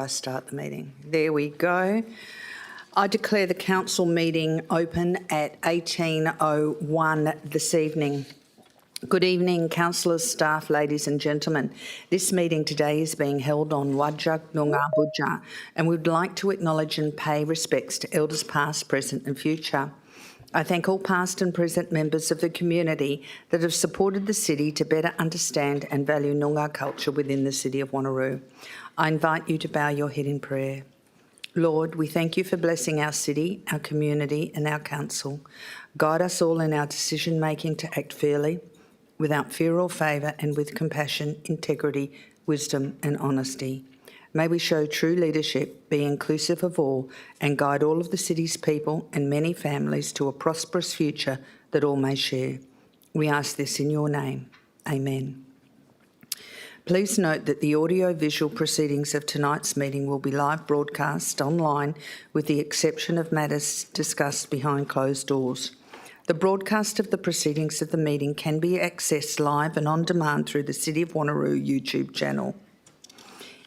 I start the meeting. There we go. I declare the council meeting open at 18:01 this evening. Good evening, councillors, staff, ladies and gentlemen. This meeting today is being held on Whadjuk Noongar Budja, and we would like to acknowledge and pay respects to elders past, present and future. I thank all past and present members of the community that have supported the city to better understand and value Noongar culture within the city of Wanneroo. I invite you to bow your head in prayer. Lord, we thank you for blessing our city, our community and our council. Guide us all in our decision-making to act fairly, without fear or favour, and with compassion, integrity, wisdom and honesty. May we show true leadership, be inclusive of all, and guide all of the city's people and many families to a prosperous future that all may share. We ask this in your name. Amen. Please note that the audio-visual proceedings of tonight's meeting will be live broadcast online with the exception of matters discussed behind closed doors. The broadcast of the proceedings of the meeting can be accessed live and on demand through the City of Wanneroo YouTube channel.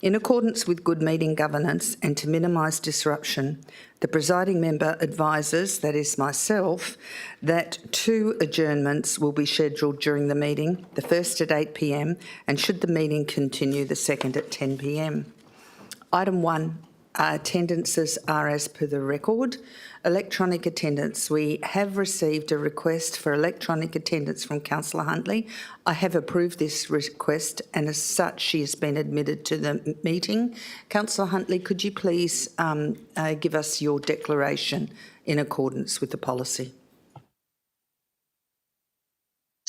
In accordance with good meeting governance and to minimise disruption, the presiding member advises, that is myself, that 2 adjournments will be scheduled during the meeting, the first at 8 p.m. and should the meeting continue, the second at 10 p.m. Item 1, attendances are as per the record. Electronic attendance. We have received a request for electronic attendance from Councillor Huntley. I have approved this request and as such she has been admitted to the meeting. Councillor Huntley, could you please give us your declaration in accordance with the policy?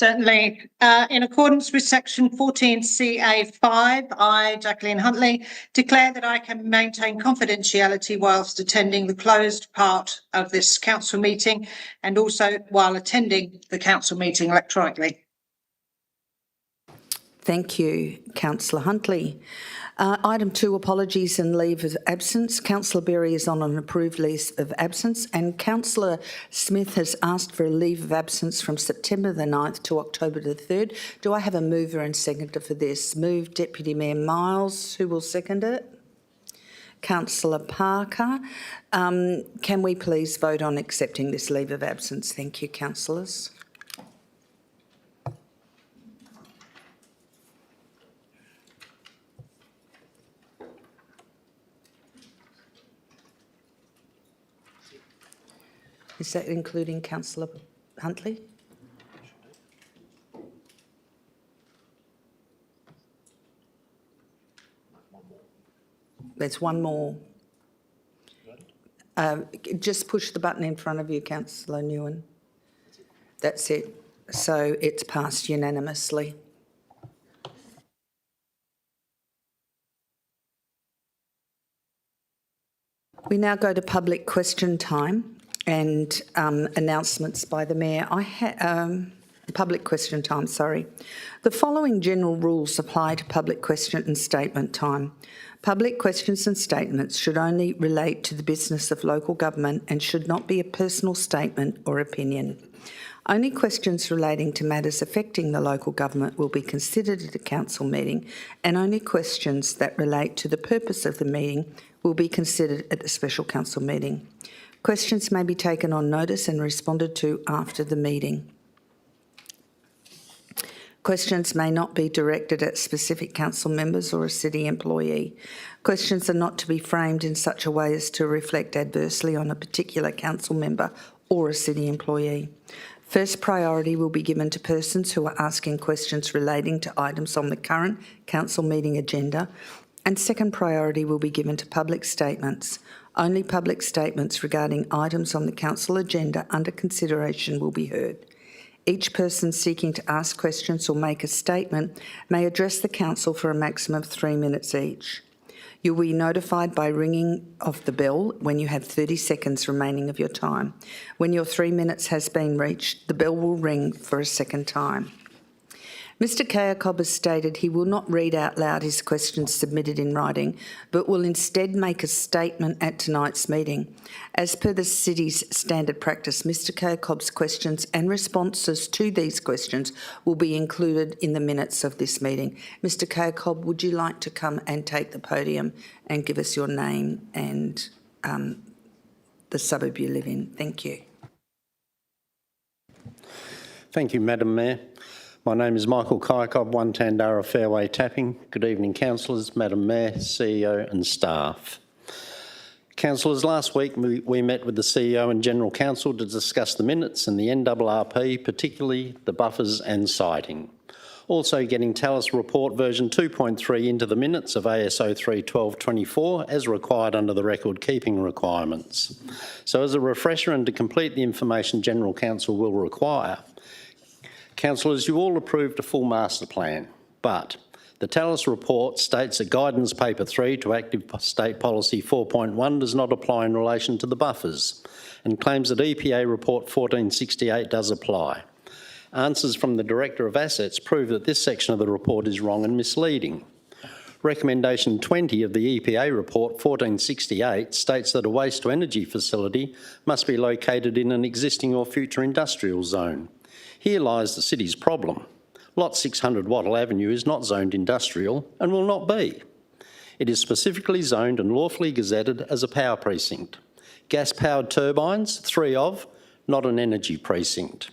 Certainly. In accordance with section 14CA5, I, Jacqueline Huntley, declare that I can maintain confidentiality whilst attending the closed part of this council meeting and also while attending the council meeting electronically. Thank you, Councillor Huntley. Item 2, apologies and leave of absence. Councillor Berry is on an approved leave of absence and Councillor Smith has asked for a leave of absence from September the 9th to October the 3rd. Do I have a mover and seconder for this? Move Deputy Mayor Miles. Who will second it? Councillor Parker. Can we please vote on accepting this leave of absence? Thank you, councillors. Is that including Councillor Huntley? There's one more. Just push the button in front of you, Councillor Nguyen. That's it. So it's passed unanimously. We now go to public question time. And announcements by the Mayor. Public question time, sorry. The following general rules apply to public question and statement time. Public questions and statements should only relate to the business of local government and should not be a personal statement or opinion. Only questions relating to matters affecting the local government will be considered at a council meeting, and only questions that relate to the purpose of the meeting will be considered at the special council meeting. Questions may be taken on notice and responded to after the meeting. Questions may not be directed at specific council members or a city employee. Questions are not to be framed in such a way as to reflect adversely on a particular council member or a city employee. First priority will be given to persons who are asking questions relating to items on the current council meeting agenda, and second priority will be given to public statements. Only public statements regarding items on the council agenda under consideration will be heard. Each person seeking to ask questions or make a statement may address the council for a maximum of 3 minutes each. You will be notified by ringing of the bell when you have 30 seconds remaining of your time. When your 3 minutes has been reached, the bell will ring for a second time. Mr Kayakob has stated he will not read out loud his questions submitted in writing, but will instead make a statement at tonight's meeting. As per the City's standard practice, Mr Kayakob's questions and responses to these questions will be included in the minutes of this meeting. Mr Kayakob, would you like to come and take the podium and give us your name and the suburb you live in? Thank you. Thank you, Madam Mayor. My name is Michael Kayakob, 1 Tandara Fairway Tapping. Good evening, councillors, Madam Mayor, CEO and staff. Councillors, last week we met with the CEO and General Counsel to discuss the minutes and the NRRP, particularly the buffers and siting. Also getting TALIS report version 2.3 into the minutes of ASO 3/12/24 as required under the record keeping requirements. So as a refresher and to complete the information General Counsel will require, councillors, you all approved a full master plan, but the TALIS report states that guidance paper 3 to active state policy 4.1 does not apply in relation to the buffers and claims that EPA report 1468 does apply. Answers from the Director of Assets prove that this section of the report is wrong and misleading. Recommendation 20 of the EPA report 1468 states that a waste-to-energy facility must be located in an existing or future industrial zone. Here lies the City's problem. Lot 600 Wattle Avenue is not zoned industrial and will not be. It is specifically zoned and lawfully gazetted as a power precinct. Gas-powered turbines, 3 of, not an energy precinct.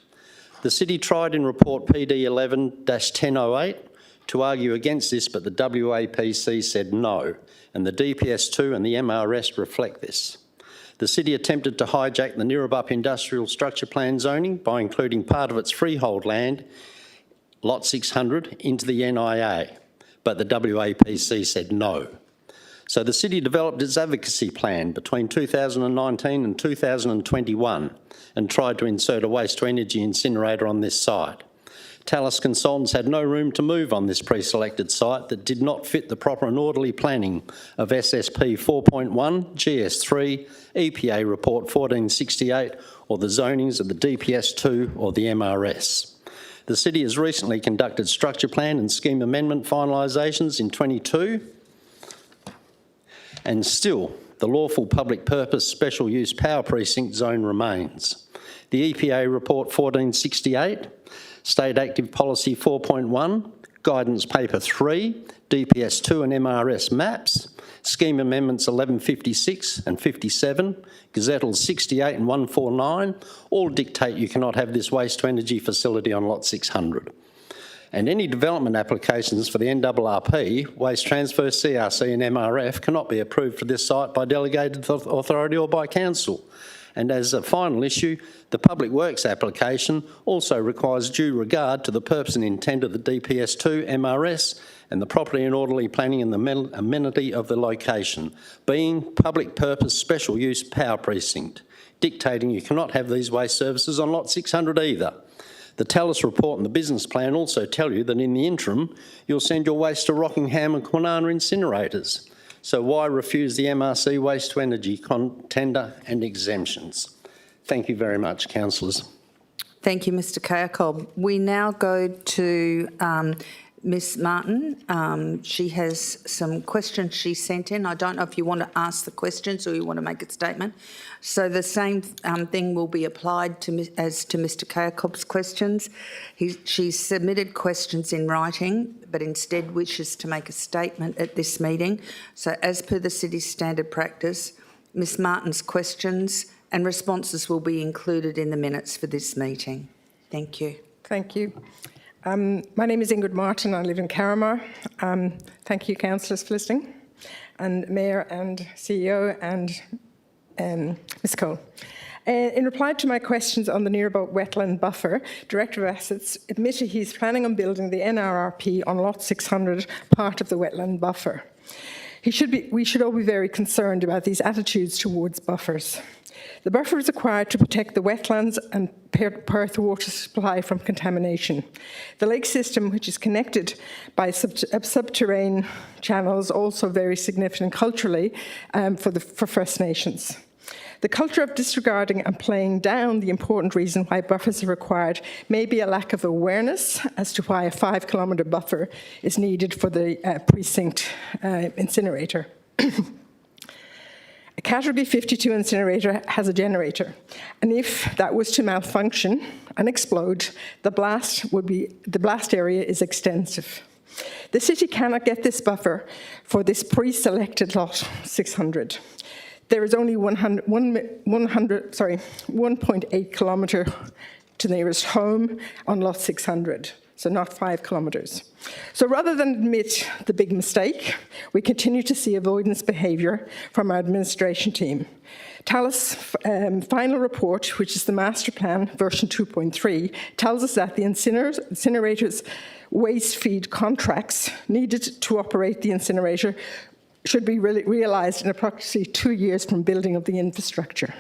The City tried in report PD 11-1008 to argue against this, but the WAPC said no, and the DPS2 and the MRS reflect this. The City attempted to hijack the Neerabup Industrial Structure Plan zoning by including part of its freehold land, Lot 600, into the NIA, but the WAPC said no. So the City developed its advocacy plan between 2019 and 2021 and tried to insert a waste-to-energy incinerator on this site. TALIS consultants had no room to move on this pre-selected site that did not fit the proper and orderly planning of SSP 4.1, GS3, EPA report 1468 or the zonings of the DPS2 or the MRS. The City has recently conducted structure plan and scheme amendment finalisations in 22 and still the lawful public purpose special use power precinct zone remains. The EPA report 1468, State Active Policy 4.1, Guidance Paper 3, DPS2 and MRS maps, Scheme Amendments 1156 and 57, Gazettals 68 and 149, all dictate you cannot have this waste-to-energy facility on Lot 600. And any development applications for the NRRP, Waste Transfer, CRC and MRF cannot be approved for this site by delegated authority or by council. And as a final issue, the Public Works application also requires due regard to the purpose and intent of the DPS2, MRS and the property and orderly planning and the amenity of the location, being public purpose special use power precinct, dictating you cannot have these waste services on Lot 600 either. The TALIS report and the business plan also tell you that in the interim, you'll send your waste to Rockingham and Kwinana incinerators. So why refuse the MRC waste-to-energy tender and exemptions? Thank you very much, councillors. Thank you, Mr Kayakob. We now go to Ms Martin. She has some questions she sent in. I don't know if you want to ask the questions or you want to make a statement. So the same thing will be applied as to Mr Kayakob's questions. She submitted questions in writing, but instead wishes to make a statement at this meeting. So as per the City's standard practice, Ms Martin's questions and responses will be included in the minutes for this meeting. Thank you. Thank you. My name is Ingrid Martin. I live in Carramar. Thank you, councillors, for listening, and Mayor and CEO and Ms Cole. In reply to my questions on the Neerabup wetland buffer, Director of Assets admitted he's planning on building the NRRP on Lot 600, part of the wetland buffer. We should all be very concerned about these attitudes towards buffers. The buffer is required to protect the wetlands and Perth water supply from contamination. The lake system, which is connected by subterranean channels, also very significant culturally for First Nations. The culture of disregarding and playing down the important reason why buffers are required may be a lack of awareness as to why a 5-kilometre buffer is needed for the precinct incinerator. A Category 52 incinerator has a generator, and if that was to malfunction and explode, the blast area is extensive. The city cannot get this buffer for this pre-selected lot 600. There is only 1.8 kilometre to the nearest home on lot 600. So not 5 kilometres. So rather than admit the big mistake, we continue to see avoidance behaviour from our administration team. Talis' final report, which is the master plan version 2.3, tells us that the incinerator's waste feed contracts needed to operate the incinerator should be realised in approximately 2 years from building of the infrastructure.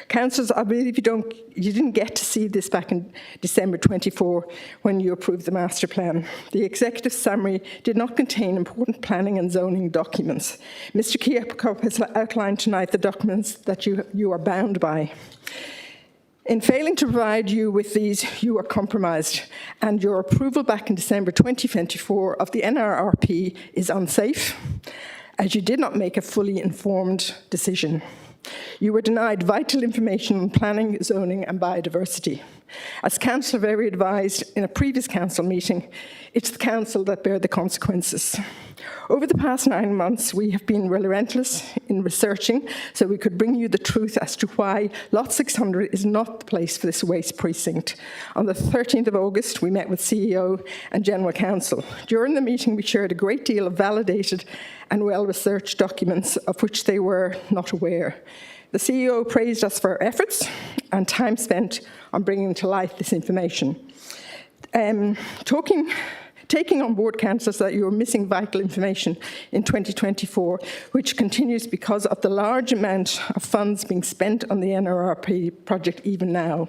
Councillors, I believe you didn't get to see this back in December 24 when you approved the master plan. The executive summary did not contain important planning and zoning documents. Mr. Kirkhope has outlined tonight the documents that you are bound by. In failing to provide you with these, you are compromised, and your approval back in December 2024 of the NRRP is unsafe, as you did not make a fully informed decision. You were denied vital information on planning, zoning and biodiversity. As Councillor Very advised in a previous council meeting, it's the council that bear the consequences. Over the past 9 months, we have been relentless in researching so we could bring you the truth as to why Lot 600 is not the place for this waste precinct. On the 13th of August, we met with CEO and General Counsel. During the meeting, we shared a great deal of validated and well-researched documents of which they were not aware. The CEO praised us for our efforts and time spent on bringing to light this information. Taking on board, councillors, that you are missing vital information in 2024, which continues because of the large amount of funds being spent on the NRRP project even now.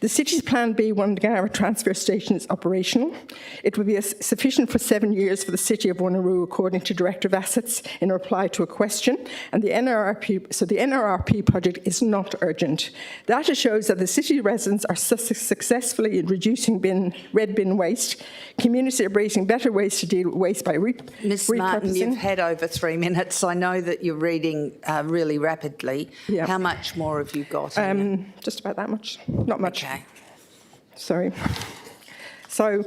The city's Plan B Wanneroo transfer station is operational. It will be sufficient for 7 years for the city of Wanneroo, according to Director of Assets in reply to a question. And the NRRP project is not urgent. Data shows that the city residents are successfully reducing red bin waste. Communities are embracing better ways to deal with waste by repurposing. Ms Martin, you've had over 3 minutes. I know that you're reading really rapidly. Yeah. How much more have you got? Just about that much. Not much. Okay. Sorry. So,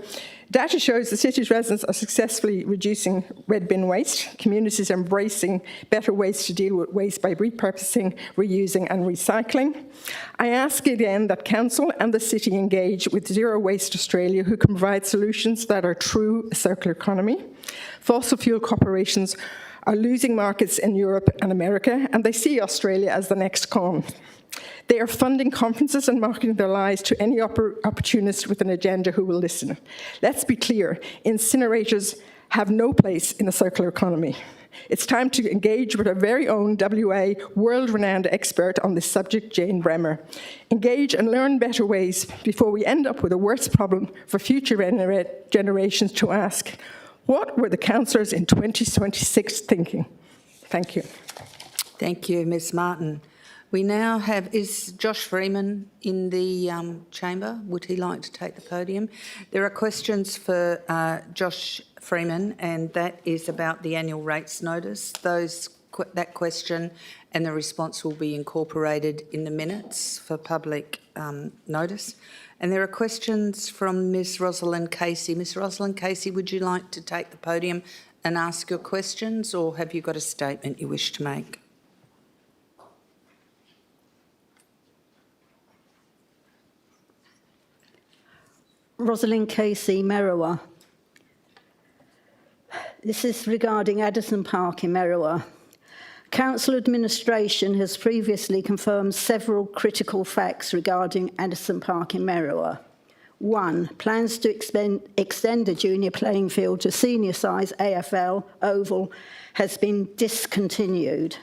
data shows the city's residents are successfully reducing red bin waste. Communities are embracing better ways to deal with waste by repurposing, reusing and recycling. I ask again that Council and the City engage with Zero Waste Australia, who can provide solutions that are true circular economy. Fossil fuel corporations are losing markets in Europe and America, and they see Australia as the next con. They are funding conferences and marketing their lies to any opportunist with an agenda who will listen. Let's be clear, incinerators have no place in a circular economy. It's time to engage with our very own WA world-renowned expert on this subject, Jane Bremer. Engage and learn better ways before we end up with a worse problem for future generations to ask, what were the councillors in 2026 thinking? Thank you. Thank you, Ms Martin. We now have, is Josh Freeman in the chamber? Would he like to take the podium? There are questions for Josh Freeman, and that is about the annual rates notice. That question and the response will be incorporated in the minutes for public notice. And there are questions from Ms Rosalind Casey. Ms Rosalind Casey, would you like to take the podium and ask your questions, or have you got a statement you wish to make? Rosalind Casey, Merriwa. This is regarding Addison Park in Merriwa. Council administration has previously confirmed several critical facts regarding Addison Park in Merriwa. 1. Plans to extend the junior playing field to senior size AFL oval has been discontinued.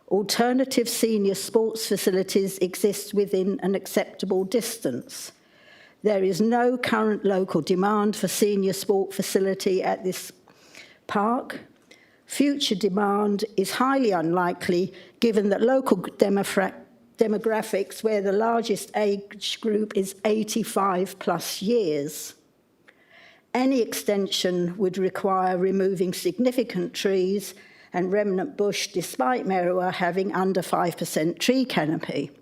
Alternative senior sports facilities exist within an acceptable distance. There is no current local demand for senior sport facility at this park. Future demand is highly unlikely given that local demographics where the largest age group is 85 plus years. Any extension would require removing significant trees and remnant bush despite Merriwa having under 5% tree canopy.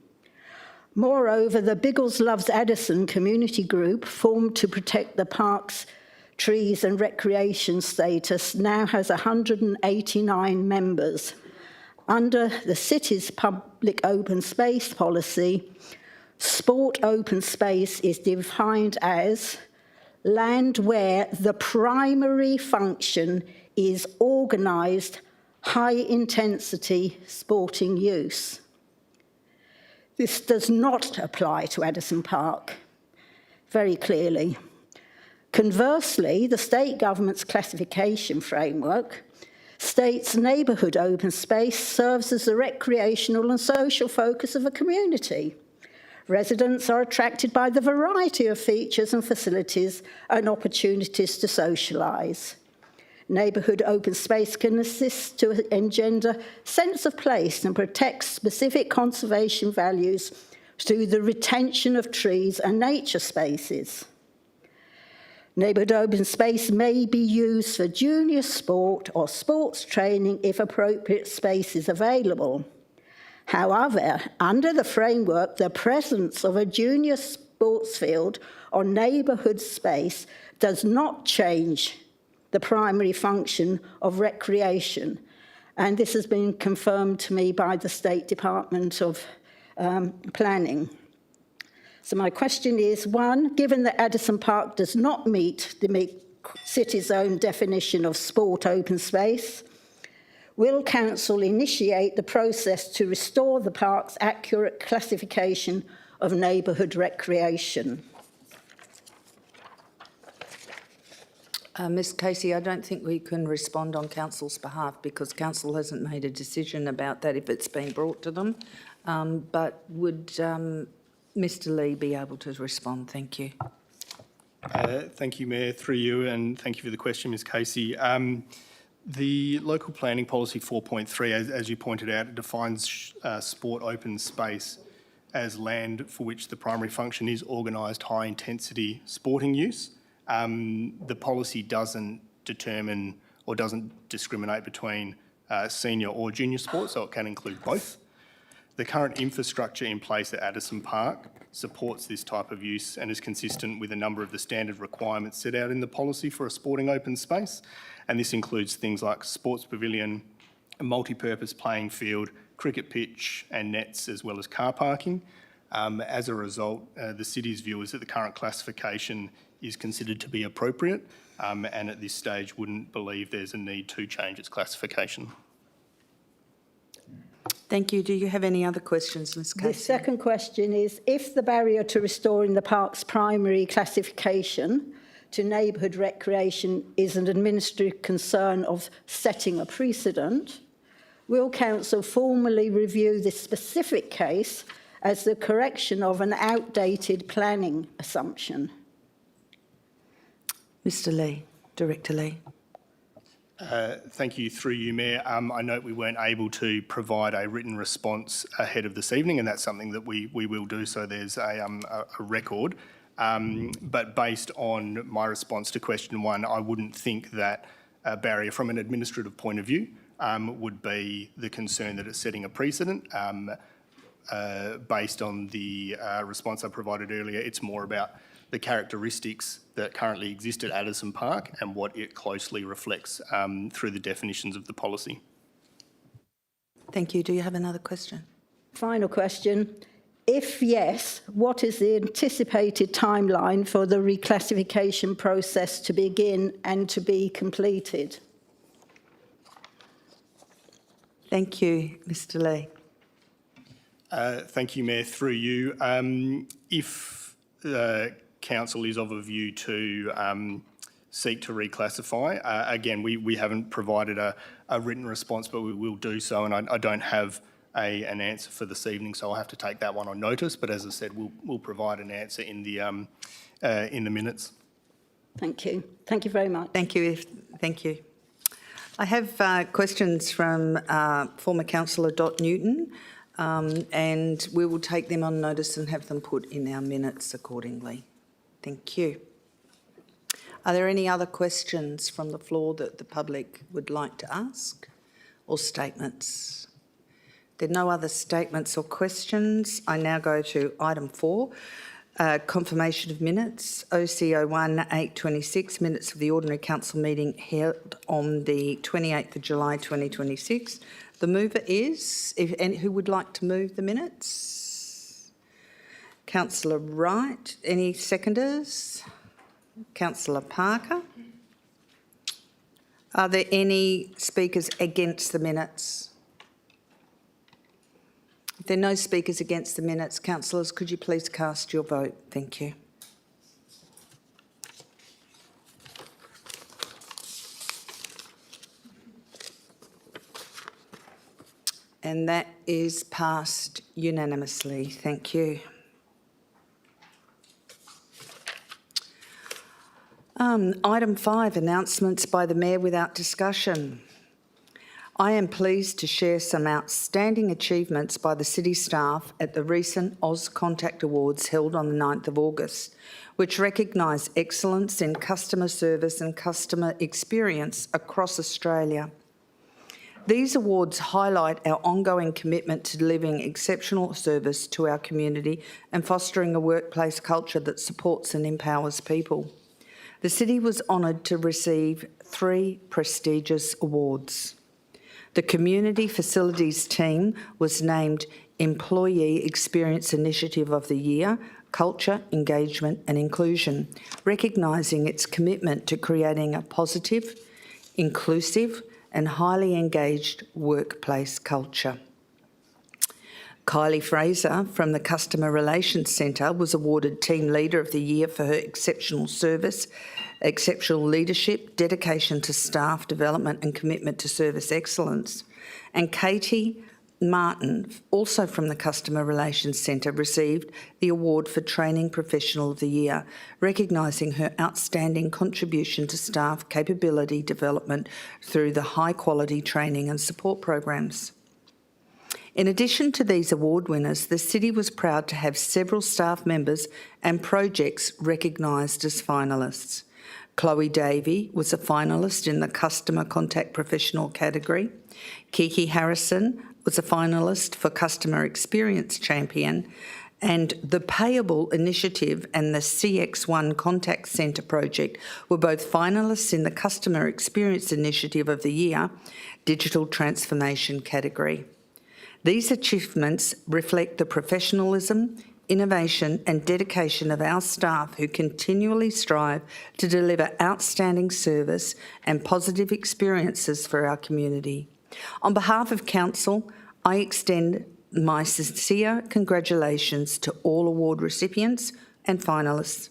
Moreover, the Biggles Loves Addison community group formed to protect the park's trees and recreation status now has 189 members. Under the city's public open space policy, sport open space is defined as land where the primary function is organised, high-intensity sporting use. This does not apply to Addison Park, very clearly. Conversely, the state government's classification framework states neighbourhood open space serves as the recreational and social focus of a community. Residents are attracted by the variety of features and facilities and opportunities to socialise. Neighbourhood open space can assist to engender sense of place and protect specific conservation values through the retention of trees and nature spaces. Neighbourhood open space may be used for junior sport or sports training if appropriate space is available. However, under the framework, the presence of a junior sports field or neighbourhood space does not change the primary function of recreation. And this has been confirmed to me by the State Department of Planning. So my question is, one, given that Addison Park does not meet the city's own definition of sport open space, will Council initiate the process to restore the park's accurate classification of neighbourhood recreation? Ms Casey, I don't think we can respond on Council's behalf because Council hasn't made a decision about that if it's been brought to them. But would Mr Lee be able to respond? Thank you. Thank you, Mayor, through you, and thank you for the question, Ms Casey. The Local Planning Policy 4.3, as you pointed out, it defines sport open space as land for which the primary function is organised high-intensity sporting use. The policy doesn't determine or doesn't discriminate between senior or junior sport, so it can include both. The current infrastructure in place at Addison Park supports this type of use and is consistent with a number of the standard requirements set out in the policy for a sporting open space. And this includes things like sports pavilion, a multi-purpose playing field, cricket pitch and nets, as well as car parking. As a result, the city's view is that the current classification is considered to be appropriate, and at this stage wouldn't believe there's a need to change its classification. Thank you. Do you have any other questions, Ms Casey? The second question is, if the barrier to restoring the park's primary classification to neighbourhood recreation is an administrative concern of setting a precedent, will Council formally review this specific case as the correction of an outdated planning assumption? Mr Lee, Director Lee. Thank you, through you, Mayor. I note we weren't able to provide a written response ahead of this evening, and that's something that we will do, so there's a record. But based on my response to question one, I wouldn't think that a barrier from an administrative point of view would be the concern that it's setting a precedent. Based on the response I provided earlier, it's more about the characteristics that currently exist at Addison Park and what it closely reflects through the definitions of the policy. Thank you. Do you have another question? Final question. If yes, what is the anticipated timeline for the reclassification process to begin and to be completed? Thank you, Mr Lee. Thank you, Mayor, through you. If Council is of a view to seek to reclassify, again, we haven't provided a written response, but we will do so, and I don't have an answer for this evening, so I'll have to take that one on notice. But as I said, we'll provide an answer in the minutes. Thank you. Thank you very much. Thank you. Thank you. I have questions from former councillor Dot Newton, and we will take them on notice and have them put in our minutes accordingly. Thank you. Are there any other questions from the floor that the public would like to ask, or statements? There are no other statements or questions. I now go to item 4, confirmation of minutes, OC01 826, minutes of the ordinary council meeting held on the 28th of July 2026. The mover is, who would like to move the minutes? Councillor Wright. Any seconders? Councillor Parker. Are there any speakers against the minutes? If there are no speakers against the minutes, councillors, could you please cast your vote? Thank you. And that is passed unanimously. Thank you. Item 5, announcements by the Mayor without discussion. I am pleased to share some outstanding achievements by the City staff at the recent AusContact Awards held on the 9th of August, which recognise excellence in customer service and customer experience across Australia. These awards highlight our ongoing commitment to delivering exceptional service to our community and fostering a workplace culture that supports and empowers people. The City was honoured to receive 3 prestigious awards. The Community Facilities team was named Employee Experience Initiative of the Year, Culture, Engagement and Inclusion, recognising its commitment to creating a positive, inclusive and highly engaged workplace culture. Kylie Fraser from the Customer Relations Centre was awarded Team Leader of the Year for her exceptional service, exceptional leadership, dedication to staff development and commitment to service excellence. And Katie Martin, also from the Customer Relations Centre, received the award for Training Professional of the Year, recognising her outstanding contribution to staff capability development through the high-quality training and support programs. In addition to these award winners, the City was proud to have several staff members and projects recognised as finalists. Chloe Davey was a finalist in the Customer Contact Professional category. Kiki Harrison was a finalist for Customer Experience Champion, and the Payable Initiative and the CX1 Contact Centre project were both finalists in the Customer Experience Initiative of the Year, Digital Transformation category. These achievements reflect the professionalism, innovation and dedication of our staff who continually strive to deliver outstanding service and positive experiences for our community. On behalf of Council, I extend my sincere congratulations to all award recipients and finalists.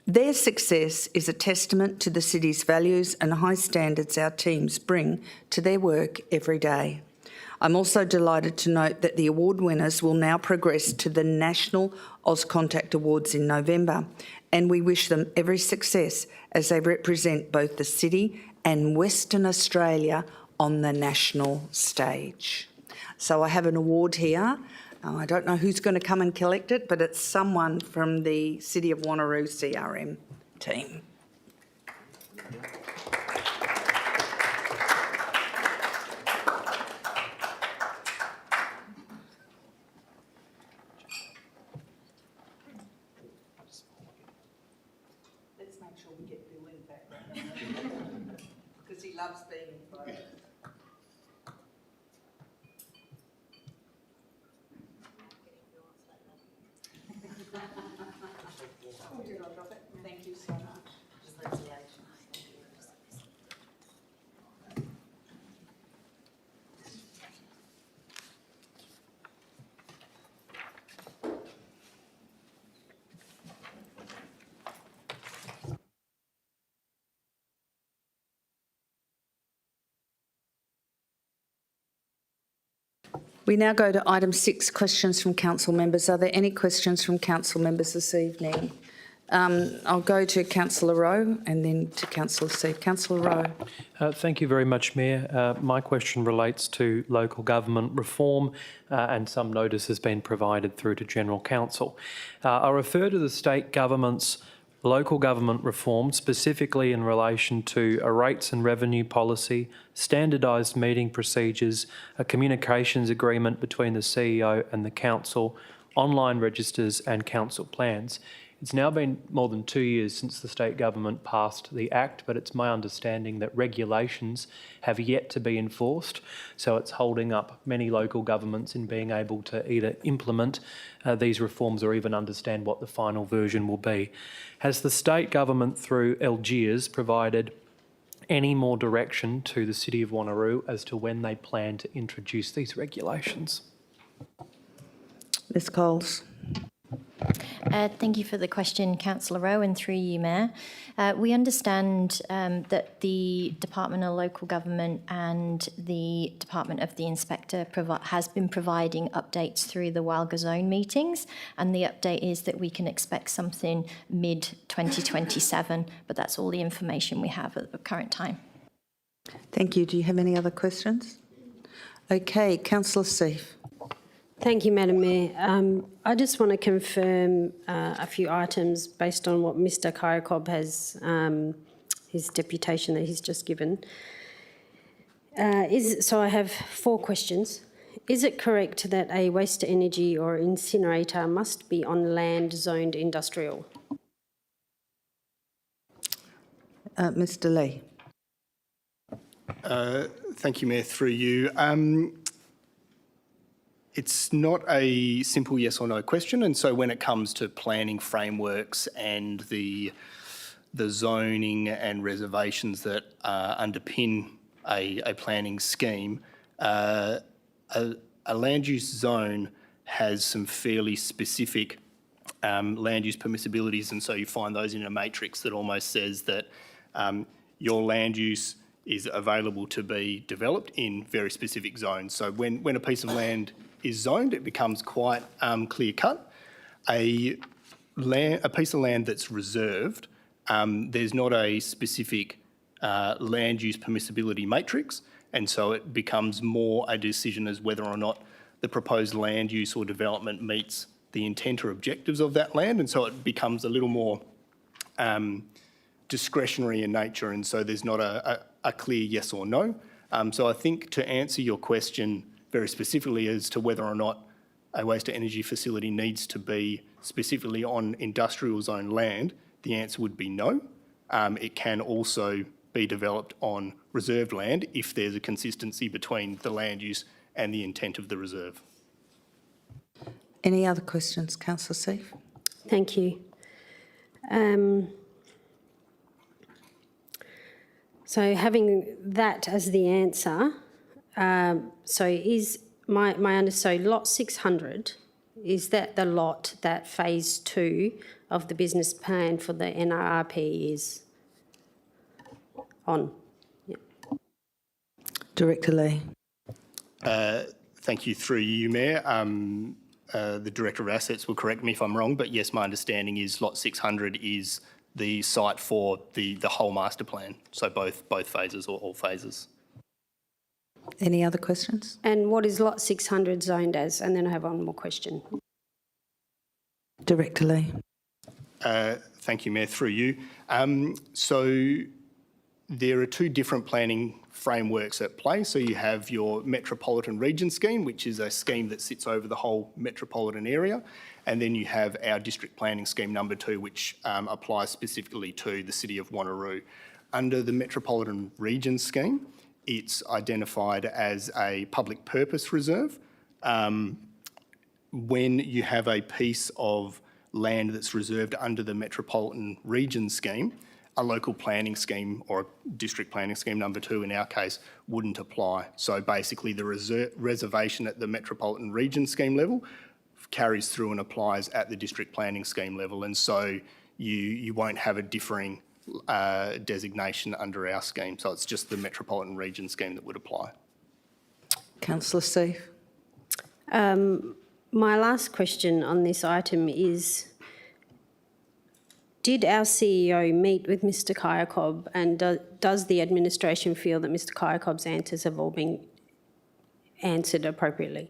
Their success is a testament to the City's values and high standards our teams bring to their work every day. I'm also delighted to note that the award winners will now progress to the National AusContact Awards in November, and we wish them every success as they represent both the City and Western Australia on the national stage. So I have an award here. I don't know who's going to come and collect it, but it's someone from the City of Wanneroo CRM team. Let's make sure we get Bill in the background because he loves being in photos. Thank you so much. Congratulations. We now go to item 6, questions from council members. Are there any questions from council members this evening? I'll go to Councillor Rowe and then to Councillor Seif. Councillor Rowe. Thank you very much, Mayor. My question relates to local government reform and some notice has been provided through to General Council. I refer to the state government's local government reform, specifically in relation to a rates and revenue policy, standardised meeting procedures, a communications agreement between the CEO and the council, online registers and council plans. It's now been more than 2 years since the state government passed the Act, but it's my understanding that regulations have yet to be enforced, so it's holding up many local governments in being able to either implement these reforms or even understand what the final version will be. Has the state government, through Algiers, provided any more direction to the City of Wanneroo as to when they plan to introduce these regulations? Ms Coles. Thank you for the question, Councillor Rowe, and through you, Mayor. We understand that the Department of Local Government and the Department of the Inspector has been providing updates through the Walga Zone meetings, and the update is that we can expect something mid-2027, but that's all the information we have at the current time. Thank you. Do you have any other questions? Okay, Councillor Seif. Thank you, Madam Mayor. I just want to confirm a few items based on what Mr Kyrkob has, his deputation that he's just given. So I have 4 questions. Is it correct that a waste to energy or incinerator must be on land zoned industrial? Mr Lee. Thank you, Mayor, through you. It's not a simple yes or no question, and so when it comes to planning frameworks and the zoning and reservations that underpin a planning scheme, a land use zone has some fairly specific land use permissibilities, and so you find those in a matrix that almost says that your land use is available to be developed in very specific zones. So when a piece of land is zoned, it becomes quite clear-cut. A piece of land that's reserved, there's not a specific land use permissibility matrix, and so it becomes more a decision as whether or not the proposed land use or development meets the intent or objectives of that land, and so it becomes a little more discretionary in nature, and so there's not a clear yes or no. So I think to answer your question very specifically as to whether or not a waste to energy facility needs to be specifically on industrial zone land, the answer would be no. It can also be developed on reserved land if there's a consistency between the land use and the intent of the reserve. Any other questions, Councillor Seif? Thank you. So having that as the answer, so is so lot 600, is that the lot that phase 2 of the business plan for the NRRP is on? Yep. Director Lee. Thank you through you, Mayor. The Director of Assets will correct me if I'm wrong, but yes, my understanding is lot 600 is the site for the whole master plan, so both phases or all phases. Any other questions? And what is lot 600 zoned as? And then I have one more question. Director Lee. Thank you, Mayor, through you. So there are 2 different planning frameworks at play. So you have your metropolitan region scheme, which is a scheme that sits over the whole metropolitan area. And then you have our district planning scheme number 2, which applies specifically to the City of Wanneroo. Under the metropolitan region scheme, it's identified as a public purpose reserve. When you have a piece of land that's reserved under the metropolitan region scheme, a local planning scheme or a district planning scheme number 2 in our case wouldn't apply. So basically the reservation at the metropolitan region scheme level carries through and applies at the district planning scheme level, and so you won't have a differing designation under our scheme. So it's just the metropolitan region scheme that would apply. Councillor Seif. My last question on this item is, did our CEO meet with Mr Kyacob, and does the administration feel that Mr Kyacob's answers have all been answered appropriately?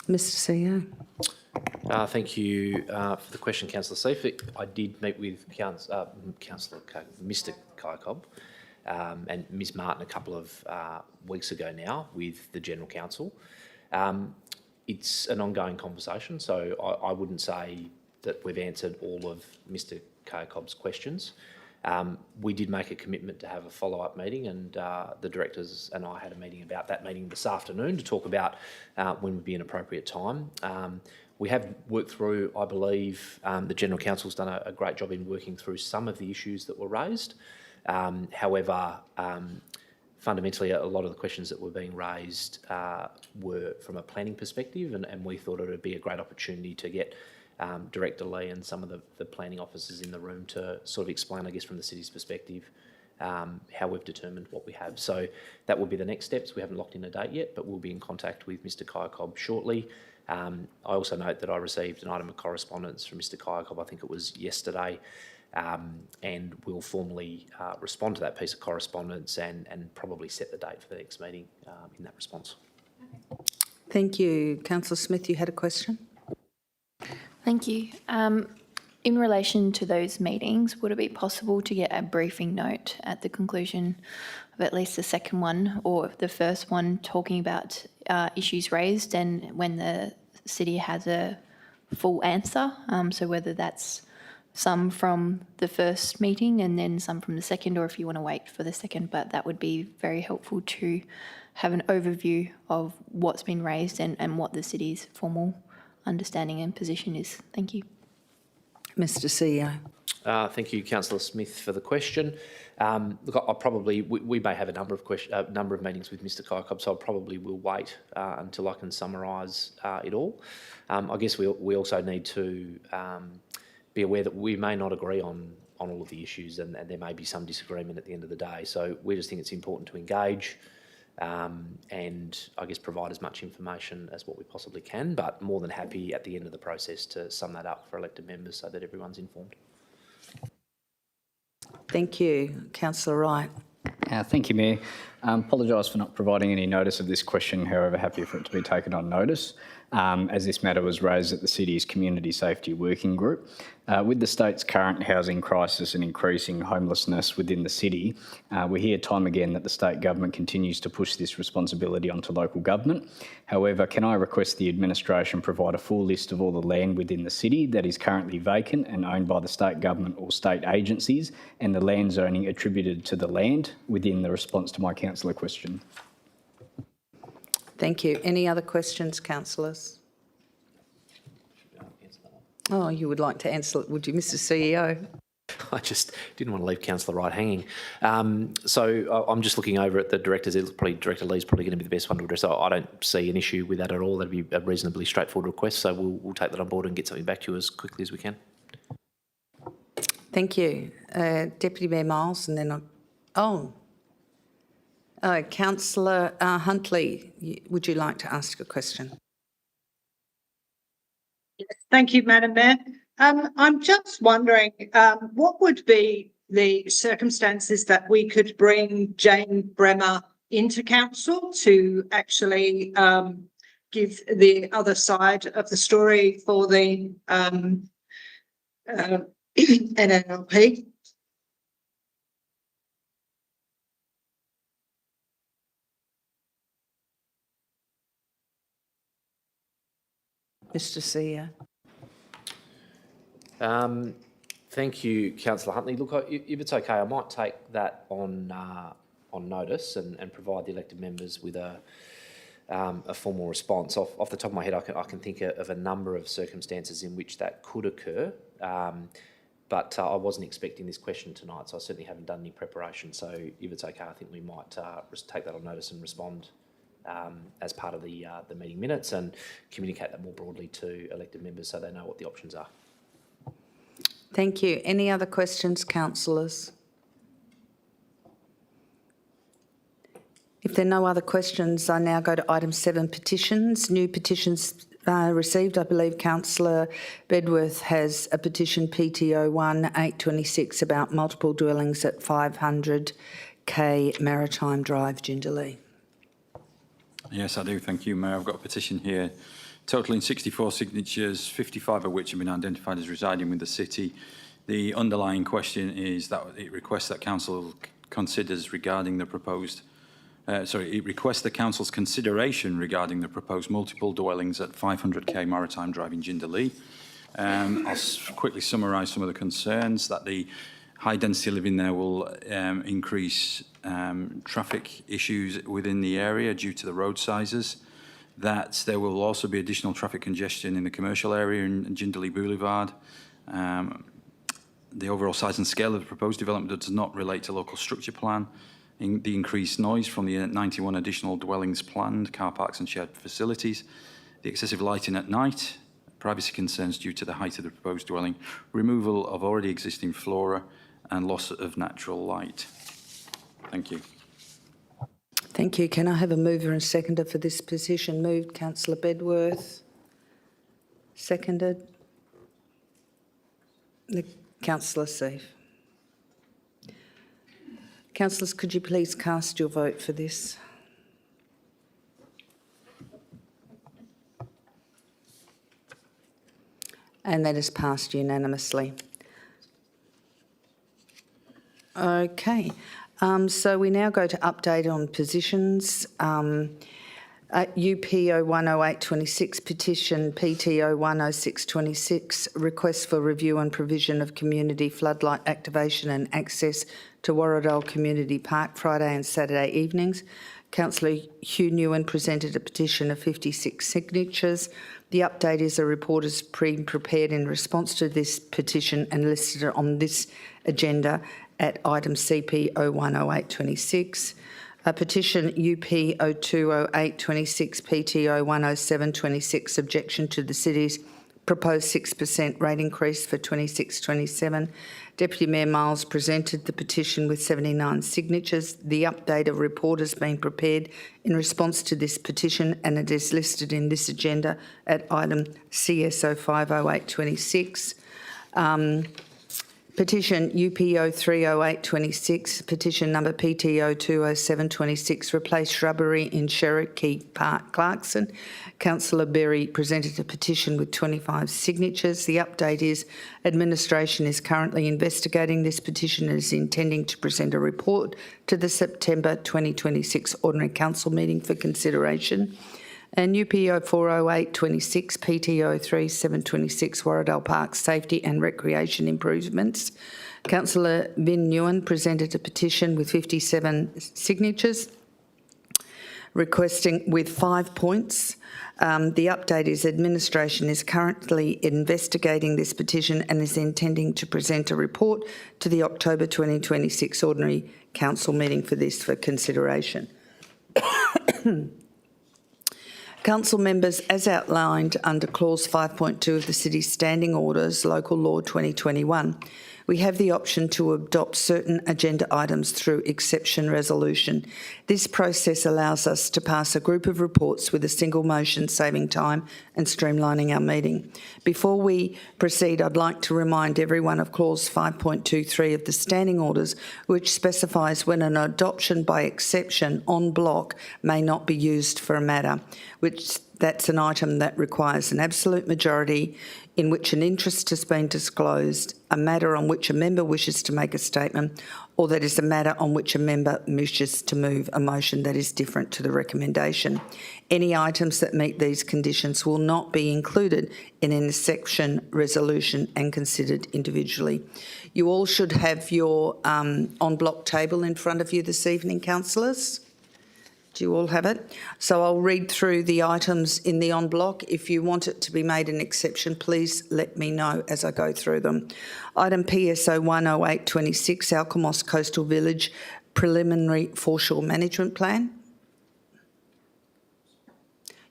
Mr CEO. Thank you for the question, Councillor Civic. I did meet with Mr Kyacob and Ms Martin a couple of weeks ago now with the General Council. It's an ongoing conversation, so I wouldn't say that we've answered all of Mr Kyacob's questions. We did make a commitment to have a follow-up meeting, and the directors and I had a meeting about that meeting this afternoon to talk about when would be an appropriate time. We have worked through, I believe, the General Council's done a great job in working through some of the issues that were raised. However, fundamentally, a lot of the questions that were being raised were from a planning perspective, and we thought it would be a great opportunity to get Director Lee and some of the planning officers in the room to sort of explain, I guess, from the city's perspective, how we've determined what we have. So that will be the next steps. We haven't locked in a date yet, but we'll be in contact with Mr Kyacob shortly. I also note that I received an item of correspondence from Mr Kyacob, I think it was yesterday, and we'll formally respond to that piece of correspondence and probably set the date for the next meeting in that response. Thank you. Councillor Smith, you had a question? Thank you. In relation to those meetings, would it be possible to get a briefing note at the conclusion of at least the second one or the first one, talking about issues raised and when the city has a full answer? So whether that's some from the first meeting and then some from the second, or if you want to wait for the second, but that would be very helpful to have an overview of what's been raised and what the city's formal understanding and position is. Thank you. Mr CEO. Thank you, Councillor Smith, for the question. Look, we may have a number of meetings with Mr Kyacob, so I probably will wait until I can summarise it all. I guess we also need to be aware that we may not agree on all of the issues, and there may be some disagreement at the end of the day. So we just think it's important to engage and I guess provide as much information as what we possibly can, but more than happy at the end of the process to sum that up for elected members so that everyone's informed. Thank you. Councillor Wright. Thank you, Mayor. Apologise for not providing any notice of this question, however, happy for it to be taken on notice, as this matter was raised at the City's Community Safety Working Group. With the state's current housing crisis and increasing homelessness within the city, we hear time again that the state government continues to push this responsibility onto local government. However, can I request the administration provide a full list of all the land within the city that is currently vacant and owned by the state government or state agencies, and the land zoning attributed to the land within the response to my councillor question? Thank you. Any other questions, councillors? Oh, you would like to answer it, would you, Mr CEO? I just didn't want to leave Councillor Wright hanging. So I'm just looking over at the directors. Director Lee's probably going to be the best one to address. I don't see an issue with that at all. That'd be a reasonably straightforward request. So we'll take that on board and get something back to you as quickly as we can. Thank you. Deputy Mayor Miles, and then Councillor Huntley, would you like to ask a question? Thank you, Madam Mayor. I'm just wondering, what would be the circumstances that we could bring Jane Bremer into council to actually give the other side of the story for the NLP? Mr CEO. Thank you, Councillor Huntley. Look, if it's okay, I might take that on notice and provide the elected members with a formal response. Off the top of my head, I can think of a number of circumstances in which that could occur, but I wasn't expecting this question tonight, so I certainly haven't done any preparation. So if it's okay, I think we might take that on notice and respond as part of the meeting minutes and communicate that more broadly to elected members so they know what the options are. Thank you. Any other questions, councillors? If there are no other questions, I now go to item 7, petitions. New petitions received. I believe Councillor Bedworth has a petition PTO 1-826 about multiple dwellings at 500K Maritime Drive, Jindalee. Yes, I do. Thank you, Mayor. I've got a petition here totaling 64 signatures, 55 of which have been identified as residing with the city. The underlying question is that it requests that council considers regarding the proposed, it requests the council's consideration regarding the proposed multiple dwellings at 500K Maritime Drive in Jindalee. I'll quickly summarise some of the concerns: that the high density living there will increase traffic issues within the area due to the road sizes, that there will also be additional traffic congestion in the commercial area in Jindalee Boulevard. The overall size and scale of the proposed development does not relate to local structure plan. The increased noise from the 91 additional dwellings planned, car parks and shared facilities, the excessive lighting at night, privacy concerns due to the height of the proposed dwelling, removal of already existing flora and loss of natural light. Thank you. Thank you. Can I have a mover and seconder for this petition? Moved, Councillor Bedworth. Seconded. Councillor Seif. Councillors, could you please cast your vote for this? And that is passed unanimously. Okay, so we now go to update on positions. UPO 10826 petition PTO 10626 request for review and provision of community floodlight activation and access to Warradale Community Park Friday and Saturday evenings. Councillor Hugh Newen presented a petition of 56 signatures. The update is a report is pre-prepared in response to this petition and listed on this agenda at item CP 010826. A petition UP 020826 PTO 10726 objection to the city's proposed 6% rate increase for 26-27. Deputy Mayor Miles presented the petition with 79 signatures. The update of report has been prepared in response to this petition and it is listed in this agenda at item CSO 50826. Petition UPO 30826, petition number PTO 20726, replace shrubbery in Cherokee Park, Clarkson. Councillor Berry presented a petition with 25 signatures. The update is administration is currently investigating this petition and is intending to present a report to the September 2026 Ordinary Council meeting for consideration. And UPO 40826, PTO 3726, Warradale Park Safety and Recreation Improvements. Councillor Vin Nguyen presented a petition with 57 signatures, requesting with 5 points. The update is administration is currently investigating this petition and is intending to present a report to the October 2026 Ordinary Council meeting for this for consideration. Council members, as outlined under clause 5.2 of the City's Standing Orders, Local Law 2021, we have the option to adopt certain agenda items through exception resolution. This process allows us to pass a group of reports with a single motion, saving time and streamlining our meeting. Before we proceed, I'd like to remind everyone of clause 5.23 of the Standing Orders, which specifies when an adoption by exception en bloc may not be used for a matter, which that's an item that requires an absolute majority in which an interest has been disclosed, a matter on which a member wishes to make a statement, or that is a matter on which a member wishes to move a motion that is different to the recommendation. Any items that meet these conditions will not be included in an exception resolution and considered individually. You all should have your en bloc table in front of you this evening, councillors. Do you all have it? So I'll read through the items in the en bloc. If you want it to be made an exception, please let me know as I go through them. Item PSO 10826, Alkimos Coastal Village Preliminary Foreshore Management Plan.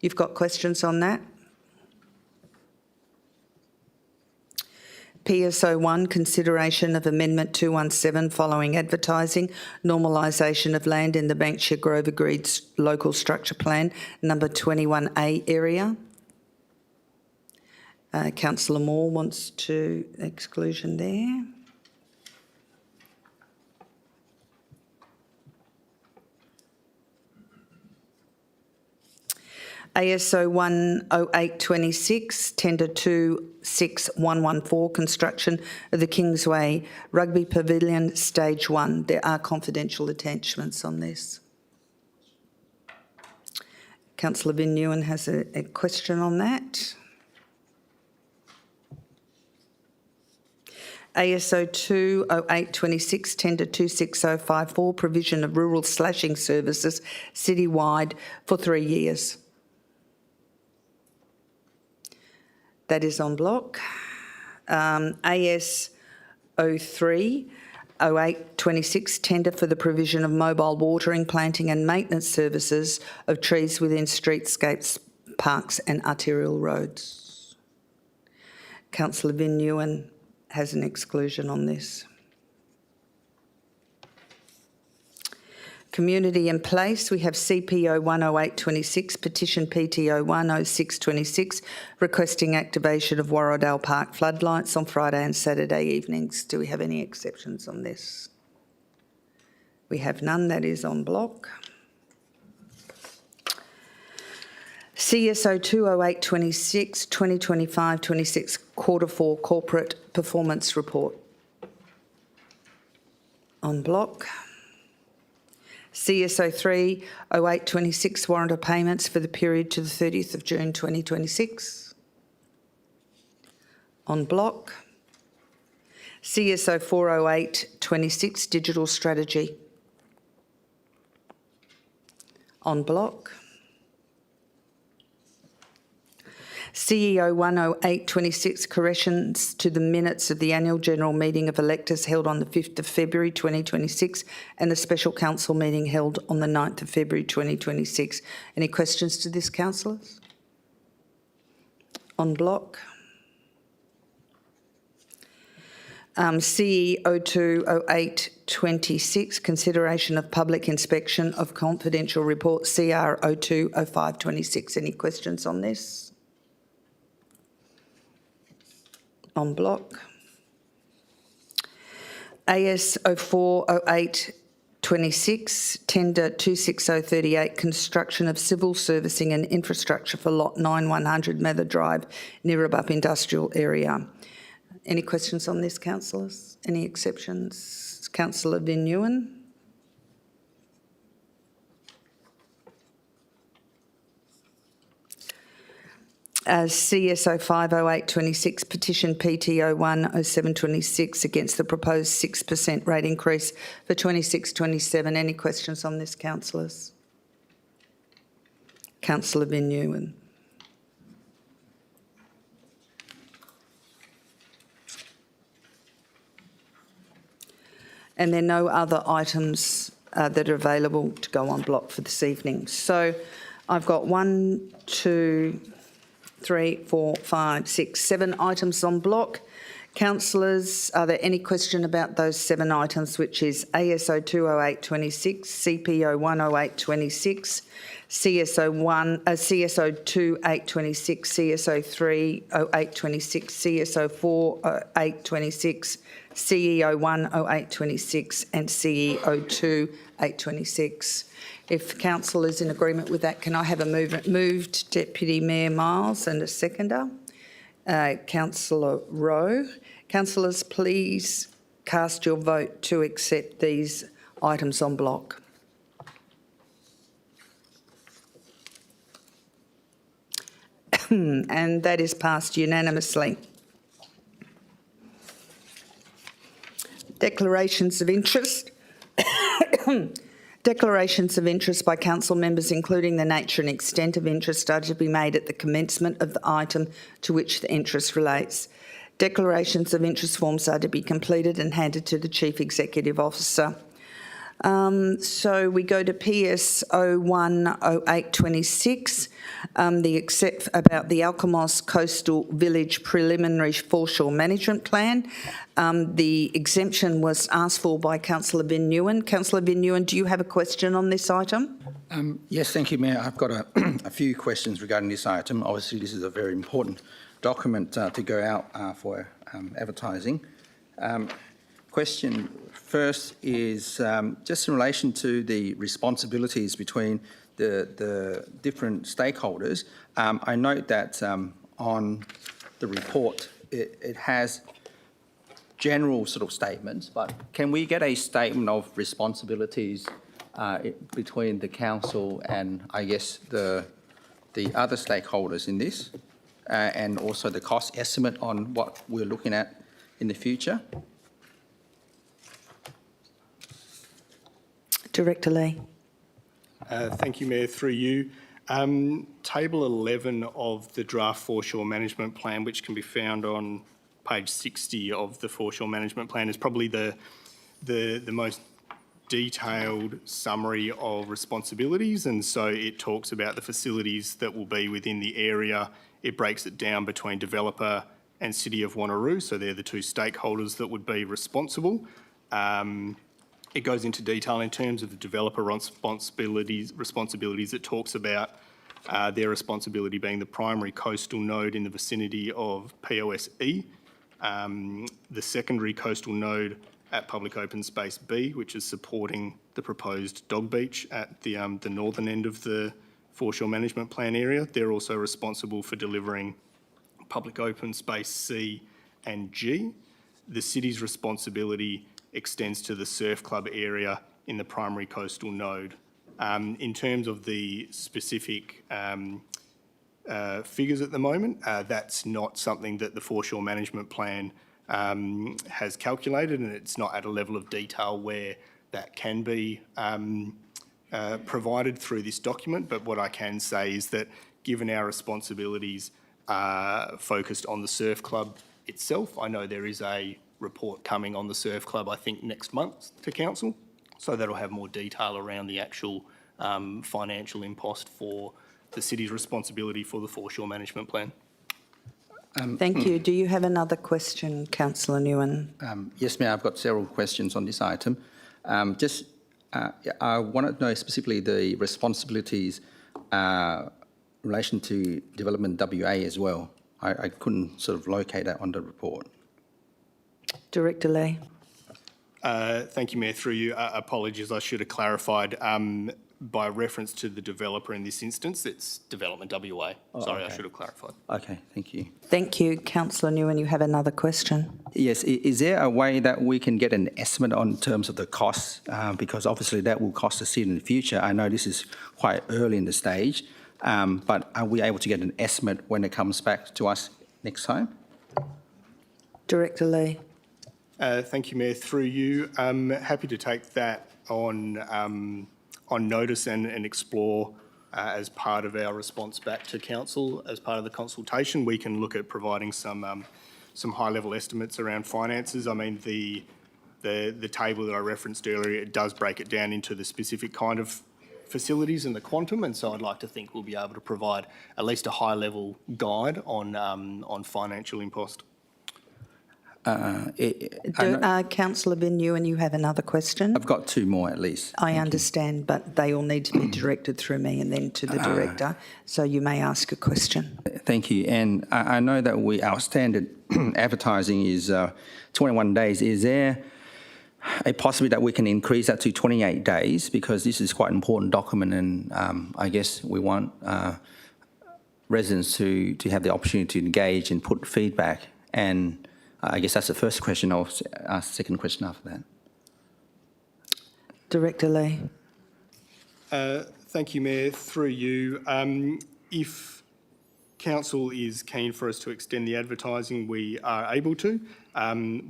You've got questions on that? PSO 1, consideration of Amendment 217 following advertising, normalisation of land in the Bankshire Grove Agreed Local Structure Plan, number 21A area. Councillor Moore wants to exclusion there. ASO 10826, tender 26114, construction of the Kingsway Rugby Pavilion, stage 1. There are confidential attachments on this. Councillor Van Nguyen has a question on that. ASO 20826, tender 26054, provision of rural slashing services citywide for 3 years. That is en bloc. AS 030826, tender for the provision of mobile watering, planting and maintenance services of trees within streetscapes, parks and arterial roads. Councillor Van Nguyen has an exclusion on this. Community in place, we have CPO 10826, petition PTO 10626, requesting activation of Warradale Park floodlights on Friday and Saturday evenings. Do we have any exceptions on this? We have none. That is en bloc. CSO 20826, 2025-26 Q4 Corporate Performance Report. En bloc. CSO 30826, warrant of payments for the period to the 30th of June 2026. En bloc. CSO 40826, digital strategy. En bloc. CEO 10826, corrections to the minutes of the annual general meeting of electors held on the 5th of February 2026 and the special council meeting held on the 9th of February 2026. Any questions to this, councillors? En bloc. CE 020826, consideration of public inspection of confidential report CR 020526. Any questions on this? En bloc. AS 040826, tender 26038, construction of civil servicing and infrastructure for lot 9100 Mather Drive, Neerabup Industrial Area. Any questions on this, councillors? Any exceptions? Councillor Van Nguyen. CSO 50826, petition PTO 10726 against the proposed 6% rate increase for 26-27. Any questions on this, councillors? Councillor Van Nguyen. And there are no other items that are available to go on block for this evening. So I've got 1, 2, 3, 4, 5, 6, 7 items on block. Councillors, are there any question about those 7 items, which is ASO 20826, CPO 10826, CSO 2826, CSO 30826, CSO 40826, CEO 10826 and CEO 2826. If council is in agreement with that, can I have a moved Deputy Mayor Miles and a seconder? Councillor Rowe. Councillors, please cast your vote to accept these items en bloc. And that is passed unanimously. Declarations of interest. Declarations of interest by council members, including the nature and extent of interest, are to be made at the commencement of the item to which the interest relates. Declarations of interest forms are to be completed and handed to the Chief Executive Officer. So we go to PS 010826, about the Alkimos Coastal Village Preliminary Foreshore Management Plan. The exemption was asked for by Councillor Van Nguyen. Councillor Van Nguyen, do you have a question on this item? Yes, thank you, Mayor. I've got a few questions regarding this item. Obviously, this is a very important document to go out for advertising. Question first is just in relation to the responsibilities between the different stakeholders. I note that on the report, it has general sort of statements, but can we get a statement of responsibilities between the council and, I guess, the other stakeholders in this, and also the cost estimate on what we're looking at in the future? Director Lee. Thank you, Mayor. Through you. Table 11 of the draft foreshore management plan, which can be found on page 60 of the foreshore management plan, is probably the most detailed summary of responsibilities, and so it talks about the facilities that will be within the area. It breaks it down between developer and City of Wanneroo, so they're the two stakeholders that would be responsible. It goes into detail in terms of the developer responsibilities. It talks about their responsibility being the primary coastal node in the vicinity of POSE, the secondary coastal node at Public Open Space B, which is supporting the proposed dog beach at the northern end of the foreshore management plan area. They're also responsible for delivering Public Open Space C and G. The city's responsibility extends to the surf club area in the primary coastal node. In terms of the specific figures at the moment, that's not something that the foreshore management plan has calculated, and it's not at a level of detail where that can be provided through this document. But what I can say is that given our responsibilities are focused on the surf club itself, I know there is a report coming on the surf club, I think next month, to council, so that'll have more detail around the actual financial impost for the city's responsibility for the foreshore management plan. Thank you. Do you have another question, Councillor Nguyen? Yes, Mayor, I've got several questions on this item. I want to know specifically the responsibilities in relation to Development WA as well. I couldn't sort of locate that on the report. Director Lee. Thank you, Mayor. Through you, apologies, I should have clarified. By reference to the developer in this instance, it's Development WA. Sorry, okay. I should have clarified. Okay, thank you. Thank you. Councillor Nguyen, you have another question? Yes, is there a way that we can get an estimate on terms of the costs? Because obviously that will cost the city in the future. I know this is quite early in the stage, but are we able to get an estimate when it comes back to us next time? Director Lee. Thank you, Mayor. Through you, I'm happy to take that on notice and explore as part of our response back to council. As part of the consultation, we can look at providing some high-level estimates around finances. I mean, the table that I referenced earlier, it does break it down into the specific kind of facilities and the quantum, and so I'd like to think we'll be able to provide at least a high-level guide on financial impost. Councillor Bin Nguyen, you have another question? I've got two more at least. I understand, but they all need to be directed through me and then to the director, so you may ask a question. Thank you. And I know that our standard advertising is 21 days. Is there a possibility that we can increase that to 28 days? Because this is quite an important document, and I guess we want residents to have the opportunity to engage and put feedback. And I guess that's the first question. I'll ask the second question after that. Director Lee. Thank you, Mayor. Through you, if council is keen for us to extend the advertising, we are able to.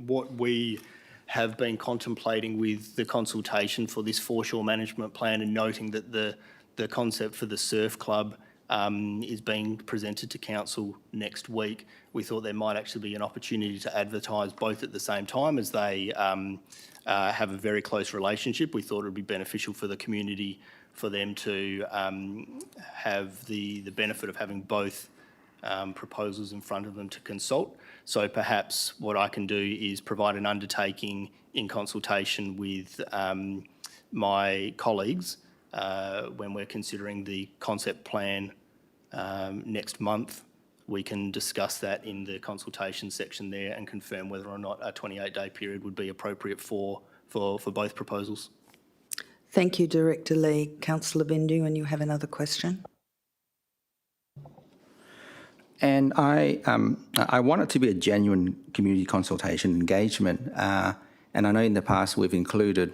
What we have been contemplating with the consultation for this foreshore management plan, and noting that the concept for the surf club is being presented to council next week, we thought there might actually be an opportunity to advertise both at the same time, as they have a very close relationship. We thought it would be beneficial for the community for them to have the benefit of having both proposals in front of them to consult. So perhaps what I can do is provide an undertaking in consultation with my colleagues when we're considering the concept plan next month, we can discuss that in the consultation section there and confirm whether or not a 28-day period would be appropriate for both proposals. Thank you, Director Lee. Councillor Bindu, and you have another question. And I want it to be a genuine community consultation engagement. And I know in the past we've included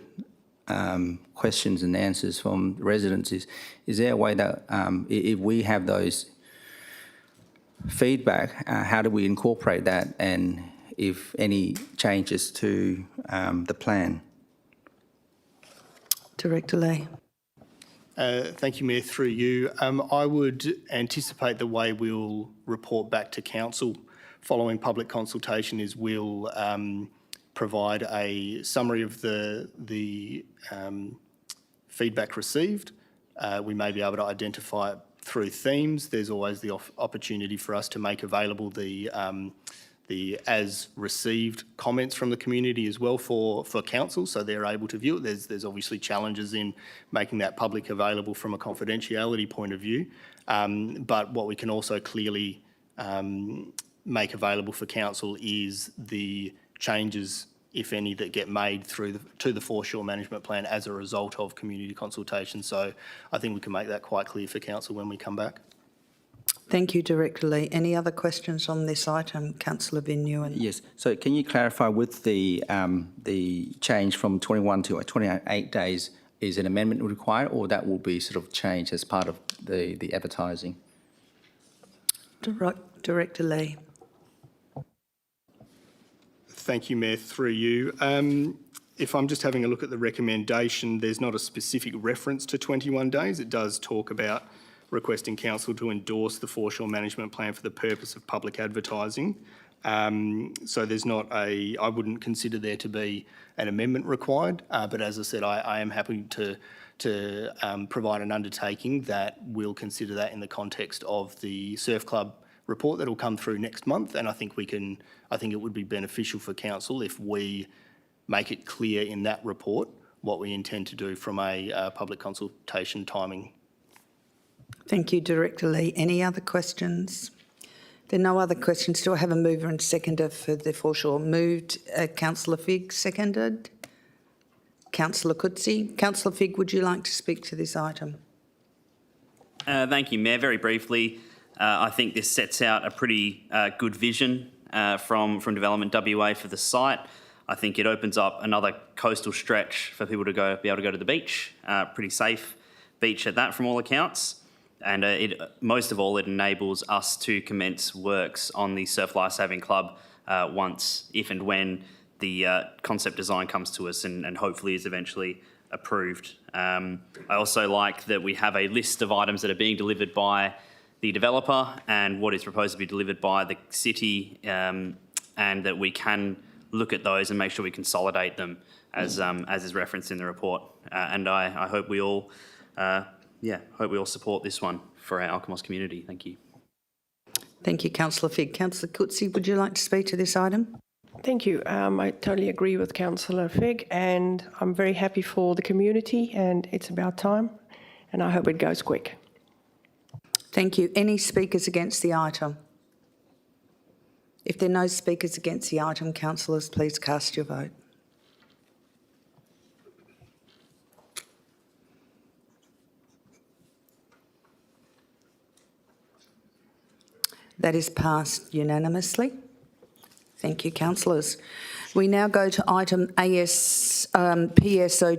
questions and answers from residents. Is there a way that if we have those feedback, how do we incorporate that, and if any changes to the plan? Director Lee. Thank you, Mayor. Through you, I would anticipate the way we'll report back to council following public consultation is we'll provide a summary of the feedback received. We may be able to identify it through themes. There's always the opportunity for us to make available the as received comments from the community as well for council, so they're able to view it. There's obviously challenges in making that public available from a confidentiality point of view, but what we can also clearly make available for council is the changes, if any, that get made to the foreshore management plan as a result of community consultation. So I think we can make that quite clear for council when we come back. Thank you, Director Lee. Any other questions on this item, Councillor Vignew? Yes. So can you clarify with the change from 21 to 28 days, is an amendment required, or that will be sort of changed as part of the advertising? Director Lee. Thank you, Mayor. Through you. If I'm just having a look at the recommendation, there's not a specific reference to 21 days. It does talk about requesting council to endorse the foreshore management plan for the purpose of public advertising. So there's not I wouldn't consider there to be an amendment required, but as I said, I am happy to provide an undertaking that we'll consider that in the context of the Surf Club report that will come through next month, and I think it would be beneficial for council if we make it clear in that report what we intend to do from a public consultation timing. Thank you, Director Lee. Any other questions? There are no other questions. Do I have a mover and seconder for the foreshore? Moved, Councillor Figg, seconded. Councillor Coetzee. Councillor Figg, would you like to speak to this item? Thank you, Mayor. Very briefly, I think this sets out a pretty good vision from Development WA for the site. I think it opens up another coastal stretch for people to be able to go to the beach, pretty safe beach at that from all accounts. And most of all, it enables us to commence works on the Surf Lifesaving Club once, if and when the concept design comes to us and hopefully is eventually approved. I also like that we have a list of items that are being delivered by the developer and what is proposed to be delivered by the city, and that we can look at those and make sure we consolidate them as is referenced in the report. And I hope we all support this one for our Alkimos community. Thank you. Thank you, Councillor Figg. Councillor Coetzee, would you like to speak to this item? Thank you. I totally agree with Councillor Figg, and I'm very happy for the community, and it's about time, and I hope it goes quick. Thank you. Any speakers against the item? If there are no speakers against the item, councillors, please cast your vote. That is passed unanimously. Thank you, councillors. We now go to item PSO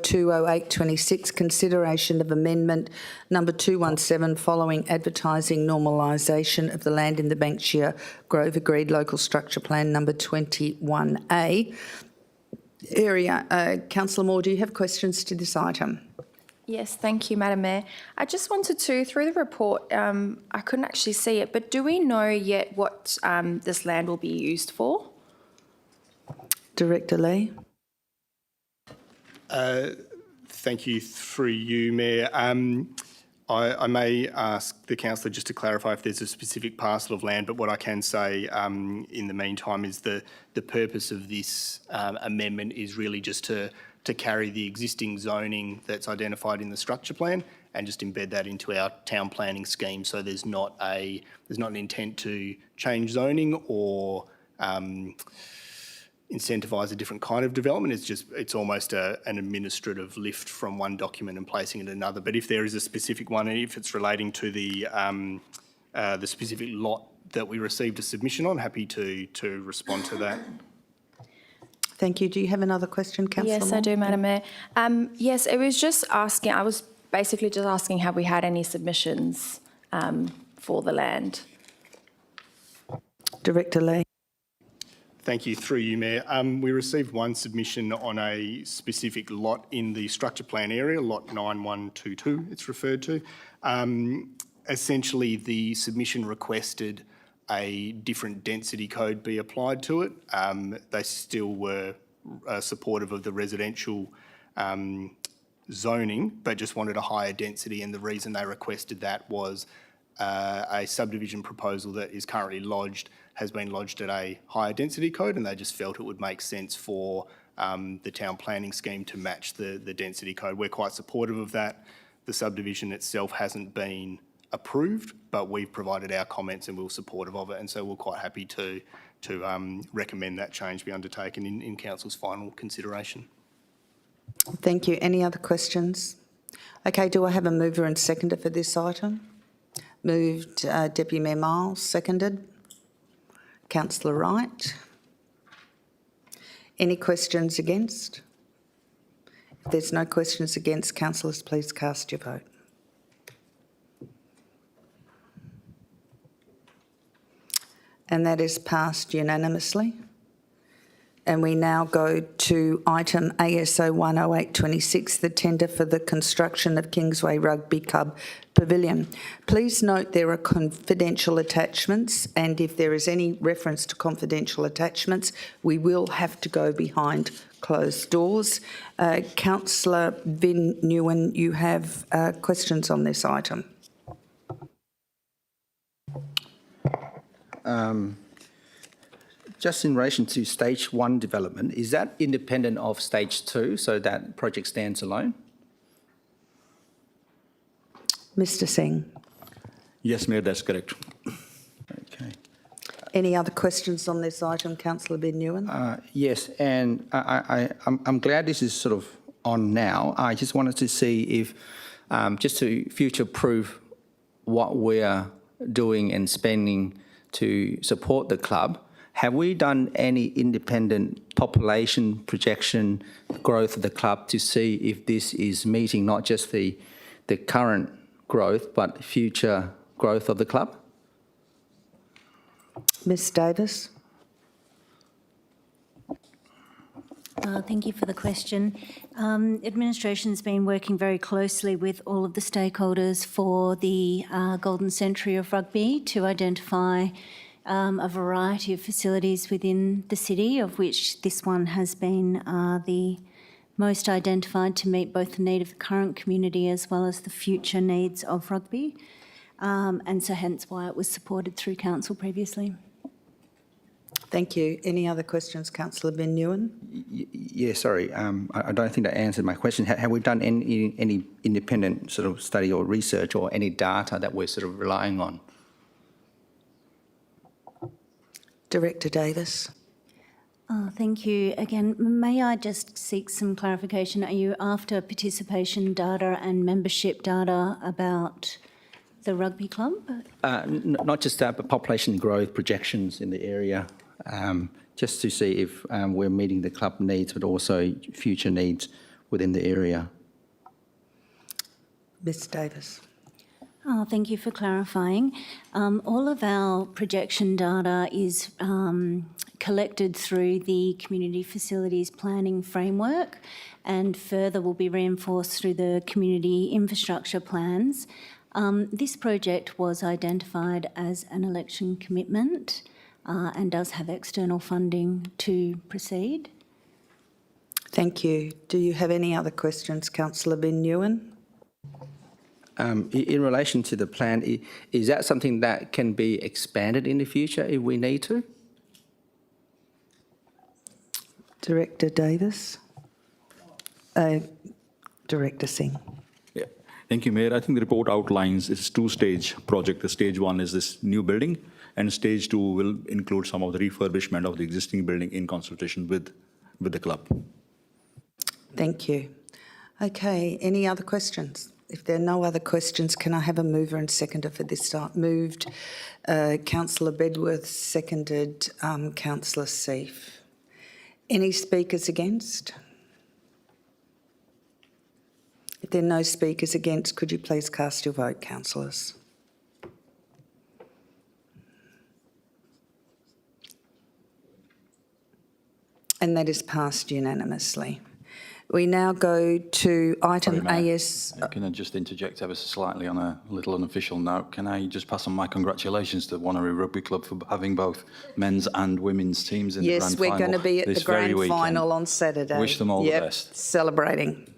20826, consideration of amendment number 217 following advertising normalisation of the land in the Banksia Grove Agreed Local Structure Plan number 21A area. Councillor Moore, do you have questions to this item? Yes, thank you, Madam Mayor. I just wanted to, through the report, I couldn't actually see it, but do we know yet what this land will be used for? Director Lee. Thank you. Through you, Mayor. I may ask the councillor just to clarify if there's a specific parcel of land, but what I can say in the meantime is the purpose of this amendment is really just to carry the existing zoning that's identified in the structure plan and just embed that into our town planning scheme. So there's not an intent to change zoning or incentivise a different kind of development. It's almost an administrative lift from one document and placing it in another. But if there is a specific one, and if it's relating to the specific lot that we received a submission on, happy to respond to that. Thank you. Do you have another question, Councillor Yes, Moore? I do, Madam Mayor. Yes, it was just asking, I was basically just asking, have we had any submissions for the land? Director Lee. Thank you. Through you, Mayor. We received one submission on a specific lot in the structure plan area, lot 9122 it's referred to. Essentially, the submission requested a different density code be applied to it. They still were supportive of the residential zoning, but just wanted a higher density, and the reason they requested that was a subdivision proposal that is currently lodged has been lodged at a higher density code, and they just felt it would make sense for the town planning scheme to match the density code. We're quite supportive of that. The subdivision itself hasn't been approved, but we've provided our comments and we're supportive of it, and so we're quite happy to recommend that change be undertaken in Council's final consideration. Thank you. Any other questions? Okay, do I have a mover and seconder for this item? Moved Deputy Mayor Miles, seconded. Councillor Wright. Any questions against? If there's no questions against, councillors, please cast your vote. And that is passed unanimously. And we now go to item ASO 10826, the tender for the construction of Kingsway Rugby Club Pavilion. Please note there are confidential attachments, and if there is any reference to confidential attachments, we will have to go behind closed doors. Councillor Vin Nguyen, you have questions on this item. Just in relation to stage 1 development, is that independent of stage 2, so that project stands alone? Mr Singh. Yes, Mayor, that's correct. Okay. Any other questions on this item, Councillor Vin Nguyen? Yes, and I'm glad this is sort of on now. I just wanted to see if, just to future-proof what we're doing and spending to support the club, have we done any independent population projection growth of the club to see if this is meeting not just the current growth but future growth of the club? Ms Davis. Thank you for the question. Administration's been working very closely with all of the stakeholders for the Golden Century of Rugby to identify a variety of facilities within the city, of which this one has been the most identified to meet both the need of the current community as well as the future needs of rugby, and so hence why it was supported through council previously. Thank you. Any other questions, Councillor Vin Nguyen? Yeah, sorry, I don't think that answered my question. Have we done any independent sort of study or research or any data that we're sort of relying on? Director Davis. Thank you. Again, may I just seek some clarification? Are you after participation data and membership data about the rugby club? Not just that, but population growth projections in the area, just to see if we're meeting the club needs, but also future needs within the area. Ms Davis. Thank you for clarifying. All of our projection data is collected through the Community Facilities Planning Framework and further will be reinforced through the community infrastructure plans. This project was identified as an election commitment and does have external funding to proceed. Thank you. Do you have any other questions, Councillor Vin Nguyen? In relation to the plan, is that something that can be expanded in the future if we need to? Director Davis. Director Singh. Yeah. Thank you, Mayor. I think the report outlines it's a two-stage project. The stage one is this new building, and stage two will include some of the refurbishment of the existing building in consultation with the club. Thank you. Okay, any other questions? If there are no other questions, can I have a mover and seconder for this start? Moved Councillor Bedworth, seconded Councillor Seif. Any speakers against? If there are no speakers against, could you please cast your vote, councillors? And that is passed unanimously. We now go to item AS. Can I just interject ever so slightly on a little unofficial note? Can I just pass on my congratulations to Wanneroo Rugby Club for having both men's and women's teams in the grand final? Yes, we're going to be at the grand final on Saturday. Wish them all the best. Celebrating.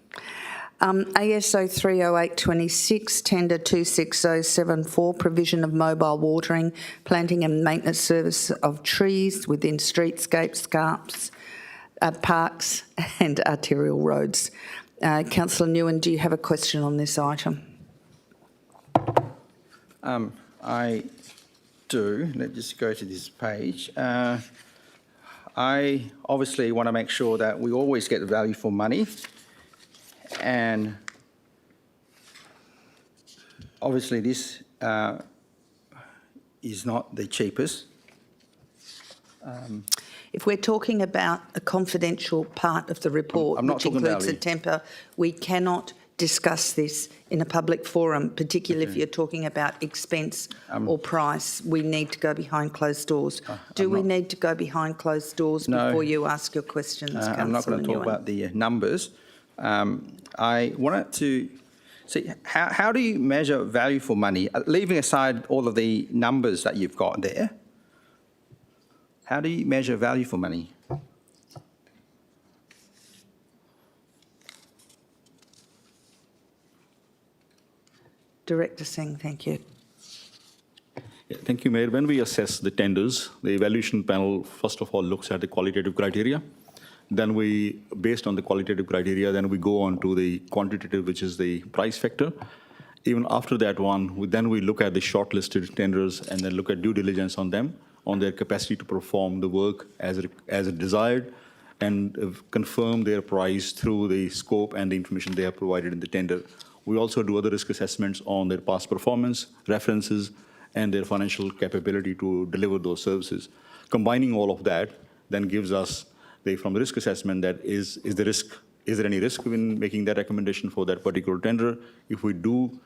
ASO 30826, tender 26074, provision of mobile watering, planting and maintenance service of trees within streetscapes, scarps, parks and arterial roads. Councillor Nguyen, do you have a question on this item? I do. Let's just go to this page. I obviously want to make sure that we always get the value for money, and obviously this is not the cheapest. If we're talking about a confidential part of the report, which includes the temper, we cannot discuss this in a public forum, particularly if you're talking about expense or price. We need to go behind closed doors. Do we need to go behind closed doors before you ask your questions, Councillor I'm not going to talk about the numbers. I wanted to see, how do you measure value for money? Leaving aside all of the numbers that you've got there, how do you measure value for money? Director Singh, thank you. Yeah, thank you, Mayor. When we assess the tenders, the evaluation panel, first of all, looks at the qualitative criteria. Then we, based on the qualitative criteria, then we go on to the quantitative, which is the price factor. Even after that one, then we look at the shortlisted tenders and then look at due diligence on them, on their capacity to perform the work as desired, and confirm their price through the scope and the information they have provided in the tender. We also do other risk assessments on their past performance, references, and their financial capability to deliver those services. Combining all of that then gives us, from the risk assessment, that is there any risk in making that recommendation for that particular tender? If we do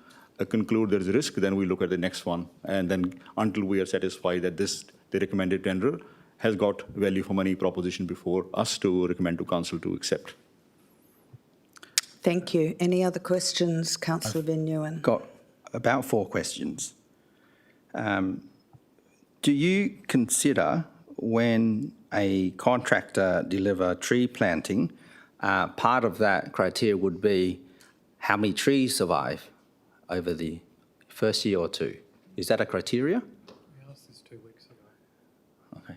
conclude there is a risk, then we look at the next one, and then until we are satisfied that the recommended tender has got value for money proposition before us to recommend to council to accept. Thank you. Any other questions, Councillor Van Nguyen? Got about 4 questions. Do you consider when a contractor deliver tree planting, part of that criteria would be how many trees survive over the first year or 2? Is that a criteria? We asked this 2 weeks ago. Okay.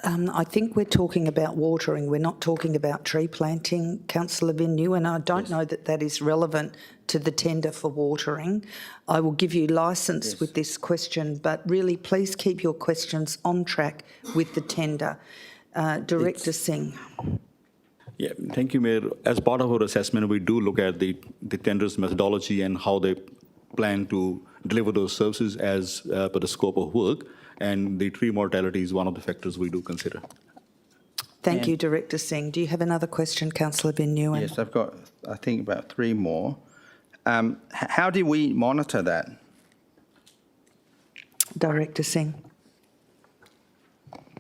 I think we're talking about watering. We're not talking about tree planting, Councillor Van Nguyen, and I don't know that that is relevant to the tender for watering. I will give you licence with this question, but really please keep your questions on track with the tender. Director Singh. Yeah, thank you, Mayor. As part of our assessment, we do look at the tender's methodology and how they plan to deliver those services as per the scope of work, and the tree mortality is one of the factors we do consider. Thank you, Director Singh. Do you have another question, Councillor Van Nguyen? Yes, I've got, I think, about 3 more. How do we monitor that? Director Singh.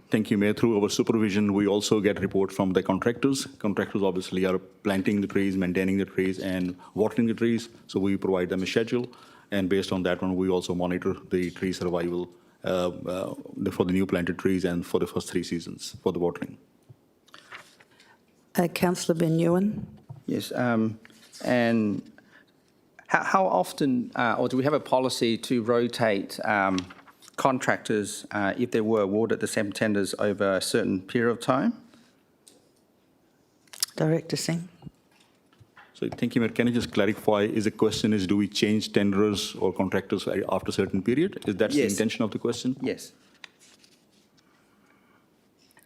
Thank you, Mayor. Through our supervision, we also get reports from the contractors. Contractors obviously are planting the trees, maintaining the trees, and watering the trees. So we provide them a schedule, and based on that one, we also monitor the tree survival for the new planted trees and for the first 3 seasons for the watering. Councillor Van Nguyen. Yes, and how often, or do we have a policy to rotate contractors if they were awarded the same tenders over a certain period of time? Director Singh. So thank you, Mayor. Can I just clarify, is the question is, do we change tenderers or contractors after a certain period? Is that the intention of the question? Yes.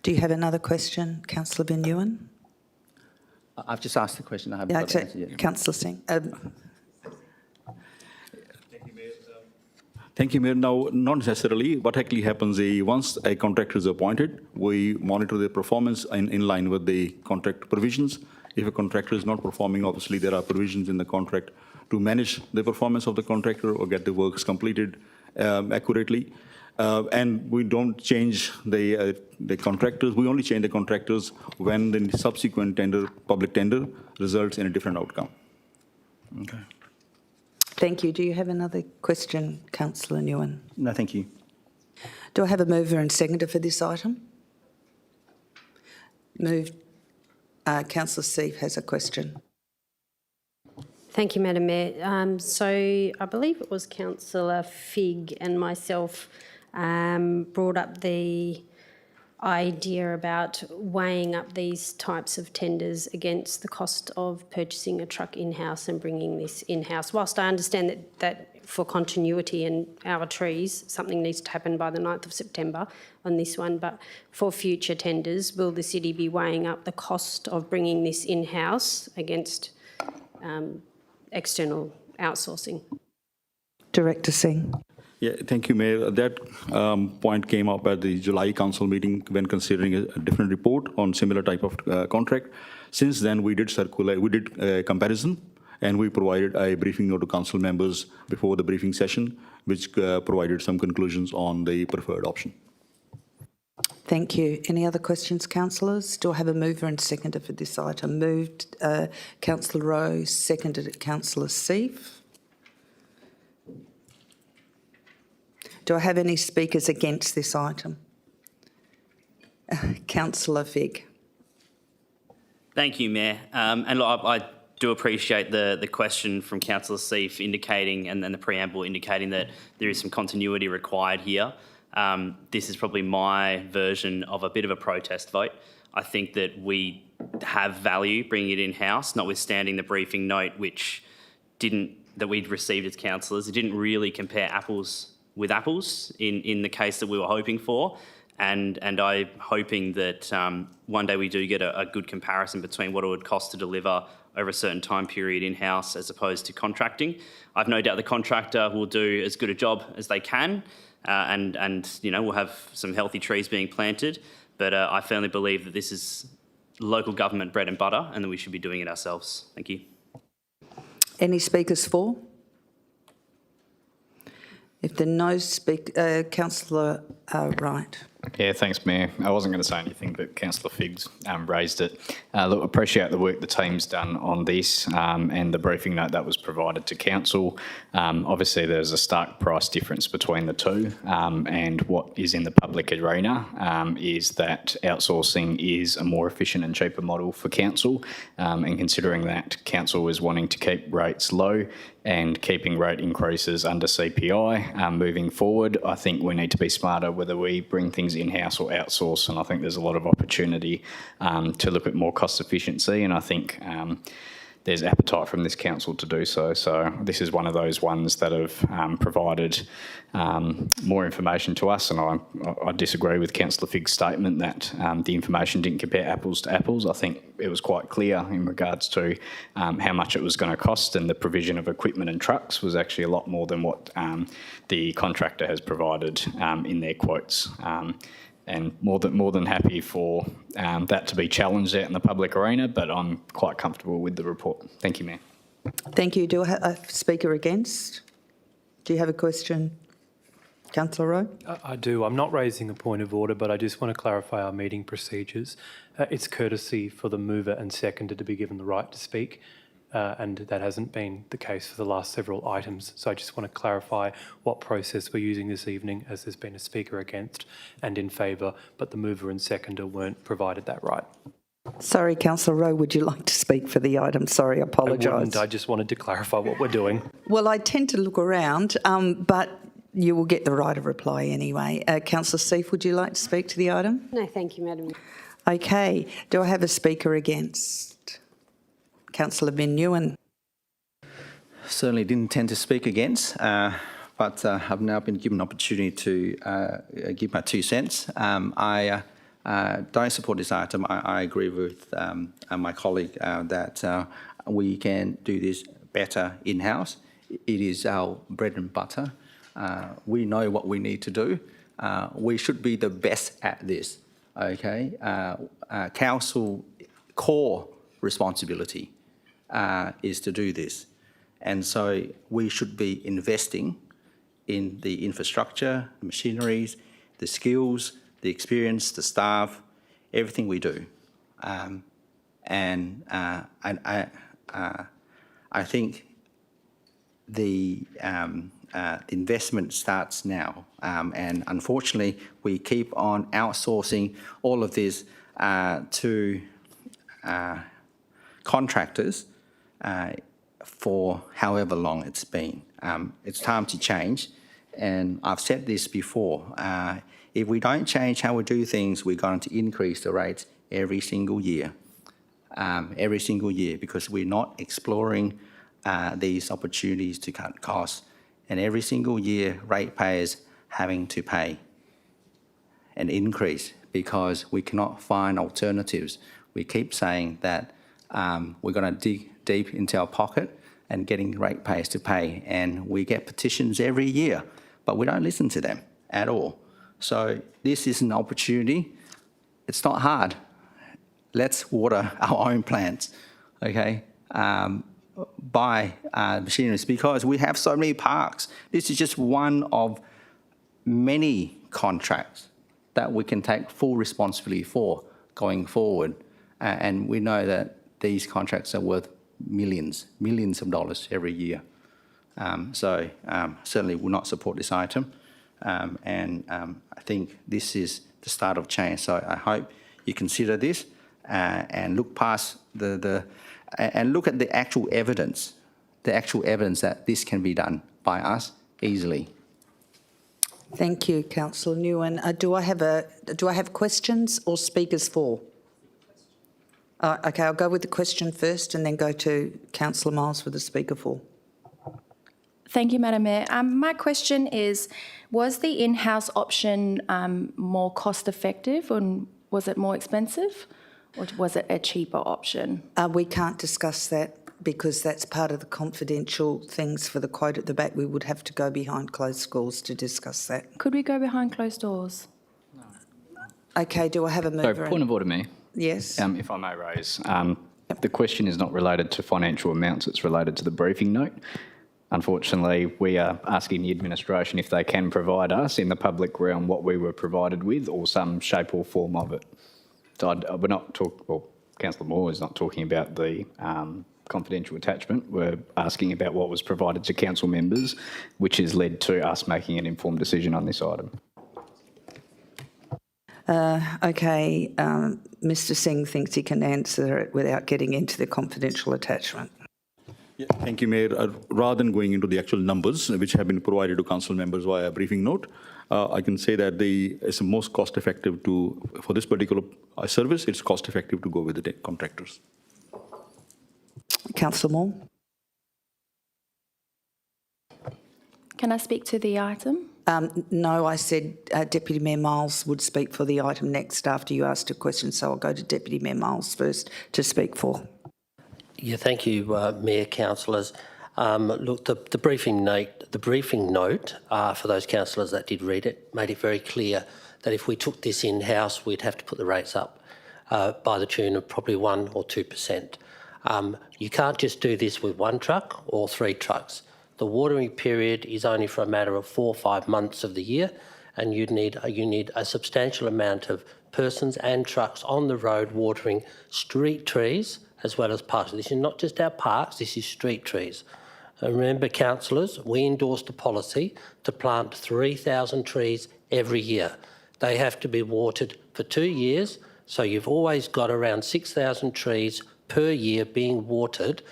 Do you have another question, Councillor Van Nguyen? I've just asked the question. I haven't got the answer yet. Councillor Singh. Thank you, Mayor. Now, not necessarily. What actually happens is once a contractor is appointed, we monitor their performance in line with the contract provisions. If a contractor is not performing, obviously there are provisions in the contract to manage the performance of the contractor or get the works completed accurately. And we don't change the contractors. We only change the contractors when the subsequent tender, public tender, results in a different outcome. Okay. Thank you. Do you have another question, Councillor Nguyen? No, thank you. Do I have a mover and seconder for this item? Moved. Councillor Seif has a question. Thank you, Madam Mayor. So I believe it was Councillor Figg and myself brought up the idea about weighing up these types of tenders against the cost of purchasing a truck in-house and bringing this in-house. Whilst I understand that for continuity and our trees, something needs to happen by the 9th of September on this one, but for future tenders, will the city be weighing up the cost of bringing this in-house against external outsourcing? Director Singh. Yeah, thank you, Mayor. That point came up at the July council meeting when considering a different report on similar type of contract. Since then, we did a comparison, and we provided a briefing note to council members before the briefing session, which provided some conclusions on the preferred option. Thank you. Any other questions, councillors? Do I have a mover and seconder for this item? Moved, Councillor Rowe, seconded Councillor Seif. Do I have any speakers against this item? Councillor Figg. Thank you, Mayor. And look, I do appreciate the question from Councillor Seif indicating, and then the preamble indicating that there is some continuity required here. This is probably my version of a bit of a protest vote. I think that we have value bringing it in-house, notwithstanding the briefing note that we'd received as councillors. It didn't really compare apples with apples in the case that we were hoping for. And I'm hoping that one day we do get a good comparison between what it would cost to deliver over a certain time period in-house as opposed to contracting. I've no doubt the contractor will do as good a job as they can, and you know, we'll have some healthy trees being planted. But I firmly believe that this is local government bread and butter, and that we should be doing it ourselves. Thank you. Any speakers for? If there are no Councillor Wright. Yeah, thanks, Mayor. I wasn't going to say anything, but Councillor Figgs raised it. Look, appreciate the work the team's done on this and the briefing note that was provided to Council. Obviously, there's a stark price difference between the two, and what is in the public arena is that outsourcing is a more efficient and cheaper model for Council, and considering that Council is wanting to keep rates low and keeping rate increases under CPI moving forward, I think we need to be smarter whether we bring things in-house or outsource, and I think there's a lot of opportunity to look at more cost efficiency, and I think there's appetite from this council to do so. So this is one of those ones that have provided more information to us, and I disagree with Councillor Figg's statement that the information didn't compare apples to apples. I think it was quite clear in regards to how much it was going to cost, and the provision of equipment and trucks was actually a lot more than what the contractor has provided in their quotes. And more than happy for that to be challenged out in the public arena, but I'm quite comfortable with the report. Thank you, Mayor. Thank you. Do I have a speaker against? Do you have a question, Councillor Rowe? I do. I'm not raising a point of order, but I just want to clarify our meeting procedures. It's courtesy for the mover and seconder to be given the right to speak, and that hasn't been the case for the last several items. So I just want to clarify what process we're using this evening, as there's been a speaker against and in favour, but the mover and seconder weren't provided that right. Sorry, Councillor Rowe, would you like to speak for the item? Sorry, I apologise. I just wanted to clarify what we're doing. Well, I tend to look around, but you will get the right of reply anyway. Councillor Seif, would you like to speak to the item? No, thank you, Madam. Okay. Do I have a speaker against? Councillor Bin Nguyen. Certainly didn't intend to speak against, but I've now been given an opportunity to give my 2 cents. I don't support this item. I agree with my colleague that we can do this better in-house. It is our bread and butter. We know what we need to do. We should be the best at this, okay? Council core responsibility is to do this. And so we should be investing in the infrastructure, the machineries, the skills, the experience, the staff, everything we do. I think the investment starts now. And unfortunately, we keep on outsourcing all of this to contractors for however long it's been. It's time to change, and I've said this before. If we don't change how we do things, we're going to increase the rates every single year, because we're not exploring these opportunities to cut costs. And every single year, ratepayers having to pay an increase because we cannot find alternatives. We keep saying that we're going to dig deep into our pocket and getting ratepayers to pay. And we get petitions every year, but we don't listen to them at all. So this is an opportunity. It's not hard. Let's water our own plants, okay? Buy machineries, because we have so many parks. This is just one of many contracts that we can take full responsibility for going forward. And we know that these contracts are worth millions of dollars every year. Certainly will not support this item. I think this is the start of change. So I hope you consider this and look past and look at the actual evidence that this can be done by us easily. Thank you, Councillor Nguyen. Do I have questions or speakers for? Okay, I'll go with the question first and then go to Councillor Miles for the speaker for. Thank you, Madam Mayor. My question is, was the in-house option more cost-effective, and was it more expensive, or was it a cheaper option? We can't discuss that because that's part of the confidential things for the quote at the back. We would have to go behind closed doors to discuss that. Could we go behind closed doors? No. Okay, do I have a mover? So, point of order, Mayor. Yes. If I may raise, the question is not related to financial amounts, it's related to the briefing note. Unfortunately, we are asking the administration if they can provide us in the public realm what we were provided with, or some shape or form of it. So we're not talking, well, Councillor Moore is not talking about the confidential attachment. We're asking about what was provided to council members, which has led to us making an informed decision on this item. Okay, Mr Singh thinks he can answer it without getting into the confidential attachment. Yeah, thank you, Mayor. Rather than going into the actual numbers which have been provided to council members via a briefing note, I can say that it's most cost-effective for this particular service. It's cost-effective to go with the contractors. Councillor Moore. Can I speak to the item? No, I said Deputy Mayor Miles would speak for the item next after you asked a question, so I'll go to Deputy Mayor Miles first to speak for. Yeah, thank you, Mayor, councillors. Look, the briefing note for those councillors that did read it made it very clear that if we took this in-house, we'd have to put the rates up by the tune of probably 1 or 2%. You can't just do this with 1 truck or 3 trucks. The watering period is only for a matter of 4 or 5 months of the year, and you need a substantial amount of persons and trucks on the road watering street trees as well as parks. This is not just our parks, this is street trees. And remember, councillors, we endorsed a policy to plant 3,000 trees every year. They have to be watered for 2 years, so you've always got around 6,000 trees per year being watered.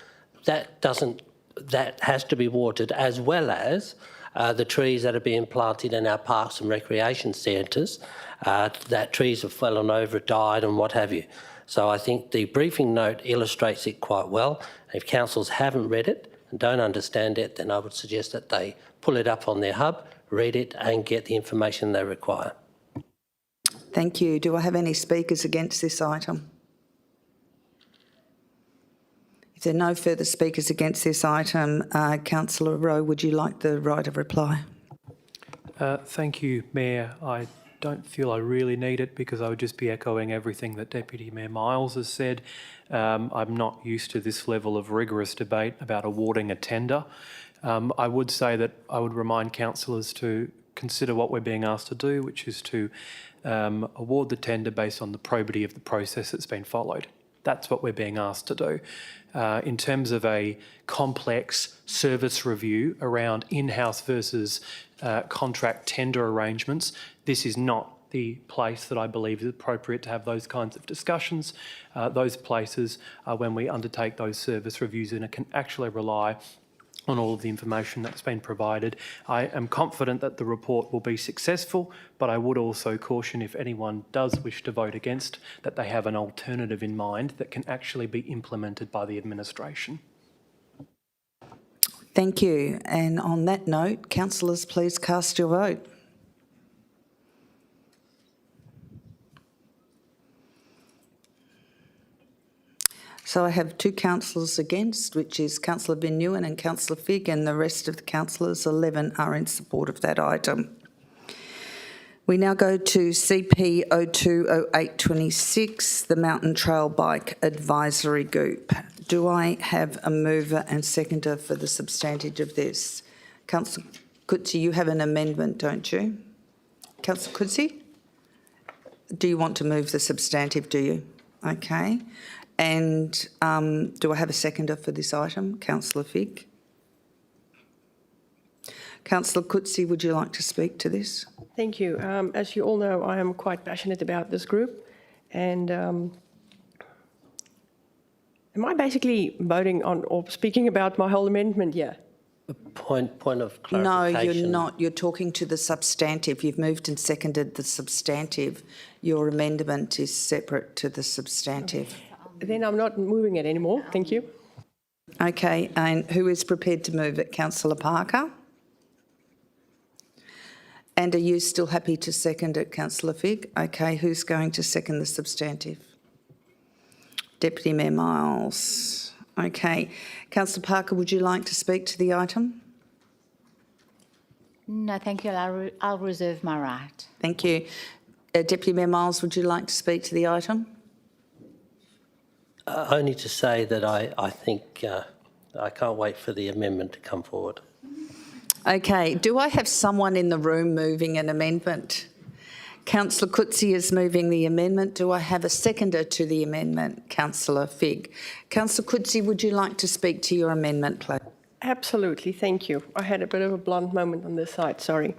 That has to be watered, as well as the trees that are being planted in our parks and recreation centres, that trees have fallen over, died and what have you. So I think the briefing note illustrates it quite well. If councillors haven't read it and don't understand it, then I would suggest that they pull it up on their hub, read it and get the information they require. Thank you. Do I have any speakers against this item? If there are no further speakers against this item, Councillor Rowe, would you like the right of reply? Thank you, Mayor. I don't feel I really need it because I would just be echoing everything that Deputy Mayor Miles has said. I'm not used to this level of rigorous debate about awarding a tender. I would say that I would remind councillors to consider what we're being asked to do, which is to award the tender based on the probity of the process that's been followed. That's what we're being asked to do. In terms of a complex service review around in-house versus contract tender arrangements, this is not the place that I believe is appropriate to have those kinds of discussions. Those places are when we undertake those service reviews and it can actually rely on all of the information that's been provided. I am confident that the report will be successful, but I would also caution if anyone does wish to vote against, that they have an alternative in mind that can actually be implemented by the administration. Thank you. And on that note, councillors, please cast your vote. So I have 2 councillors against, which is Councillor Van Nguyen and Councillor Figg, and the rest of the councillors, 11, are in support of that item. We now go to CP 020826, the Mountain Trail Bike Advisory Group. Do I have a mover and seconder for the substantive of this? Councillor Coetzee, you have an amendment, don't you? Councillor Coetzee? Do you want to move the substantive, do you? Okay. And do I have a seconder for this item? Councillor Figg. Councillor Coetzee, would you like to speak to this? Thank you. As you all know, I am quite passionate about this group. And am I basically voting on or speaking about my whole amendment here? Point of clarification. No, you're not. You're talking to the substantive. You've moved and seconded the substantive. Your amendment is separate to the substantive. Then I'm not moving it anymore. Thank you. Okay, and who is prepared to move it? Councillor Parker? And are you still happy to second it, Councillor Figg? Okay, who's going to second the substantive? Deputy Mayor Miles. Okay. Councillor Parker, would you like to speak to the item? No, thank you. I'll reserve my right. Thank you. Deputy Mayor Miles, would you like to speak to the item? Only to say that I think I can't wait for the amendment to come forward. Okay, do I have someone in the room moving an amendment? Councillor Coetzee is moving the amendment. Do I have a seconder to the amendment? Councillor Figg. Councillor Coetzee, would you like to speak to your amendment, please? Absolutely, thank you. I had a bit of a blunt moment on this side, sorry.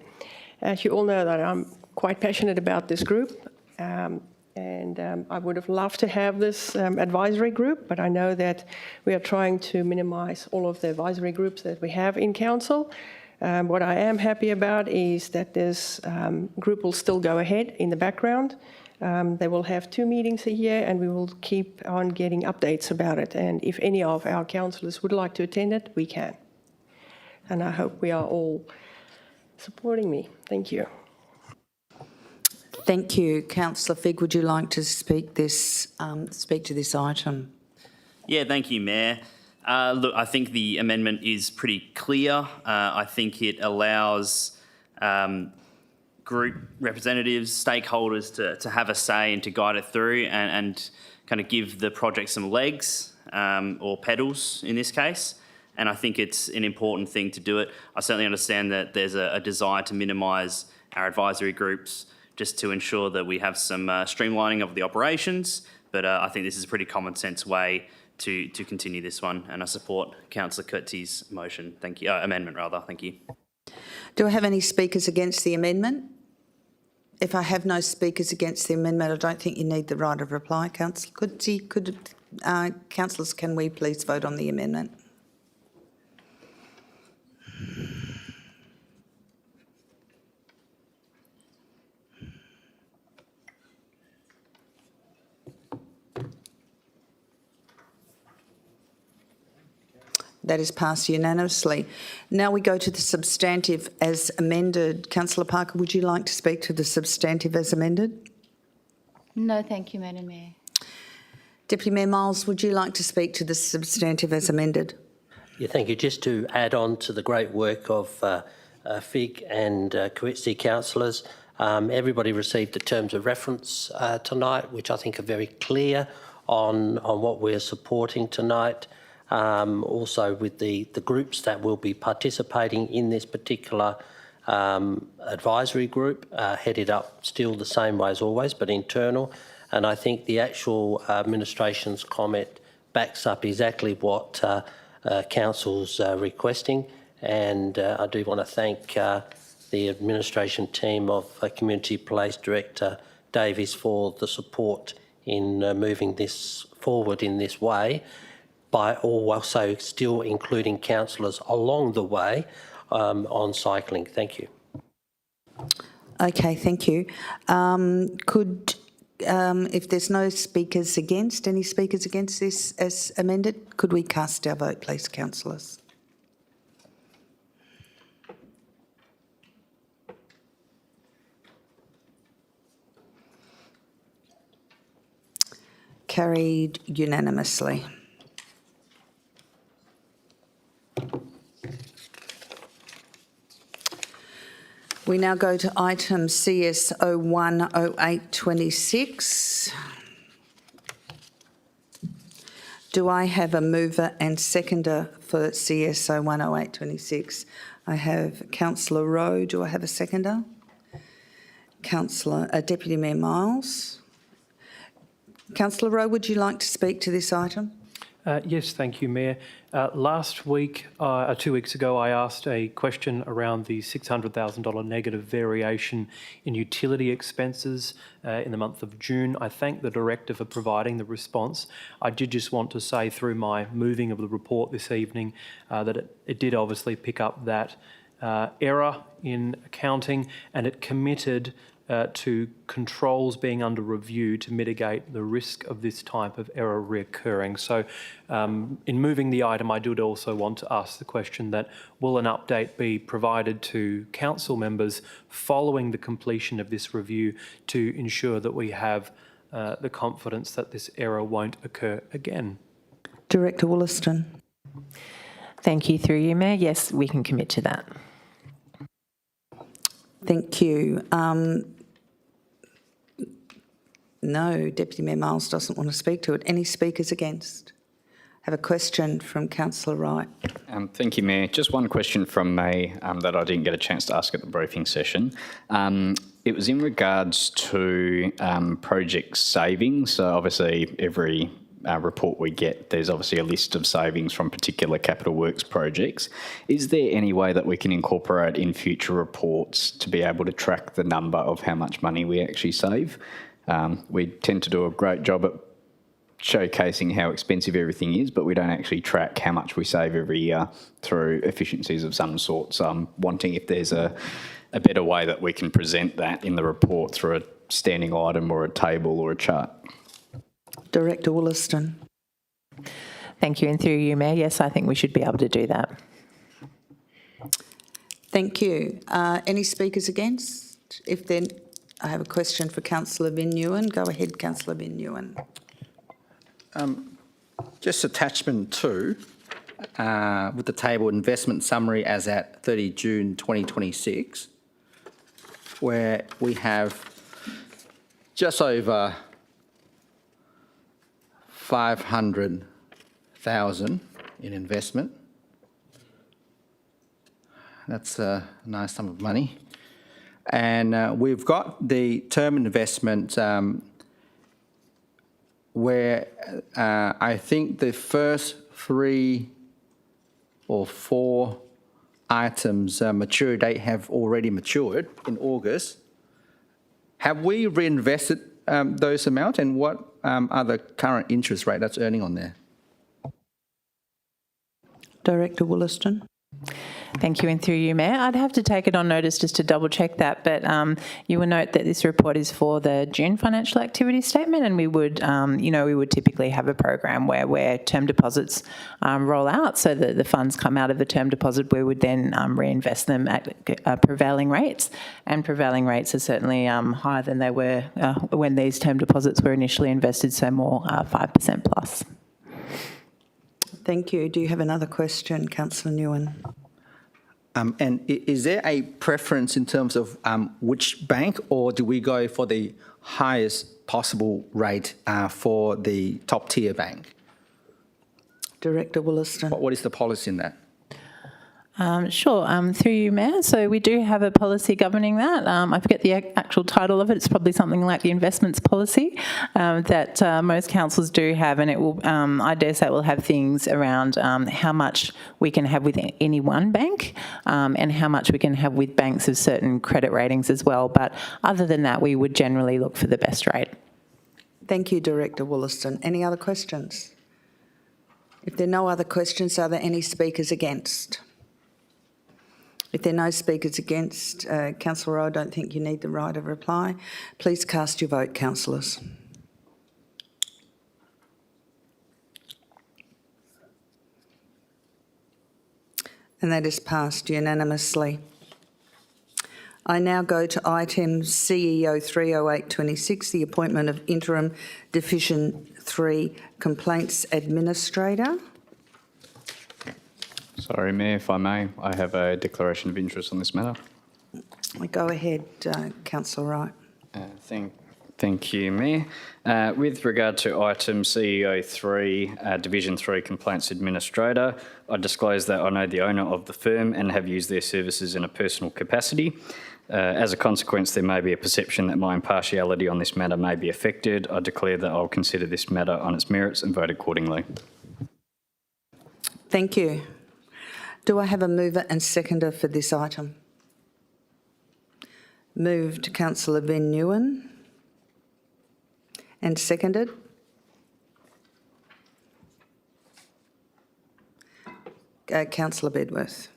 As you all know that I'm quite passionate about this group. I would have loved to have this advisory group, but I know that we are trying to minimise all of the advisory groups that we have in council. What I am happy about is that this group will still go ahead in the background. They will have 2 meetings a year and we will keep on getting updates about it. And if any of our councillors would like to attend it, we can. And I hope we are all supporting me. Thank you. Thank you. Councillor Figg, would you like to speak to this item? Yeah, thank you, Mayor. Look, I think the amendment is pretty clear. I think it allows group representatives, stakeholders to have a say and to guide it through and kind of give the project some legs or pedals in this case. And I think it's an important thing to do it. I certainly understand that there's a desire to minimise our advisory groups just to ensure that we have some streamlining of the operations. But I think this is a pretty common sense way to continue this one, and I support Councillor Coetzee's motion. Thank you. Amendment, rather. Thank you. Do I have any speakers against the amendment? If I have no speakers against the amendment, I don't think you need the right of reply. Councillor Coetzee, councillors, can we please vote on the amendment? That is passed unanimously. Now we go to the substantive as amended. Councillor Parker, would you like to speak to the substantive as amended? No, thank you, Madam Mayor. Deputy Mayor Miles, would you like to speak to the substantive as amended? Yeah, thank you. Just to add on to the great work of FIG and Coetzee councillors, everybody received the terms of reference tonight, which I think are very clear on what we're supporting tonight. Also with the groups that will be participating in this particular advisory group, headed up still the same way as always, but internal. And I think the actual administration's comment backs up exactly what council's requesting. And I do want to thank the administration team of Community Police Director Davies for the support in moving this forward in this way, by also still including councillors along the way on cycling. Thank you. Okay, thank you. If there's no speakers against, any speakers against this as amended, could we cast our vote, please, councillors? Carried unanimously. We now go to item CS 010826. Do I have a mover and seconder for CS 010826? I have Councillor Rowe. Do I have a seconder? Deputy Mayor Miles. Councillor Rowe, would you like to speak to this item? Yes, thank you, Mayor. Last week, 2 weeks ago, I asked a question around the $600,000 negative variation in utility expenses in the month of June. I thank the Director for providing the response. I did just want to say through my moving of the report this evening that it did obviously pick up that error in accounting, and it committed to controls being under review to mitigate the risk of this type of error reoccurring. So in moving the item, I did also want to ask the question that will an update be provided to council members following the completion of this review to ensure that we have the confidence that this error won't occur again? Director Wollaston. Thank you, through you, Mayor. Yes, we can commit to that. Thank you. No, Deputy Mayor Miles doesn't want to speak to it. Any speakers against? I have a question from Councillor Wright. Thank you, Mayor. Just one question from me that I didn't get a chance to ask at the briefing session. It was in regards to project savings. So obviously every report we get, there's obviously a list of savings from particular capital works projects. Is there any way that we can incorporate in future reports to be able to track the number of how much money we actually save? We tend to do a great job at showcasing how expensive everything is, but we don't actually track how much we save every year through efficiencies of some sort. So I'm wanting if there's a better way that we can present that in the report through a standing item or a table or a chart. Director Wollaston. Thank you, and through you, Mayor. Yes, I think we should be able to do that. Thank you. Any speakers against? If then, I have a question for Councillor Van Nguyen. Go ahead, Councillor Van Nguyen. Just attachment 2 with the table investment summary as at 30 June 2026, where we have just over 500,000 in investment. That's a nice sum of money. And we've got the term investment where I think the first 3 or 4 items maturity date have already matured in August. Have we reinvested those amounts, and what are the current interest rate that's earning on there? Director Wollaston. Thank you, and through you, Mayor. I'd have to take it on notice just to double check that, but you will note that this report is for the June financial activity statement, and we would, we would typically have a program where term deposits roll out, so that the funds come out of the term deposit. We would then reinvest them at prevailing rates, and prevailing rates are certainly higher than they were when these term deposits were initially invested, so more 5% plus. Thank you. Do you have another question, Councillor Nguyen? And is there a preference in terms of which bank, or do we go for the highest possible rate for the top tier bank? Director Williston. What is the policy in that? Sure, through you, Mayor. So we do have a policy governing that. I forget the actual title of it. It's probably something like the investments policy that most councils do have, and it will, I dare say, it will have things around how much we can have with any one bank and how much we can have with banks of certain credit ratings as well. But other than that, we would generally look for the best rate. Thank you, Director Williston. Any other questions? If there are no other questions, are there any speakers against? If there are no speakers against, Councillor Rowe, I don't think you need the right of reply. Please cast your vote, councillors. And that is passed unanimously. I now go to item CEO 30826, the appointment of Interim Division 3 Complaints Administrator. Sorry, Mayor, if I may, I have a declaration of interest on this matter. Go ahead, Councillor Wright. Thank you, Mayor. With regard to item CEO 3, Division 3 Complaints Administrator, I disclose that I know the owner of the firm and have used their services in a personal capacity. As a consequence, there may be a perception that my impartiality on this matter may be affected. I declare that I'll consider this matter on its merits and vote accordingly. Thank you. Do I have a mover and seconder for this item? Moved, Councillor Van Nguyen. And seconded? Councillor Bedworth.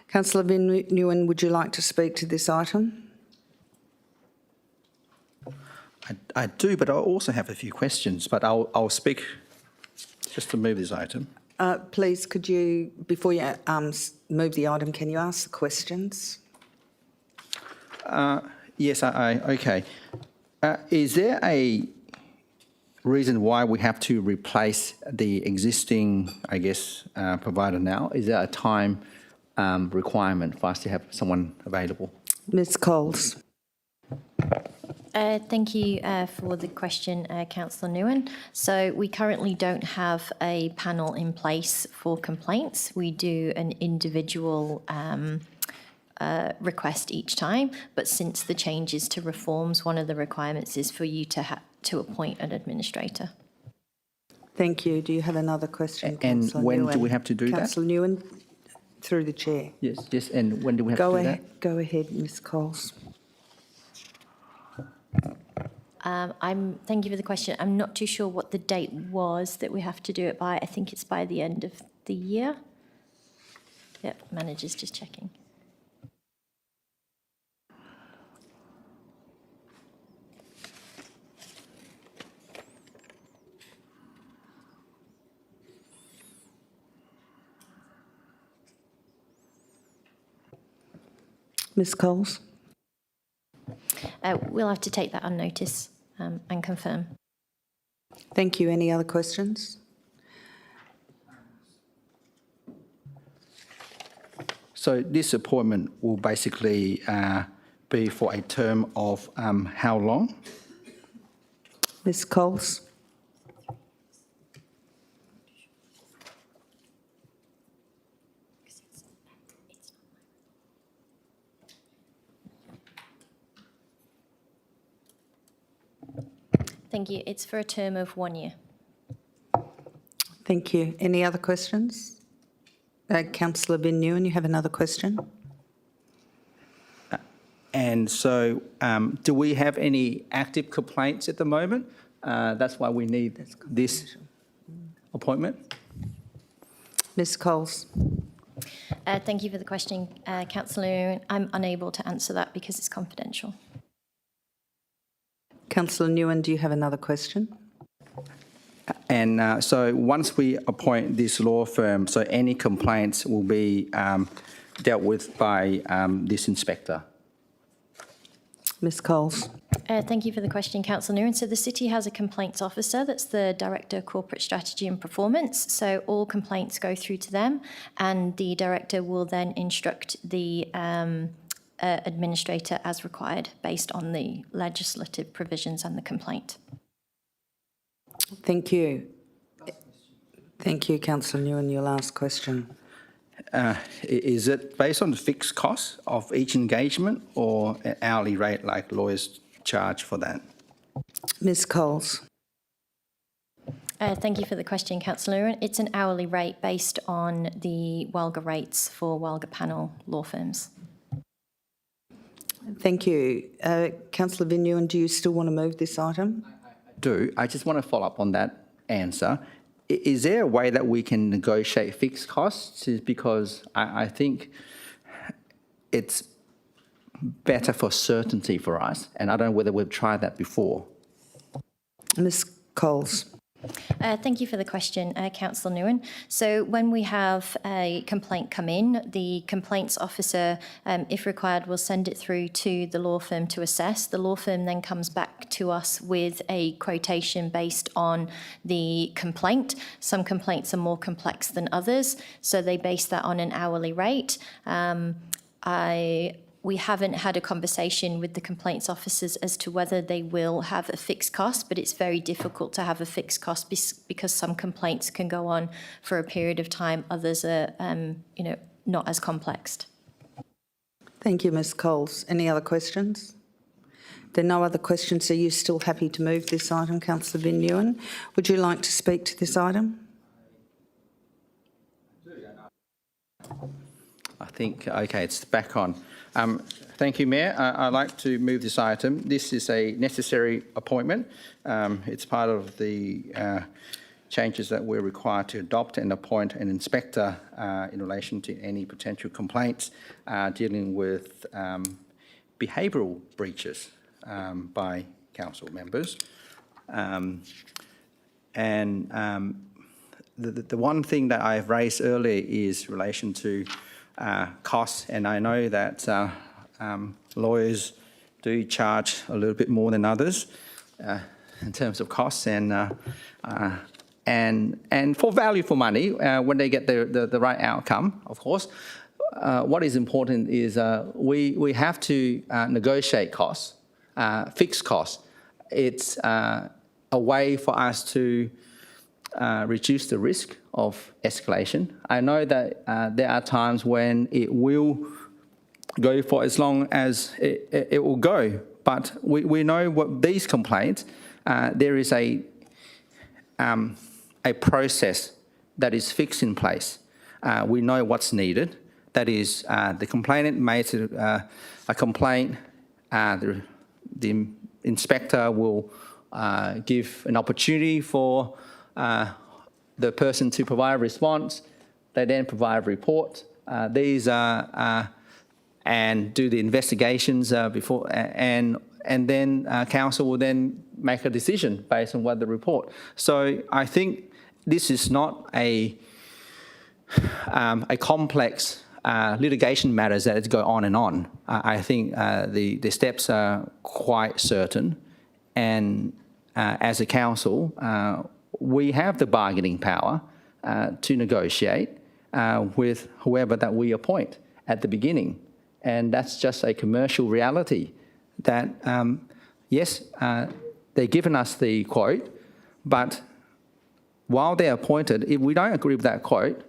Councillor Van Nguyen, would you like to speak to this item? I do, but I also have a few questions, but I'll speak just to move this item. Please, could you, before you move the item, can you ask the questions? Yes, okay. Is there a reason why we have to replace the existing, provider now? Is there a time requirement for us to have someone available? Ms Coles. Thank you for the question, Councillor Nguyen. So we currently don't have a panel in place for complaints. We do an individual request each time, but since the changes to reforms, one of the requirements is for you to appoint an administrator. Thank you. Do you have another question, And Councillor when Nguyen? do we have to do that? Councillor Nguyen, through the chair. Yes, and when do we have to do that? Go ahead, Ms Coles. Thank you for the question. I'm not too sure what the date was that we have to do it by. I think it's by the end of the year. Yep, manager's just checking. Ms Coles. We'll have to take that on notice and confirm. Thank you. Any other questions? So this appointment will basically be for a term of how long? Ms Coles. Thank you. It's for a term of 1 year. Thank you. Any other questions? Councillor Van Nguyen, you have another question? And so do we have any active complaints at the moment? That's why we need this appointment. Ms Coles. Thank you for the question, Councillor. I'm unable to answer that because it's confidential. Councillor Nguyen, do you have another question? And so once we appoint this law firm, so any complaints will be dealt with by this inspector. Ms Coles. Thank you for the question, Councillor Nguyen. So the City has a complaints officer that's the Director of Corporate Strategy and Performance. So all complaints go through to them, and the Director will then instruct the administrator as required based on the legislative provisions and the complaint. Thank you. Thank you, Councillor Nguyen. Your last question. Is it based on the fixed cost of each engagement or an hourly rate like lawyers charge for that? Ms Coles. Thank you for the question, Councillor. It's an hourly rate based on the Walga rates for Walga panel law firms. Thank you. Councillor Nguyen, do you still want to move this item? I just want to follow up on that answer. Is there a way that we can negotiate fixed costs? Because I think it's better for certainty for us, and I don't know whether we've tried that before. Ms Coles. Thank you for the question, Councillor Nguyen. So when we have a complaint come in, the complaints officer, if required, will send it through to the law firm to assess. The law firm then comes back to us with a quotation based on the complaint. Some complaints are more complex than others, so they base that on an hourly rate. We haven't had a conversation with the complaints officers as to whether they will have a fixed cost, but it's very difficult to have a fixed cost because some complaints can go on for a period of time. Others are, not as complex. Thank you, Ms Coles. Any other questions? There are no other questions. Are you still happy to move this item, Councillor Nguyen? Would you like to speak to this item? I think, okay, it's back on. Thank you, Mayor. I'd like to move this item. This is a necessary appointment. It's part of the changes that we're required to adopt and appoint an inspector in relation to any potential complaints dealing with behavioural breaches by council members. The one thing that I've raised earlier is relation to costs, and I know that lawyers do charge a little bit more than others in terms of costs, and for value for money when they get the right outcome, of course. What is important is we have to negotiate costs, fixed costs. It's a way for us to reduce the risk of escalation. I know that there are times when it will go for as long as it will go, but we know what these complaints, there is a process that is fixed in place. We know what's needed. That is, the complainant made a complaint, the inspector will give an opportunity for the person to provide a response. They then provide a report. These are and do the investigations before, and then council will then make a decision based on what the report. So I think this is not a complex litigation matters that go on and on. I think the steps are quite certain, and as a council, we have the bargaining power to negotiate with whoever that we appoint at the beginning. And that's just a commercial reality that, yes, they've given us the quote, but while they're appointed, if we don't agree with that quote,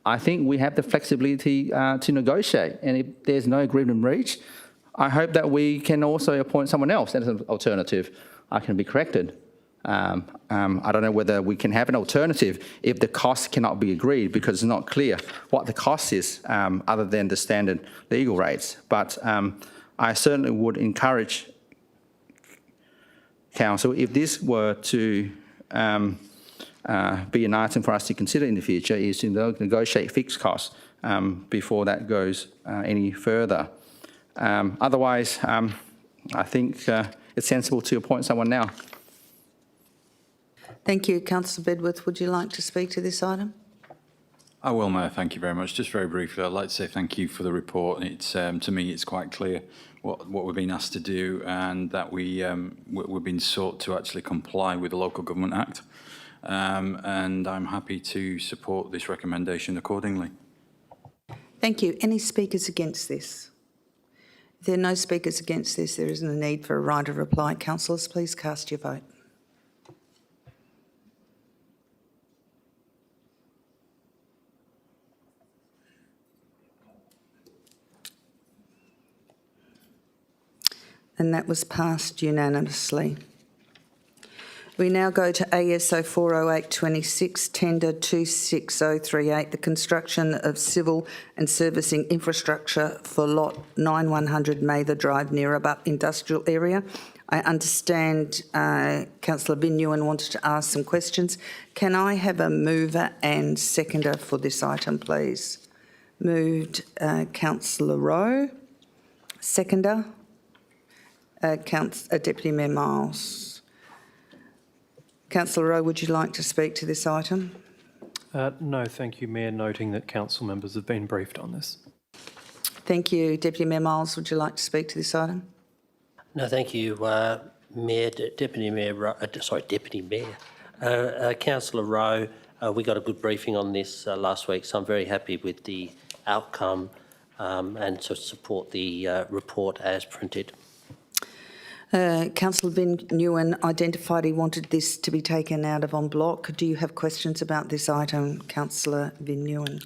I think we have the flexibility to negotiate. And if there's no agreement reached, I hope that we can also appoint someone else as an alternative. I can be corrected. I don't know whether we can have an alternative if the cost cannot be agreed, because it's not clear what the cost is other than the standard legal rates. But I certainly would encourage council, if this were to be an item for us to consider in the future is to negotiate fixed costs before that goes any further. Otherwise, I think it's sensible to appoint someone now. Thank you. Councillor Bedworth, would you like to speak to this item? I will, Mayor. Thank you very much. Just very briefly, I'd like to say thank you for the report. It's to me, it's quite clear what we've been asked to do, and that we've been sought to actually comply with the Local Government Act. And I'm happy to support this recommendation accordingly. Thank you. Any speakers against this? If there are no speakers against this, there isn't a need for a right of reply. Councillors, please cast your vote. And that was passed unanimously. We now go to ASO 40826, tender 26038, the construction of civil and servicing infrastructure for lot 9100 Mather Drive, Neerabup Industrial Area. I understand Councillor Vin Nguyen wanted to ask some questions. Can I have a mover and seconder for this item, please? Moved Councillor Rowe. Seconder, Deputy Mayor Miles. Councillor Rowe, would you like to speak to this item? No, thank you, Mayor, noting that council members have been briefed on this. Thank you. Deputy Mayor Miles, would you like to speak to this item? No, thank you, Mayor, Deputy Mayor, Deputy Mayor. Councillor Rowe, we got a good briefing on this last week, so I'm very happy with the outcome and to support the report as printed. Councillor Vin Nguyen identified he wanted this to be taken out of en bloc. Do you have questions about this item, Councillor Vin Nguyen?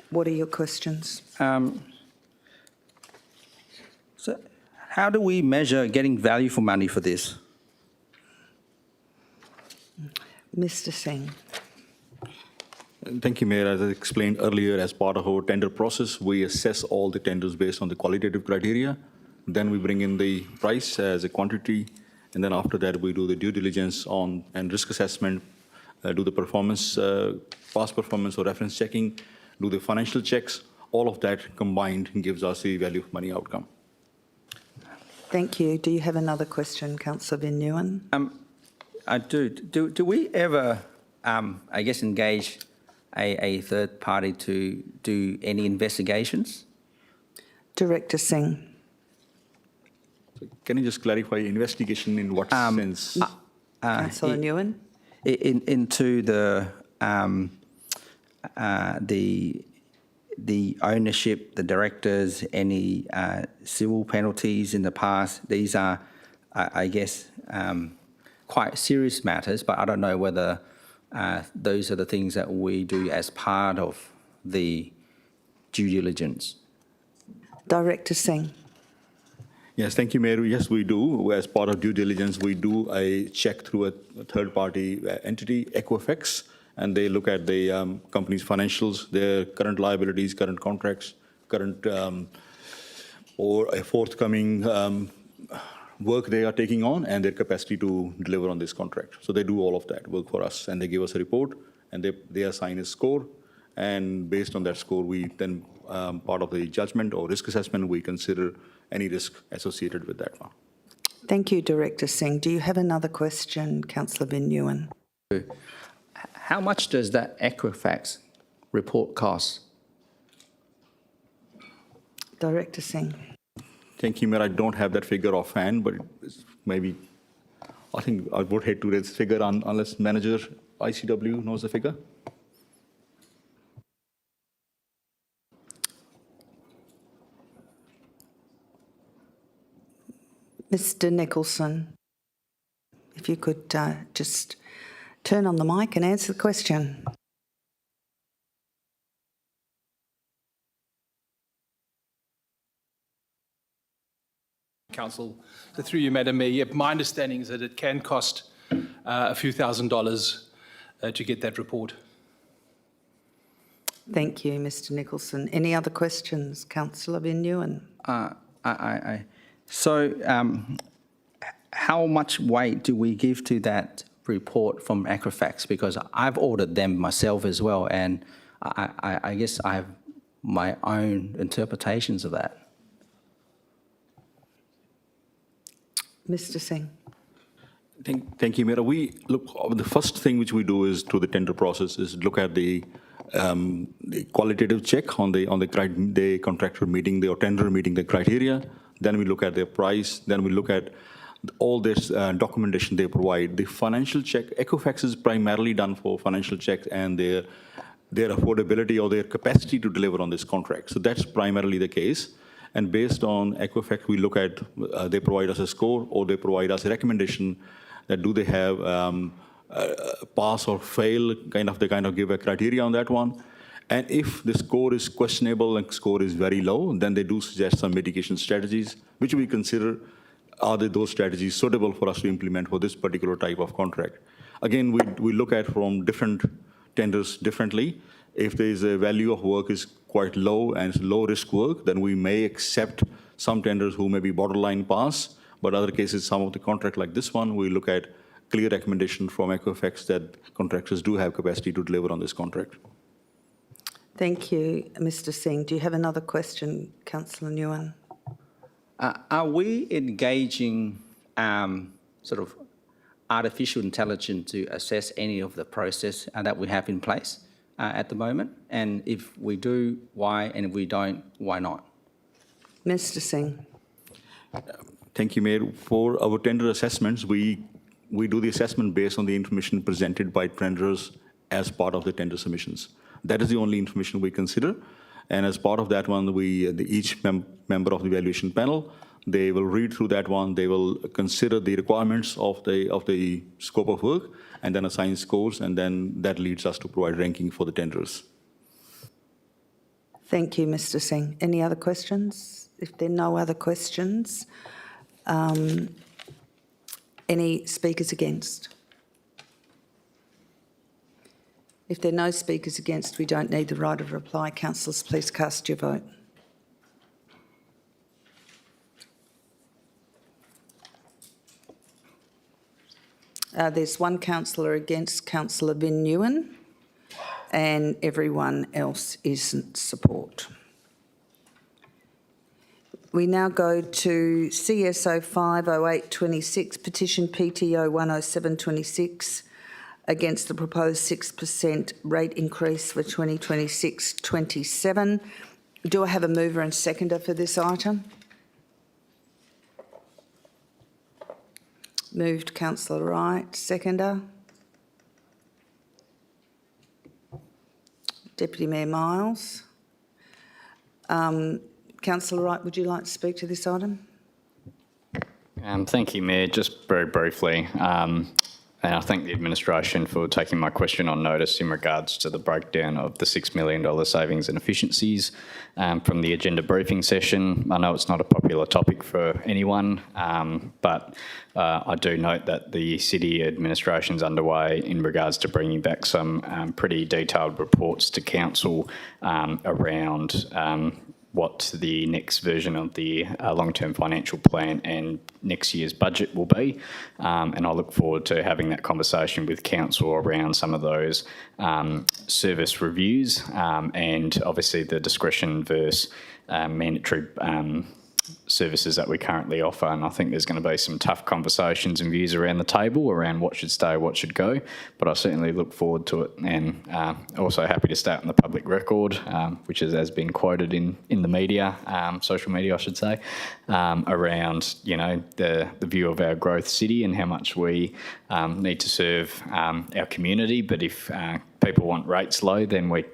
What are your questions? So how do we measure getting value for money for this? Mr. Singh. Thank you, Mayor. As I explained earlier, as part of our tender process, we assess all the tenders based on the qualitative criteria. Then we bring in the price as a quantity, and then after that we do the due diligence on and risk assessment, do the performance, past performance or reference checking, do the financial checks. All of that combined gives us the value of money outcome. Thank you. Do you have another question, Councillor Vin Nguyen? I do. Do we ever, I guess, engage a third party to do any investigations? Director Singh. Can you just clarify investigation in what sense? Councillor Nguyen. Into the ownership, the directors, any civil penalties in the past. These are, I guess, quite serious matters, but I don't know whether those are the things that we do as part of the due diligence. Director Singh. Yes, thank you, Mayor. Yes, we do. As part of due diligence, we do a check through a third-party entity, Equifax, and they look at the company's financials, their current liabilities, current contracts, current or a forthcoming work they are taking on, and their capacity to deliver on this contract. So they do all of that work for us, and they give us a report, and they assign a score, and based on that score, we then, part of the judgment or risk assessment, we consider any risk associated with that one. Thank you, Director Singh. Do you have another question, Councillor Vin Nguyen? How much does that Equifax report cost? Director Singh. Thank you, Mayor. I don't have that figure offhand, but it's maybe, I think I would hate to raise the figure unless manager ICW knows the figure. Mr. Nicholson, if you could just turn on the mic and answer the question. Council, so through you, Madam Mayor, my understanding is that it can cost a few $1,000s to get that report. Thank you, Mr. Nicholson. Any other questions, Councillor Vin Nguyen? How much weight do we give to that report from Equifax? Because I've ordered them myself as well, and I guess I have my own interpretations of that. Mr. Singh. Thank you, Mayor. The first thing which we do is through the tender process is look at the qualitative check on the contractor meeting or tender meeting the criteria. Then we look at their price. Then we look at all this documentation they provide. The financial check, Equifax is primarily done for financial checks and their affordability or their capacity to deliver on this contract. So that's primarily the case. And based on Equifax, we look at, they provide us a score or they provide us a recommendation that do they have pass or fail, they give a criteria on that one. And if the score is questionable and score is very low, then they do suggest some mitigation strategies, which we consider are those strategies suitable for us to implement for this particular type of contract. Again, we look at from different tenders differently. If there is a value of work is quite low and it's low risk work, then we may accept some tenders who may be borderline pass, but other cases, some of the contract like this one, we look at clear recommendation from Equifax that contractors do have capacity to deliver on this contract. Thank you, Mr. Singh. Do you have another question, Councillor Nguyen? Are we engaging sort of artificial intelligence to assess any of the process that we have in place at the moment? And if we do, why? And if we don't, why not? Mr. Singh. Thank you, Mayor. For our tender assessments, we do the assessment based on the information presented by tenders as part of the tender submissions. That is the only information we consider. And as part of that one, each member of the evaluation panel, they will read through that one. They will consider the requirements of the scope of work and then assign scores. And then that leads us to provide ranking for the tenders. Thank you, Mr. Singh. Any other questions? If there are no other questions, any speakers against? If there are no speakers against, we don't need the right of reply. Councillors, please cast your vote. There's one councillor against, Councillor Vin Nguyen, and everyone else is in support. We now go to CSO 50826, petition PTO 10726, against the proposed 6% rate increase for 2026-27. Do I have a mover and seconder for this item? Moved, Councillor Wright. Seconder? Deputy Mayor Miles. Councillor Wright, would you like to speak to this item? Thank you, Mayor. Just very briefly, and I thank the administration for taking my question on notice in regards to the breakdown of the $6 million savings and efficiencies from the agenda briefing session. I know it's not a popular topic for anyone, but I do note that the city administration is underway in regards to bringing back some pretty detailed reports to council around what the next version of the long-term financial plan and next year's budget will be. And I look forward to having that conversation with council around some of those service reviews and obviously the discretion versus mandatory services that we currently offer. And I think there's going to be some tough conversations and views around the table around what should stay, what should go. But I certainly look forward to it, and also happy to stay on the public record, which has been quoted in the media, social media, I should say, around the view of our growth city and how much we need to serve our community. But if people want rates low, then we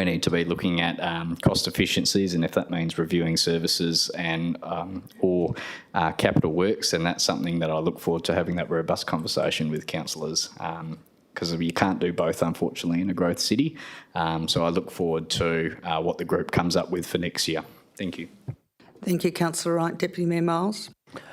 need to be looking at cost efficiencies, and if that means reviewing services and or capital works, then that's something that I look forward to having that robust conversation with councillors, because you can't do both, unfortunately, in a growth city. So I look forward to what the group comes up with for next year. Thank you. Thank you, Councillor Wright. Deputy Mayor Miles.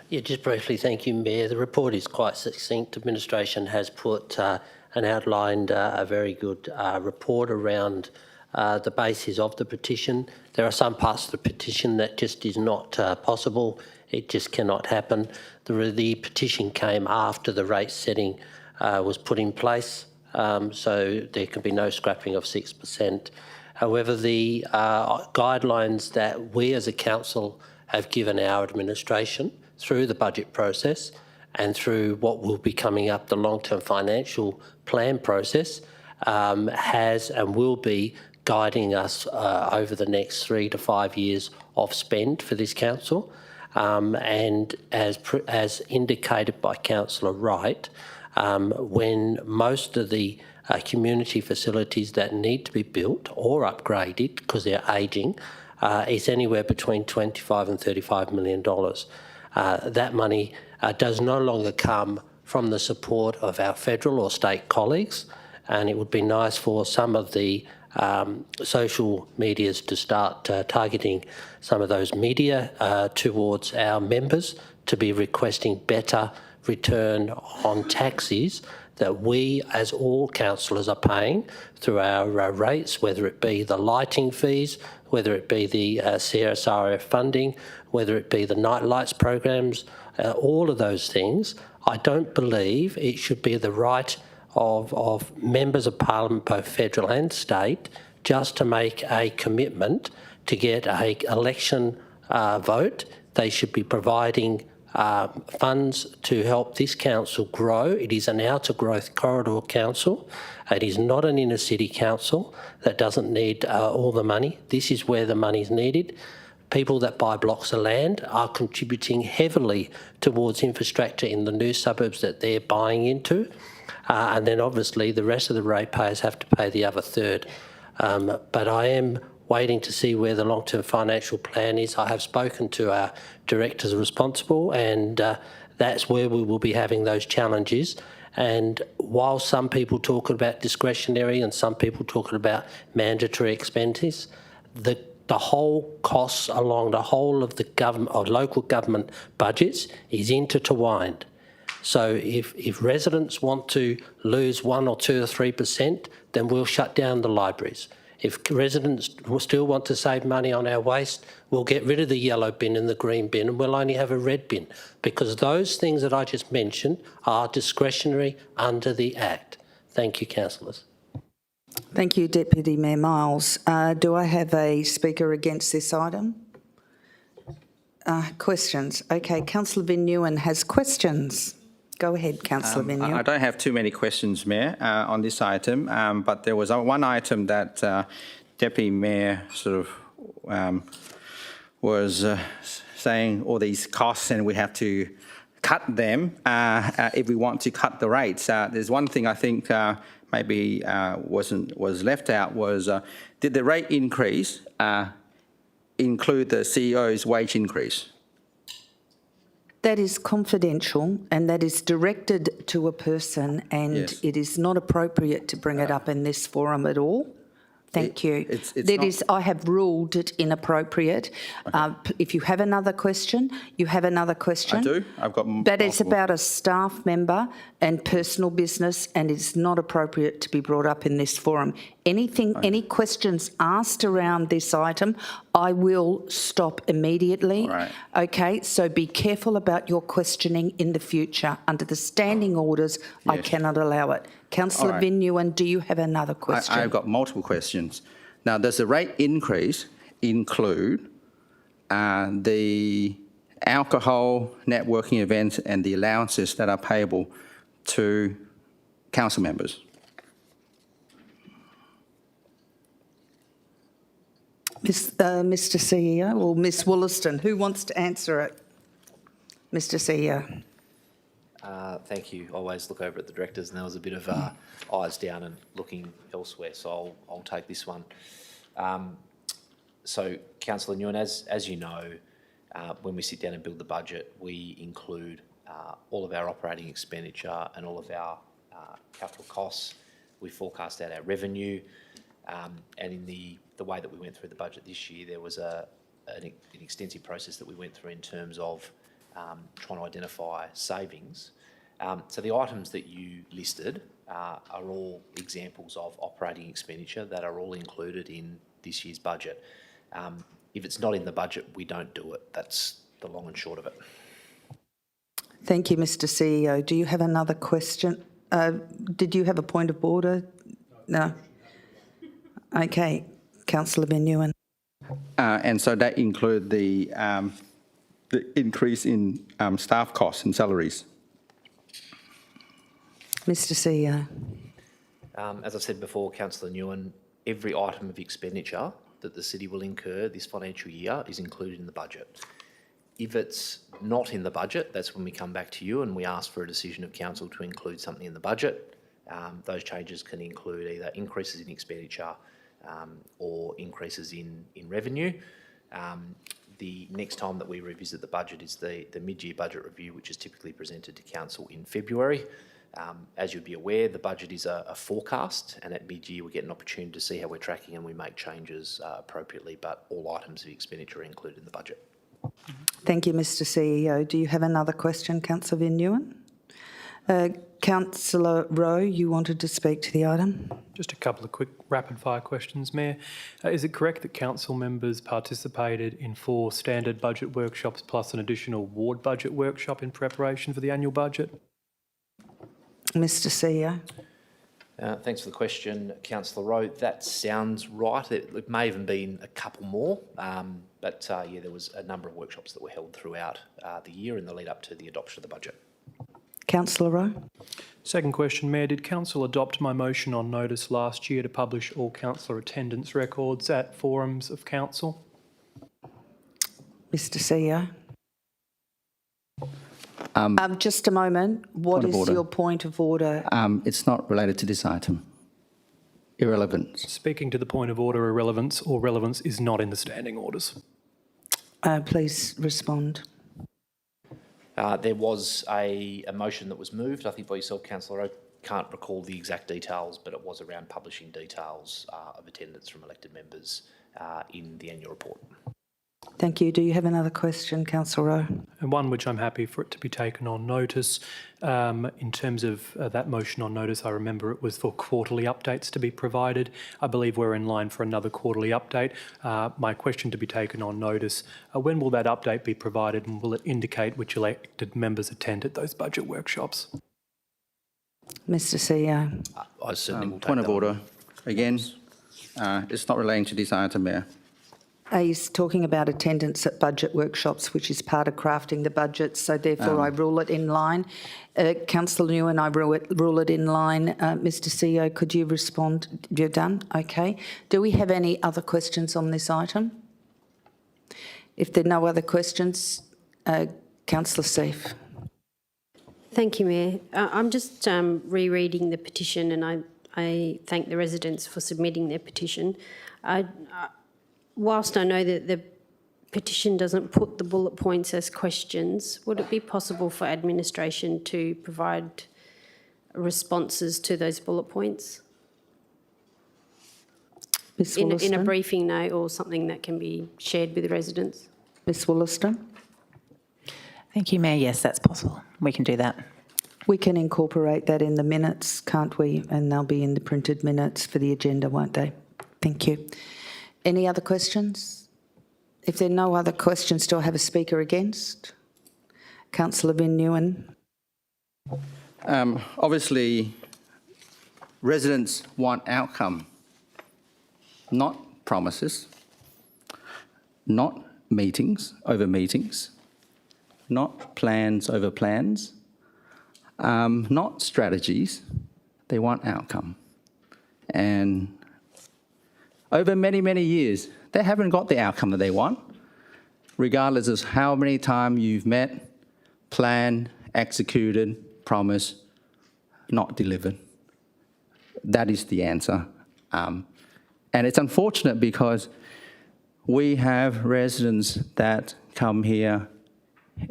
Yeah, just briefly, thank you, Mayor. The report is quite succinct. Administration has put and outlined a very good report around the basis of the petition. There are some parts of the petition that just is not possible. It just cannot happen. The petition came after the rate setting was put in place, so there can be no scrapping of 6%. However, the guidelines that we as a council have given our administration through the budget process and through what will be coming up, the long-term financial plan process, has and will be guiding us over the next 3 to 5 years of spend for this council. And as indicated by Councillor Wright, when most of the community facilities that need to be built or upgraded because they're ageing is anywhere between $25 and $35 million. That money does no longer come from the support of our federal or state colleagues, and it would be nice for some of the social medias to start targeting some of those media towards our members to be requesting better return on taxes that we as all councillors are paying through our rates, whether it be the lighting fees, whether it be the CSRF funding, whether it be the night lights programs, all of those things. I don't believe it should be the right of members of parliament, both federal and state, just to make a commitment to get an election vote. They should be providing funds to help this council grow. It is an outer growth corridor council. It is not an inner city council that doesn't need all the money. This is where the money is needed. People that buy blocks of land are contributing heavily towards infrastructure in the new suburbs that they're buying into. And then obviously the rest of the ratepayers have to pay the other third. But I am waiting to see where the long-term financial plan is. I have spoken to our directors responsible, and that's where we will be having those challenges. And while some people talk about discretionary and some people talking about mandatory expenses, the whole costs along the whole of the government or local government budgets is intertwined. So if residents want to lose 1 or 2 or 3%, then we'll shut down the libraries. If residents still want to save money on our waste, we'll get rid of the yellow bin and the green bin, and we'll only have a red bin, because those things that I just mentioned are discretionary under the Act. Thank you, councillors. Thank you, Deputy Mayor Miles. Do I have a speaker against this item? Questions? Okay, Councillor Van Nguyen has questions. Go ahead, Councillor Van Nguyen. I don't have too many questions, Mayor, on this item, but there was one item that Deputy Mayor sort of was saying all these costs and we have to cut them if we want to cut the rates. There's one thing I think maybe was left out was did the rate increase include the CEO's wage increase? That is confidential and that is directed to a person, and Yes. it is not appropriate to bring it up in this forum at all. Thank you. I have ruled it inappropriate. If you have another question, you have another question. I do. I've got But it's multiple. about a staff member and personal business, and it's not appropriate to be brought up in this forum. Any questions asked around this item, I will stop immediately. Right. Okay, so be careful about your questioning in the future. Under the standing orders, I Yes. cannot allow it. Councillor All right. Van Nguyen, do you have another question? I've got multiple questions. Now, does the rate increase include the alcohol, networking events and the allowances that are payable to council members? Mr CEO or Ms Wollaston, who wants to answer it? Mr CEO. Thank you. Always look over at the directors, and there was a bit of eyes down and looking elsewhere, so I'll take this one. So, Councillor Nguyen, as you know, when we sit down and build the budget, we include all of our operating expenditure and all of our capital costs. We forecast out our revenue, and in the way that we went through the budget this year, there was an extensive process that we went through in terms of trying to identify savings. So the items that you listed are all examples of operating expenditure that are all included in this year's budget. If it's not in the budget, we don't do it. That's the long and short of it. Thank you, Mr CEO. Do you have another question? Did you have a point of order? No. Okay. Councillor Van Nguyen. And so that include the increase in staff costs and salaries. Mr CEO. As I said before, Councillor Nguyen, every item of expenditure that the city will incur this financial year is included in the budget. If it's not in the budget, that's when we come back to you and we ask for a decision of council to include something in the budget. Those changes can include either increases in expenditure or increases in revenue. The next time that we revisit the budget is the mid-year budget review, which is typically presented to council in February. As you'd be aware, the budget is a forecast, and at mid-year we get an opportunity to see how we're tracking and we make changes appropriately, but all items of expenditure are included in the budget. Thank you, Mr CEO. Do you have another question, Councillor Van Nguyen? Councillor Rowe, you wanted to speak to the item? Just a couple of quick rapid-fire questions, Mayor. Is it correct that council members participated in 4 standard budget workshops plus an additional ward budget workshop in preparation for the annual budget? Mr CEO. Thanks for the question, Councillor Rowe. That sounds right. It may have even been a couple more, but yeah, there was a number of workshops that were held throughout the year in the lead up to the adoption of the budget. Councillor Rowe. Second question, Mayor. Did council adopt my motion on notice last year to publish all councillor attendance records at forums of council? Mr CEO. Just a moment. What is your point of order? It's not related to this item. Irrelevance. Speaking to the point of order, irrelevance or relevance is not in the standing orders. Please respond. There was a motion that was moved, I think by yourself, Councillor Rowe. Can't recall the exact details, but it was around publishing details of attendance from elected members in the annual report. Thank you. Do you have another question, Councillor Rowe? And one which I'm happy for it to be taken on notice. In terms of that motion on notice, I remember it was for quarterly updates to be provided. I believe we're in line for another quarterly update. My question to be taken on notice, when will that update be provided and will it indicate which elected members attended those budget workshops? Mr CEO. I certainly will take Point of that order. Again, it's not relating to this item, Mayor. He's talking about attendance at budget workshops, which is part of crafting the budget, so therefore I rule it in line. Councillor Nguyen, I rule it in line. Mr CEO, could you respond? You're done? Okay. Do we have any other questions on this item? If there are no other questions, Councillor Seif. Thank you, Mayor. I'm just rereading the petition, and I thank the residents for submitting their petition. Whilst I know that the petition doesn't put the bullet points as questions, would it be possible for administration to provide responses to those bullet points? Ms. In a Wollaston? briefing note or something that can be shared with the residents? Ms. Wollaston? Thank you, Mayor. Yes, that's possible. We can do that. We can incorporate that in the minutes, can't we? And they'll be in the printed minutes for the agenda, won't they? Thank you. Any other questions? If there are no other questions, do I have a speaker against? Councillor Van Nguyen. Obviously, residents want outcome, not promises, not meetings over meetings, not plans over plans, not strategies. They want outcome. And over many, many years, they haven't got the outcome that they want, regardless of how many times you've met, planned, executed, promised, not delivered. That is the answer. And it's unfortunate because we have residents that come here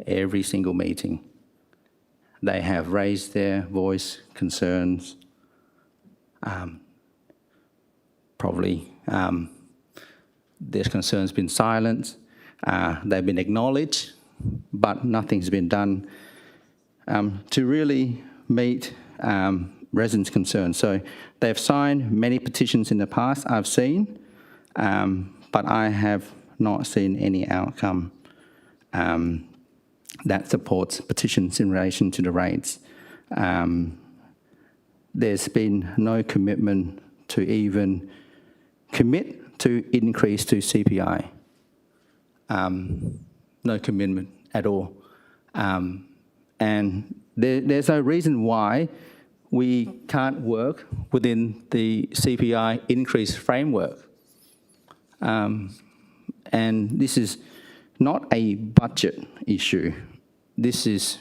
every single meeting. They have raised their voice, concerns, probably their concerns been silenced, they've been acknowledged, but nothing's been done to really meet residents' concerns. So they've signed many petitions in the past, I've seen, but I have not seen any outcome that supports petitions in relation to the rates. There's been no commitment to even commit to increase to CPI. No commitment at all. And there's no reason why we can't work within the CPI increase framework. And this is not a budget issue. This is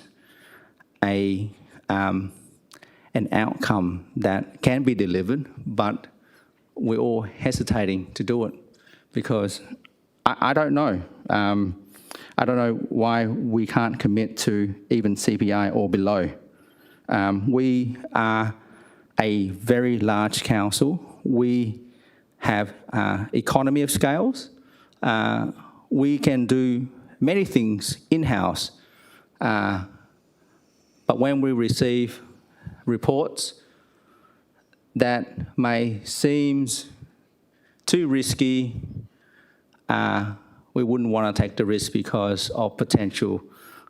an outcome that can be delivered, but we're all hesitating to do it because I don't know. I don't know why we can't commit to even CPI or below. We are a very large council. We have economy of scales. We can do many things in-house. But when we receive reports that may seem too risky, we wouldn't want to take the risk because of potential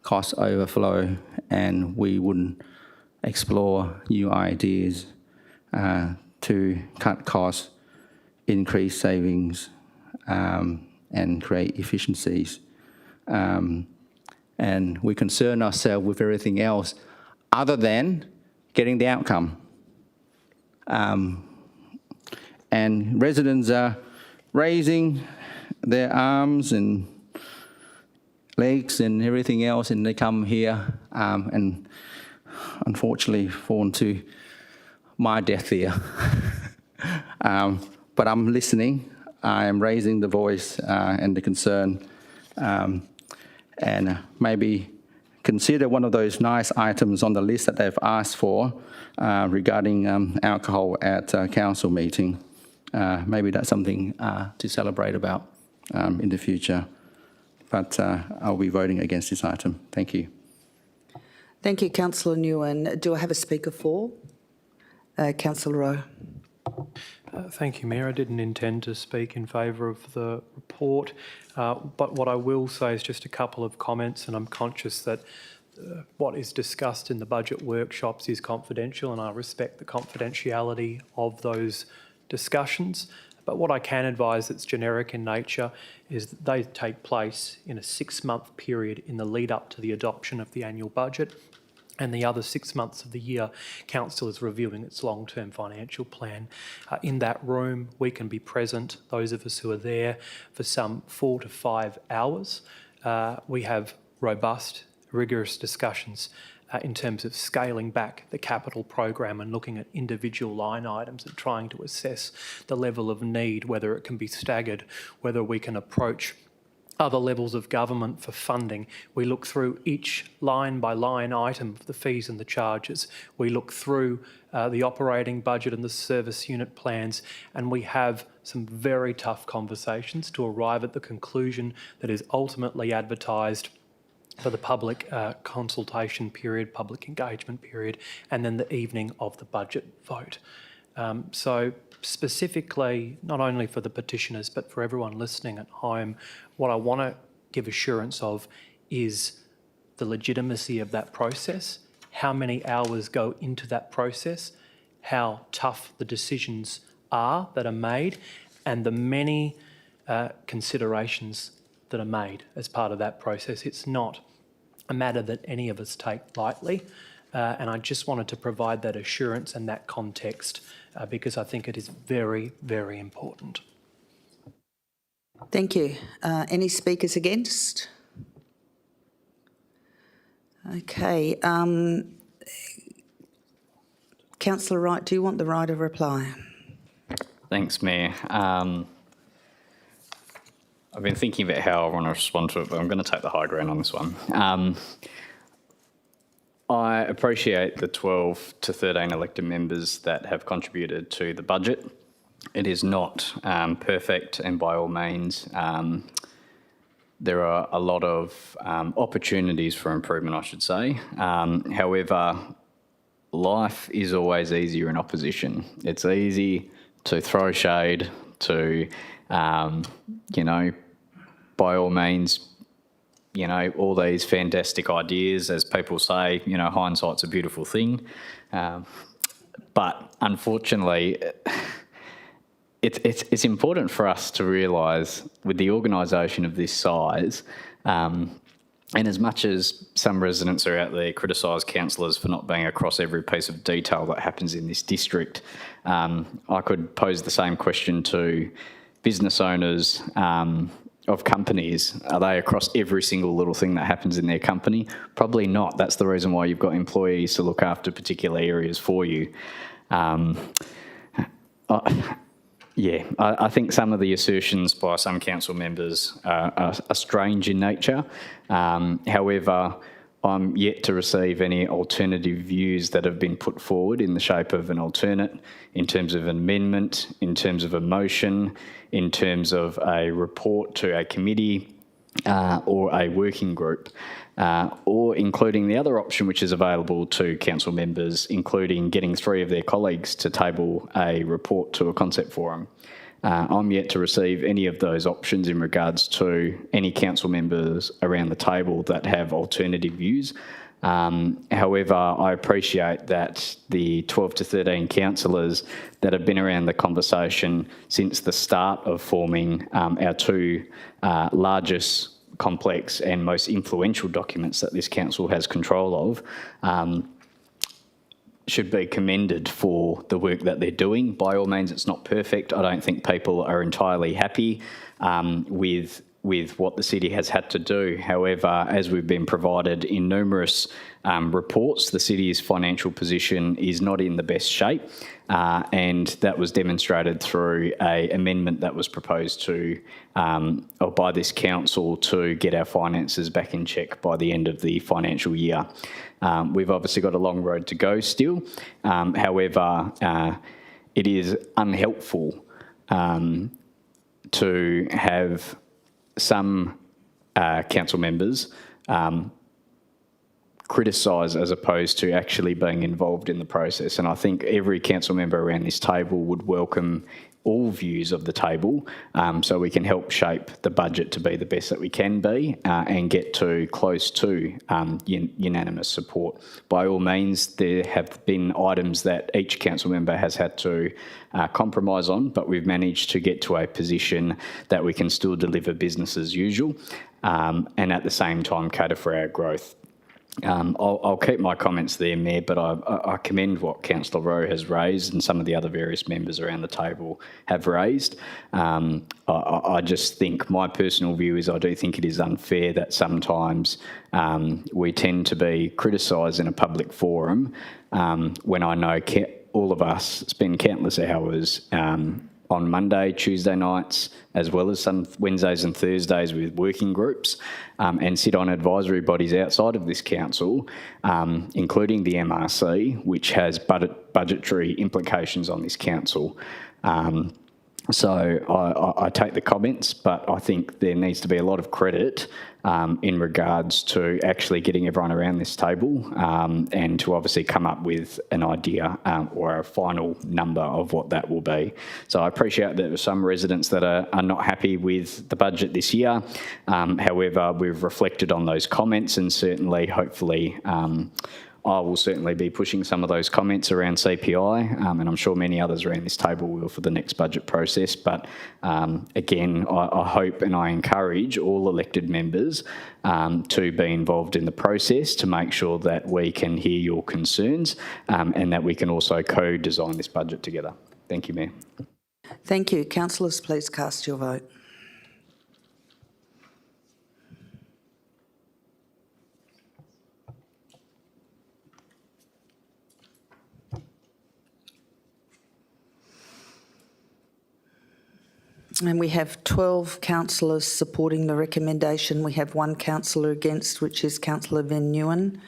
cost overflow, and we wouldn't explore new ideas to cut costs, increase savings, and create efficiencies. And we concern ourselves with everything else other than getting the outcome. And residents are raising their arms and legs and everything else, and they come here and unfortunately fall into my death here. But I'm listening. I am raising the voice and the concern, and maybe consider one of those nice items on the list that they've asked for regarding alcohol at council meeting. Maybe that's something to celebrate about in the future. But I'll be voting against this item. Thank you. Thank you, Councillor Nguyen. Do I have a speaker for? Councillor Rowe. Thank you, Mayor. I didn't intend to speak in favour of the report, but what I will say is just a couple of comments, and I'm conscious that what is discussed in the budget workshops is confidential, and I respect the confidentiality of those discussions. But what I can advise that's generic in nature is that they take place in a 6-month period in the lead up to the adoption of the annual budget. And the other 6 months of the year, Council is reviewing its long-term financial plan. In that room, we can be present, those of us who are there, for some 4 to 5 hours. We have robust, rigorous discussions in terms of scaling back the capital program and looking at individual line items and trying to assess the level of need, whether it can be staggered, whether we can approach other levels of government for funding. We look through each line-by-line item of the fees and the charges. We look through the operating budget and the service unit plans, and we have some very tough conversations to arrive at the conclusion that is ultimately advertised for the public consultation period, public engagement period, and then the evening of the budget vote. So specifically, not only for the petitioners, but for everyone listening at home, what I want to give assurance of is the legitimacy of that process, how many hours go into that process, how tough the decisions are that are made, and the many considerations that are made as part of that process. It's not a matter that any of us take lightly, and I just wanted to provide that assurance and that context because I think it is very, very important. Thank you. Any speakers against? Okay. Councillor Wright, do you want the right of reply? Thanks, Mayor. I've been thinking about how I want to respond to it, but I'm going to take the high ground on this one. I appreciate the 12 to 13 elected members that have contributed to the budget. It is not perfect, and by all means, there are a lot of opportunities for improvement, I should say. However, life is always easier in opposition. It's easy to throw shade, to, you know, by all means, you know, all these fantastic ideas, as people say, you know, hindsight's a beautiful thing. But unfortunately, it's important for us to realise with the organisation of this size, and as much as some residents are out there criticise councillors for not being across every piece of detail that happens in this district, I could pose the same question to business owners of companies. Are they across every single little thing that happens in their company? Probably not. That's the reason why you've got employees to look after particular areas for you. I think some of the assertions by some council members are strange in nature. However, I'm yet to receive any alternative views that have been put forward in the shape of an alternate, in terms of an amendment, in terms of a motion, in terms of a report to a committee or a working group, or including the other option which is available to council members, including getting 3 of their colleagues to table a report to a concept forum. I'm yet to receive any of those options in regards to any council members around the table that have alternative views. However, I appreciate that the 12 to 13 councillors that have been around the conversation since the start of forming our 2 largest, complex and most influential documents that this council has control of should be commended for the work that they're doing. By all means, it's not perfect. I don't think people are entirely happy with what the city has had to do. However, as we've been provided in numerous reports, the city's financial position is not in the best shape, and that was demonstrated through an amendment that was proposed to or by this council to get our finances back in check by the end of the financial year. We've obviously got a long road to go still. However, it is unhelpful to have some council members criticise as opposed to actually being involved in the process. And I think every council member around this table would welcome all views of the table so we can help shape the budget to be the best that we can be and get to close to unanimous support. By all means, there have been items that each council member has had to compromise on, but we've managed to get to a position that we can still deliver business as usual and at the same time cater for our growth. I'll keep my comments there, Mayor, but I commend what Councillor Rowe has raised and some of the other various members around the table have raised. I just think my personal view is I do think it is unfair that sometimes we tend to be criticised in a public forum when I know all of us spend countless hours on Monday, Tuesday nights, as well as some Wednesdays and Thursdays with working groups and sit on advisory bodies outside of this council, including the MRC, which has budgetary implications on this council. So I take the comments, but I think there needs to be a lot of credit in regards to actually getting everyone around this table and to obviously come up with an idea or a final number of what that will be. So I appreciate that there are some residents that are not happy with the budget this year. However, we've reflected on those comments and certainly, hopefully, I will certainly be pushing some of those comments around CPI, and I'm sure many others around this table will for the next budget process. But again, I hope and I encourage all elected members to be involved in the process to make sure that we can hear your concerns and that we can also co-design this budget together. Thank you, Mayor. Thank you. Councillors, please cast your vote. And we have 12 councillors supporting the recommendation. We have 1 councillor against, which is Councillor Van Nguyen.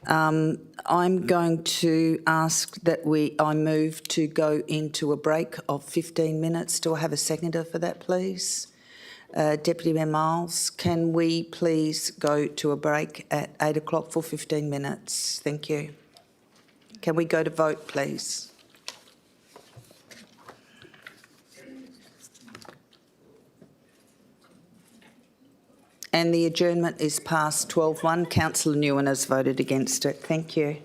I'm going to ask that I move to go into a break of 15 minutes. Do I have a seconder for that, please? Deputy Mayor Miles, can we please go to a break at 8 o'clock for 15 minutes? Thank you. Can we go to vote, please? And the adjournment is past 12:01. Councillor Newen has voted against it. Thank you.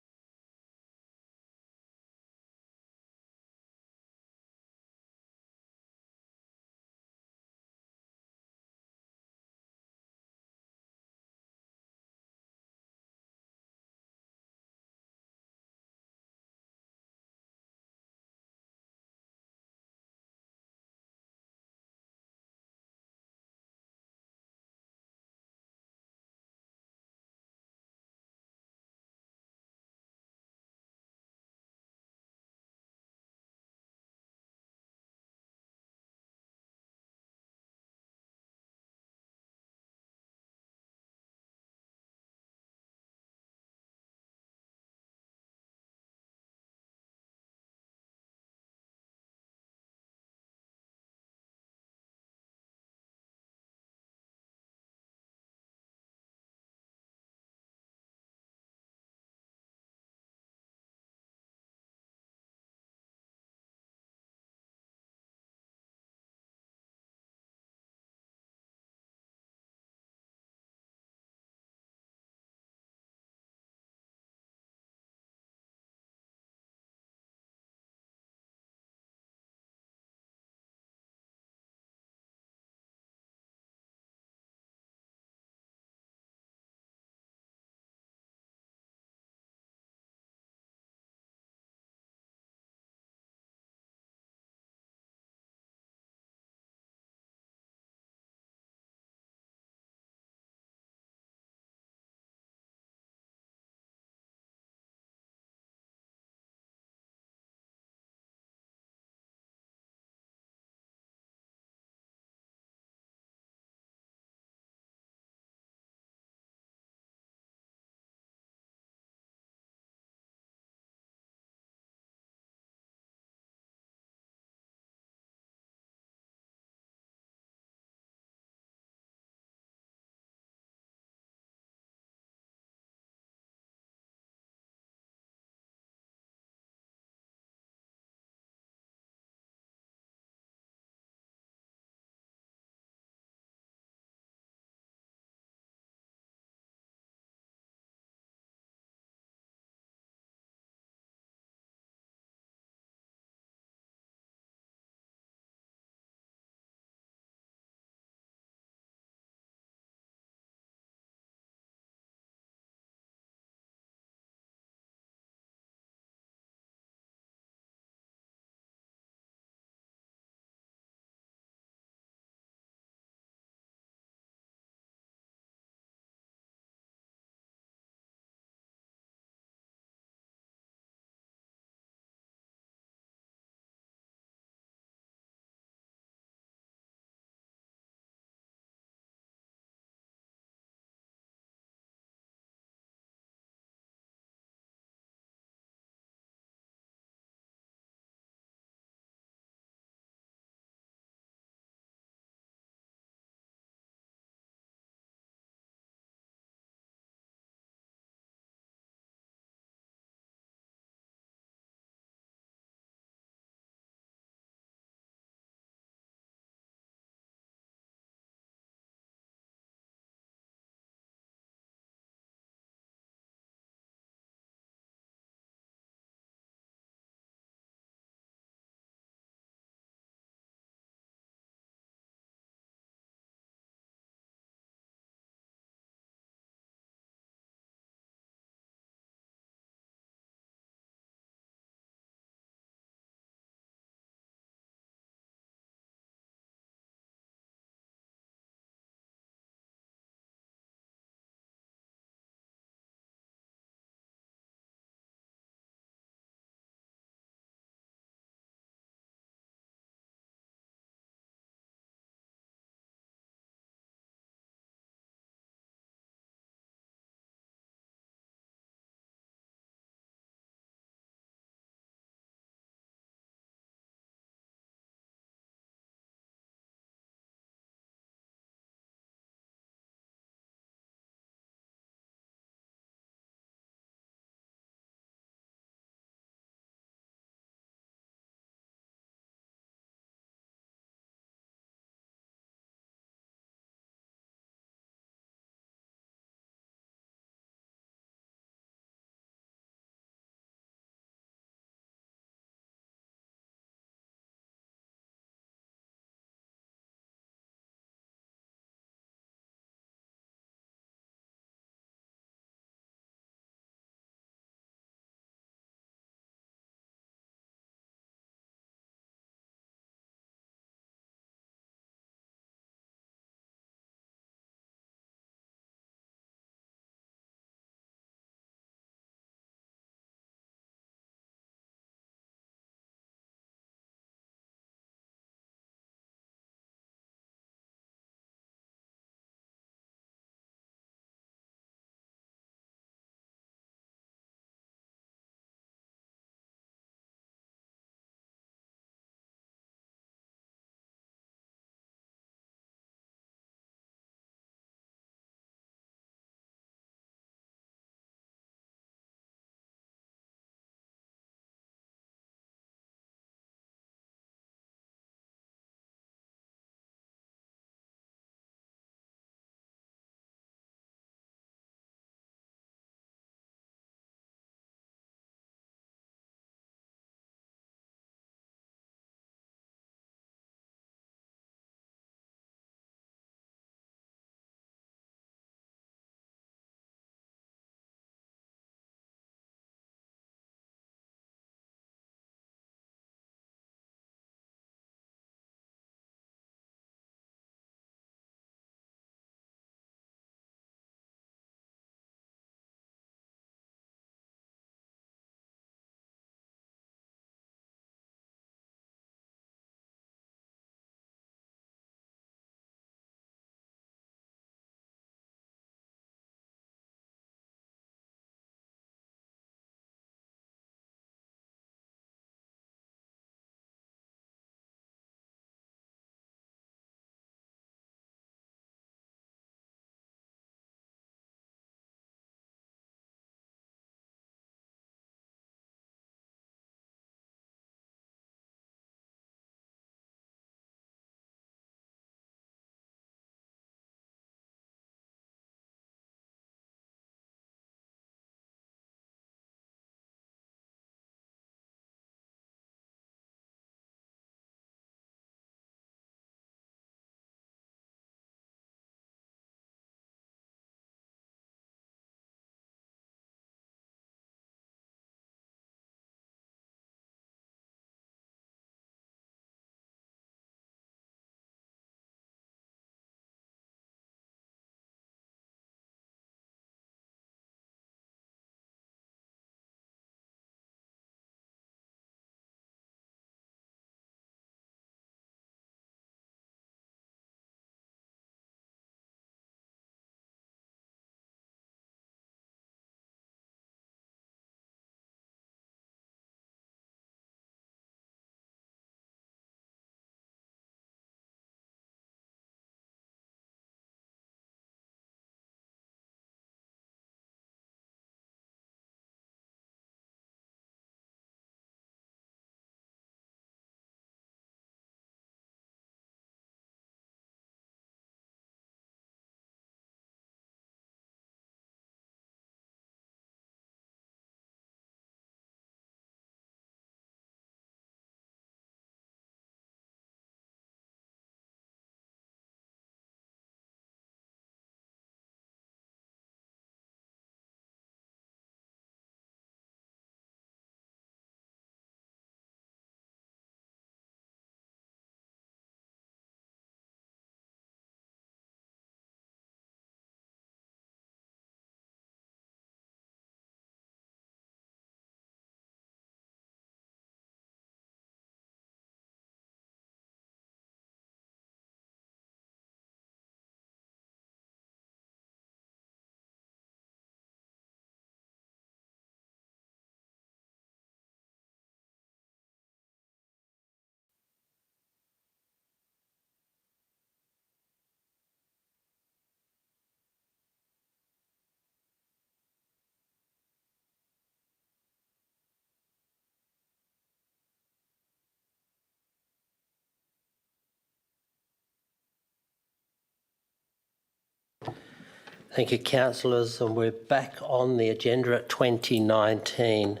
Thank you, councillors, and we're back on the agenda at 2019.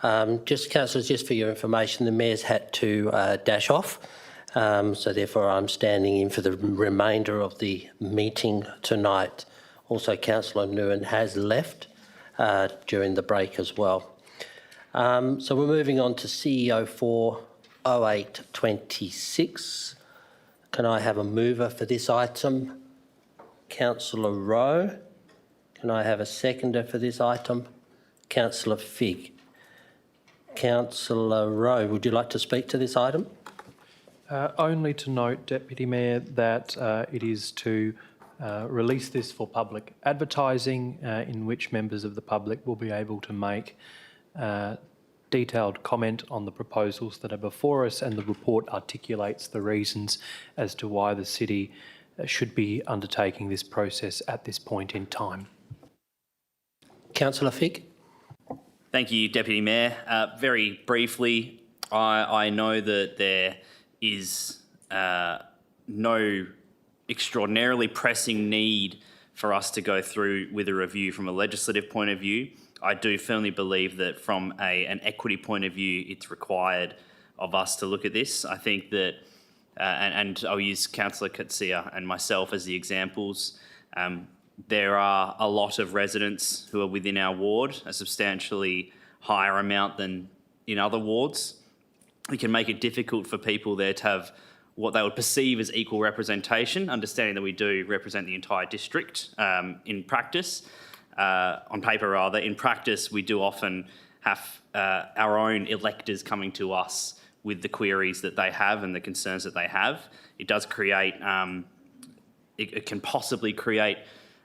Councillors, just for your information, the Mayor's had to dash off, so therefore I'm standing in for the remainder of the meeting tonight. Also, Councillor Nguyen has left during the break as well. So we're moving on to CEO 40826. Can I have a mover for this item? Councillor Rowe. Can I have a seconder for this item? Councillor Figg. Councillor Rowe, would you like to speak to this item? Only to note, Deputy Mayor, that it is to release this for public advertising in which members of the public will be able to make detailed comment on the proposals that are before us, and the report articulates the reasons as to why the city should be undertaking this process at this point in time. Councillor Figg. Thank you, Deputy Mayor. Very briefly, I know that there is no extraordinarily pressing need for us to go through with a review from a legislative point of view. I do firmly believe that from an equity point of view, it's required of us to look at this. I think that, and I'll use Councillor Katsia and myself as the examples, there are a lot of residents who are within our ward, a substantially higher amount than in other wards. It can make it difficult for people there to have what they would perceive as equal representation, understanding that we do represent the entire district in practice, on paper rather. In practice, we do often have our own electors coming to us with the queries that they have and the concerns that they have. It does create, it can possibly create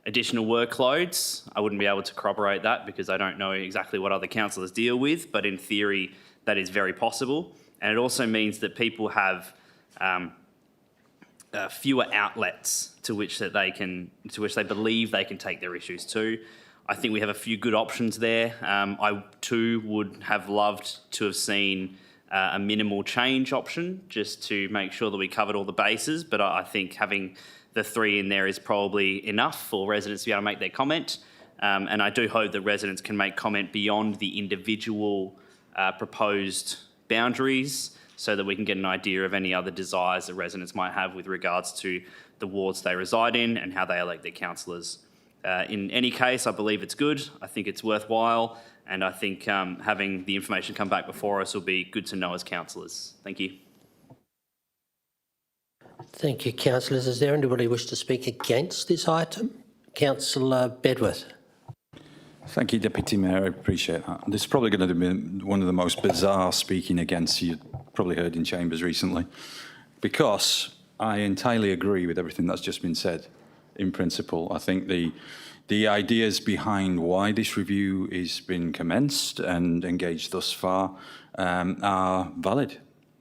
additional workloads. I wouldn't be able to corroborate that because I don't know exactly what other councillors deal with, but in theory, that is very possible. And it also means that people have fewer outlets to which they believe they can take their issues to. I think we have a few good options there. I too would have loved to have seen a minimal change option just to make sure that we covered all the bases, but I think having the 3 in there is probably enough for residents to be able to make their comment. And I do hope that residents can make comment beyond the individual proposed boundaries so that we can get an idea of any other desires that residents might have with regards to the wards they reside in and how they elect their councillors. In any case, I believe it's good. I think it's worthwhile. And I think having the information come back before us will be good to know as councillors. Thank you. Thank you, councillors. Is there anybody who wishes to speak against this item? Councillor Bedworth. Thank you, Deputy Mayor. I appreciate that. This is probably going to be one of the most bizarre speaking against you've probably heard in chambers recently, because I entirely agree with everything that's just been said. In principle, I think the ideas behind why this review has been commenced and engaged thus far are valid.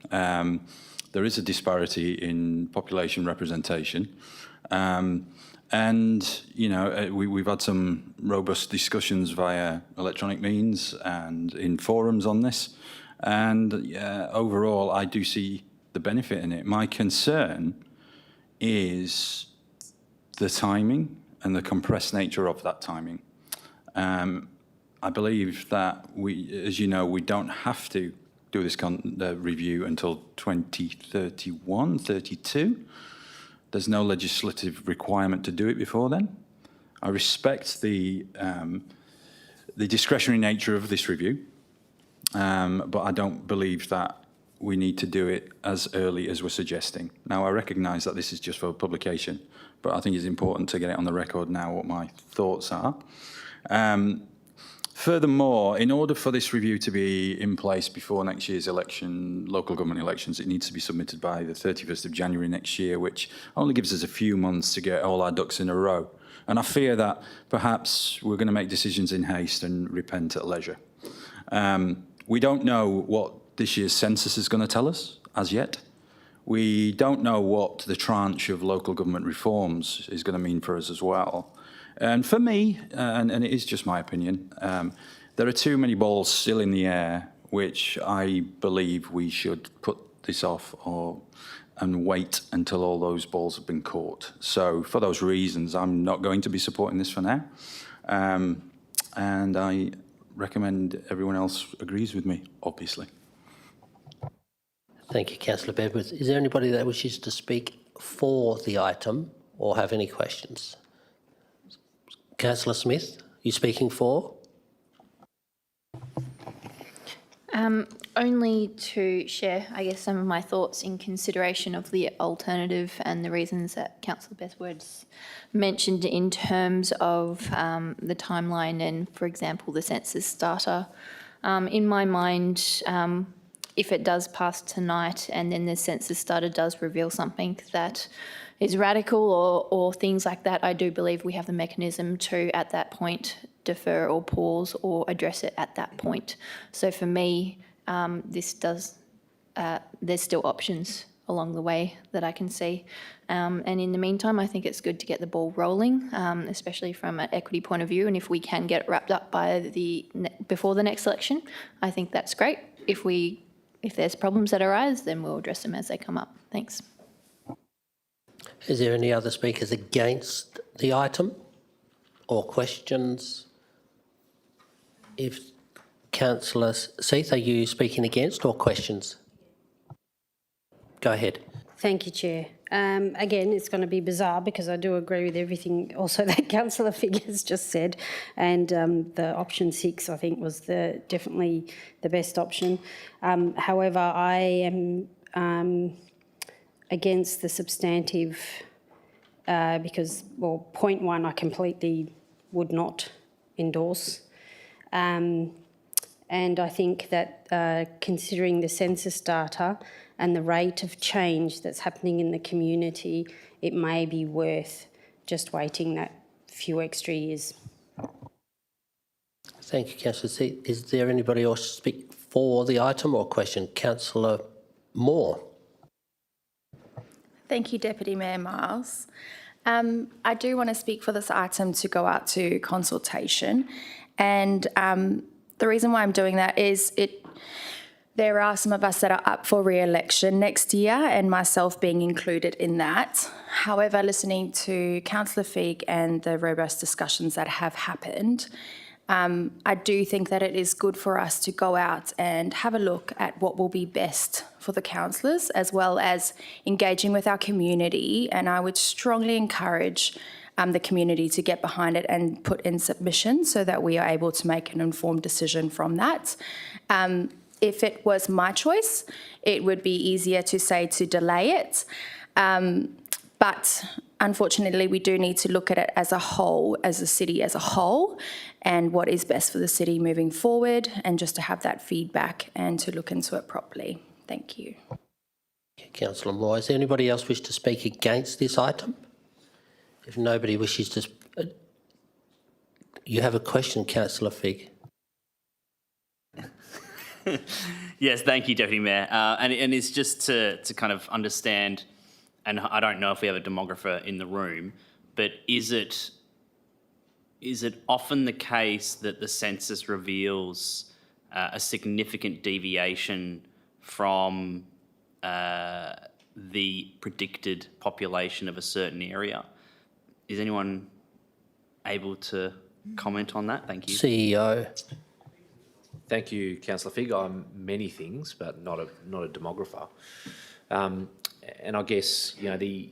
There is a disparity in population representation. And, you know, we've had some robust discussions via electronic means and in forums on this. And overall, I do see the benefit in it. My concern is the timing and the compressed nature of that timing. I believe that as you know, we don't have to do this review until 2031, 32. There's no legislative requirement to do it before then. I respect the discretionary nature of this review, but I don't believe that we need to do it as early as we're suggesting. Now, I recognise that this is just for publication, but I think it's important to get it on the record now what my thoughts are. Furthermore, in order for this review to be in place before next year's election, local government elections, it needs to be submitted by the 31st of January next year, which only gives us a few months to get all our ducks in a row. And I fear that perhaps we're going to make decisions in haste and repent at leisure. We don't know what this year's census is going to tell us as yet. We don't know what the tranche of local government reforms is going to mean for us as well. And for me, and it is just my opinion, there are too many balls still in the air, which I believe we should put this off or and wait until all those balls have been caught. So for those reasons, I'm not going to be supporting this for now. And I recommend everyone else agrees with me, obviously. Thank you, Councillor Bedworth. Is there anybody that wishes to speak for the item or have any questions? Councillor Smith, you speaking for? Only to share, I guess, some of my thoughts in consideration of the alternative and the reasons that Councillor Bedworth mentioned in terms of the timeline and, for example, the census data. In my mind, if it does pass tonight and then the census data does reveal something that is radical or things like that, I do believe we have the mechanism to, at that point, defer or pause or address it at that point. So for me, there's still options along the way that I can see. And in the meantime, I think it's good to get the ball rolling, especially from an equity point of view. And if we can get it wrapped up by before the next election, I think that's great. If there's problems that arise, then we'll address them as they come up. Thanks. Is there any other speakers against the item or questions? If Councillor Seith, are you speaking against or questions? Go ahead. Thank you, Chair. Again, it's going to be bizarre because I do agree with everything also that Councillor Figg has just said, and the option 6 I think was definitely the best option. However, I am against the substantive because, well, point 1 I completely would not endorse. And I think that considering the census data and the rate of change that's happening in the community, it may be worth just waiting that few extra years. Thank you, Councillor Seith. Is there anybody else to speak for the item or question? Councillor Moore. Thank you, Deputy Mayor Miles. I do want to speak for this item to go out to consultation, and the reason why I'm doing that is there are some of us that are up for re-election next year, and myself being included in that. However, listening to Councillor Figg and the robust discussions that have happened, I do think that it is good for us to go out and have a look at what will be best for the councillors, as well as engaging with our community. And I would strongly encourage the community to get behind it and put in submissions so that we are able to make an informed decision from that. If it was my choice, it would be easier to say to delay it. But unfortunately, we do need to look at it as a whole, as a city as a whole, and what is best for the city moving forward, and just to have that feedback and to look into it properly. Thank you. Councillor Moore, is there anybody else wish to speak against this item? If nobody wishes to... You have a question, Councillor Figg. Yes, thank you, Deputy Mayor. And it's just to kind of understand, and I don't know if we have a demographer in the room, but is it often the case that the census reveals a significant deviation from the predicted population of a certain area? Is anyone able to comment on that? Thank you. CEO. Thank you, Councillor Figg. I'm many things, but not a demographer. And I guess, you know, the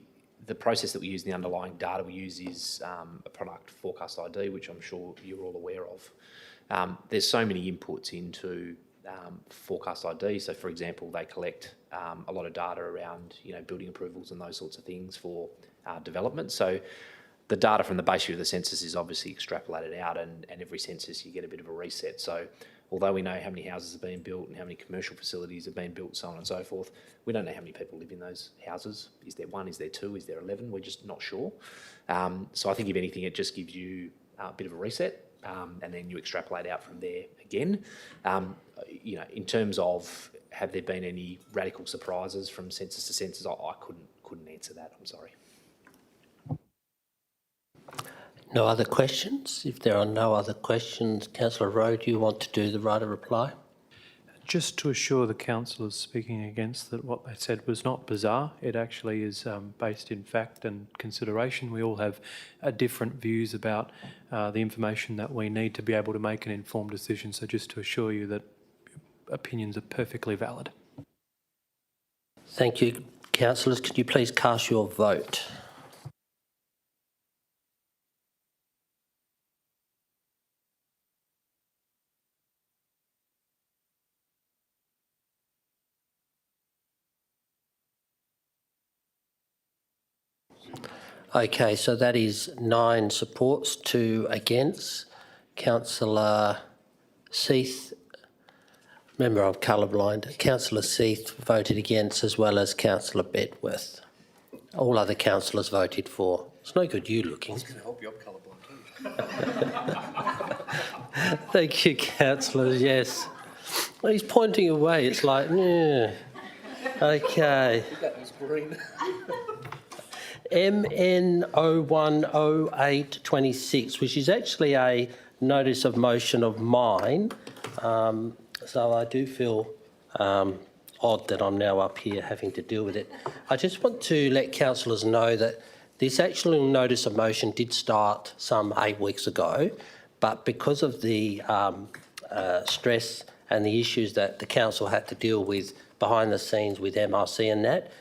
process that we use, the underlying data we use is a product forecast ID, which I'm sure you're all aware of. There's so many inputs into forecast ID. So, for example, they collect a lot of data around, you know, building approvals and those sorts of things for development. So the data from the base year of the census is obviously extrapolated out, and every census you get a bit of a reset. So although we know how many houses are being built and how many commercial facilities have been built, so on and so forth, we don't know how many people live in those houses. Is there 1? Is there 2? Is there 11? We're just not sure. So I think, if anything, it just gives you a bit of a reset, and then you extrapolate out from there again. You know, in terms of have there been any radical surprises from census to census, I couldn't answer that. I'm sorry. No other questions? If there are no other questions, Councillor Rowe, do you want to do the right of reply? Just to assure the councillors speaking against that what they said was not bizarre, it actually is based in fact and consideration. We all have different views about the information that we need to be able to make an informed decision. So just to assure you that opinions are perfectly valid. Thank you. Councillors, could you please cast your vote? Okay, so that is 9 supports, 2 against. Councillor Seith, remember I'm colourblind, Councillor Seith voted against, as well as Councillor Bedworth. All other councillors voted for. It's no good you looking. I was going to help you, I'm colourblind too. Thank you, councillors, yes. Well, he's pointing away, it's like, yeah. Okay. That was green. MN 010826, which is actually a notice of motion of mine. So I do feel odd that I'm now up here having to deal with it. I just want to let councillors know that this actual notice of motion did start some 8 weeks ago, but because of the stress and the issues that the council had to deal with behind the scenes with MRC and that,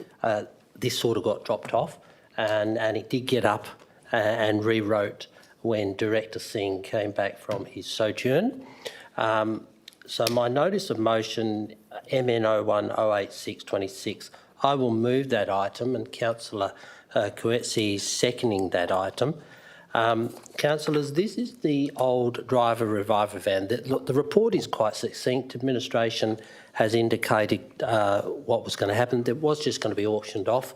this sort of got dropped off. And it did get up and rewrote when Director Singh came back from his sojourn. So my notice of motion, MN 010826, I will move that item, and Councillor Coetzee is seconding that item. Councillors, this is the old driver reviver van. Look, the report is quite succinct. Administration has indicated what was going to happen. It was just going to be auctioned off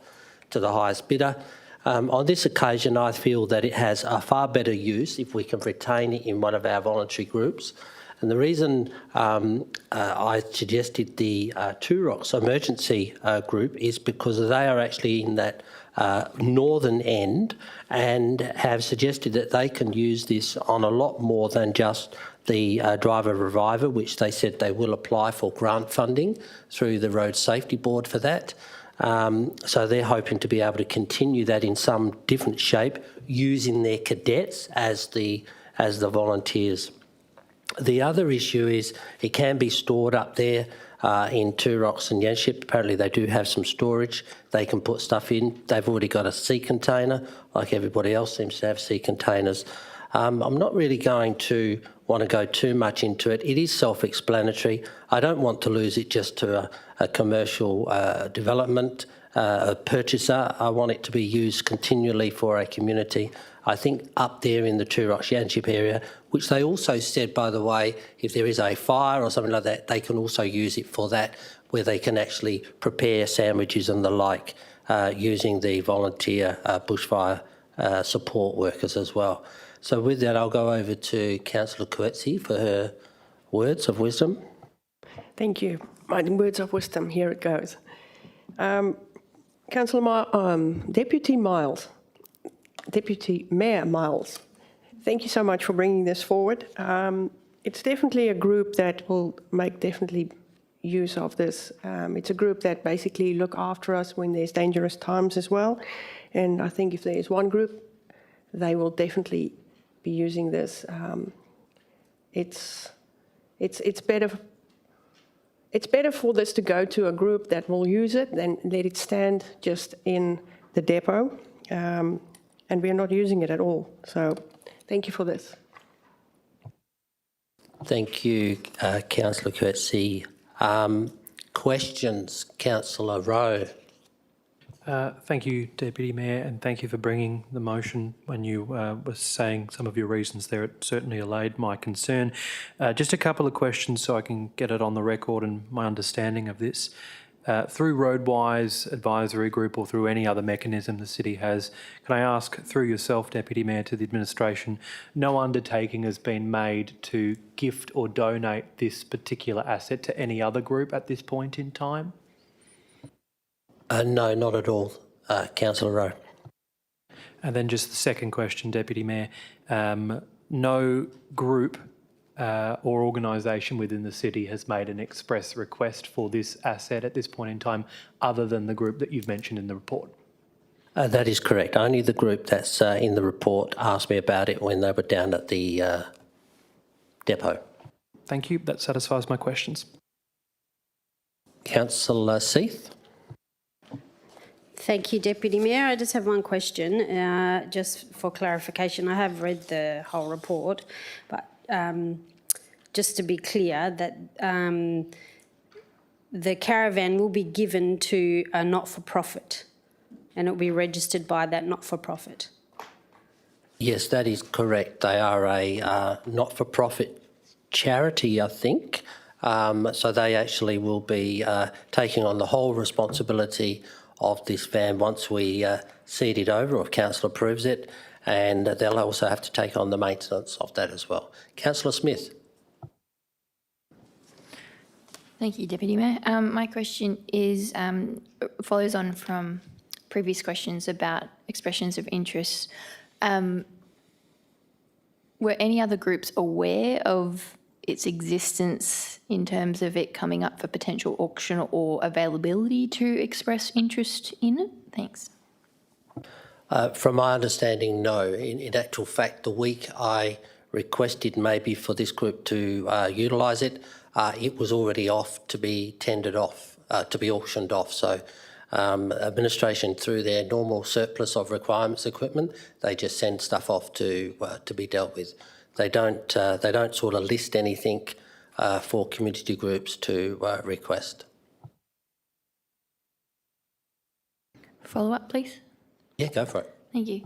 to the highest bidder. On this occasion, I feel that it has a far better use if we can retain it in one of our voluntary groups. And the reason I suggested the Two Rocks emergency group is because they are actually in that northern end and have suggested that they can use this on a lot more than just the driver reviver, which they said they will apply for grant funding through the Road Safety Board for that. So they're hoping to be able to continue that in some different shape using their cadets as the volunteers. The other issue is it can be stored up there in Two Rocks and Yanship. Apparently they do have some storage. They can put stuff in. They've already got a sea container, like everybody else seems to have sea containers. I'm not really going to want to go too much into it. It is self-explanatory. I don't want to lose it just to a commercial development purchaser. I want it to be used continually for a community. I think up there in the Two Rocks Yanship area, which they also said, by the way, if there is a fire or something like that, they can also use it for that, where they can actually prepare sandwiches and the like using the volunteer bushfire support workers as well. So with that, I'll go over to Councillor Coetzee for her words of wisdom. Thank you. My words of wisdom, here it goes. Deputy Mayor Miles, thank you so much for bringing this forward. It's definitely a group that will make definitely use of this. It's a group that basically look after us when there's dangerous times as well. And I think if there is one group, they will definitely be using this. It's better. It's better for this to go to a group that will use it than let it stand just in the depot. And we're not using it at all. So thank you for this. Thank you, Councillor Coetzee. Questions, Councillor Rowe. Thank you, Deputy Mayor, and thank you for bringing the motion. When you were saying some of your reasons there, it certainly allayed my concern. Just a couple of questions so I can get it on the record and my understanding of this. Through Roadwise Advisory Group or through any other mechanism the city has, can I ask through yourself, Deputy Mayor, to the administration, no undertaking has been made to gift or donate this particular asset to any other group at this point in time? No, not at all, Councillor Rowe. And then just the second question, Deputy Mayor. No group or organisation within the city has made an express request for this asset at this point in time, other than the group that you've mentioned in the report? That is correct. Only the group that's in the report asked me about it when they were down at the depot. Thank you. That satisfies my questions. Councillor Seith. Thank you, Deputy Mayor. I just have one question, just for clarification. I have read the whole report, but just to be clear that the caravan will be given to a not-for-profit and it will be registered by that not-for-profit. Yes, that is correct. They are a not-for-profit charity, I think. So they actually will be taking on the whole responsibility of this van once we cede it over, or if council approves it, and they'll also have to take on the maintenance of that as well. Councillor Smith. Thank you, Deputy Mayor. My question is follows on from previous questions about expressions of interest. Were any other groups aware of its existence in terms of it coming up for potential auction or availability to express interest in it? Thanks. From my understanding, no. In actual fact, the week I requested maybe for this group to utilise it, it was already off to be tendered off, to be auctioned off. So administration, through their normal surplus of requirements equipment, they just send stuff off to be dealt with. They don't sort of list anything for community groups to request. Follow up, please. Yeah, go for it. Thank you.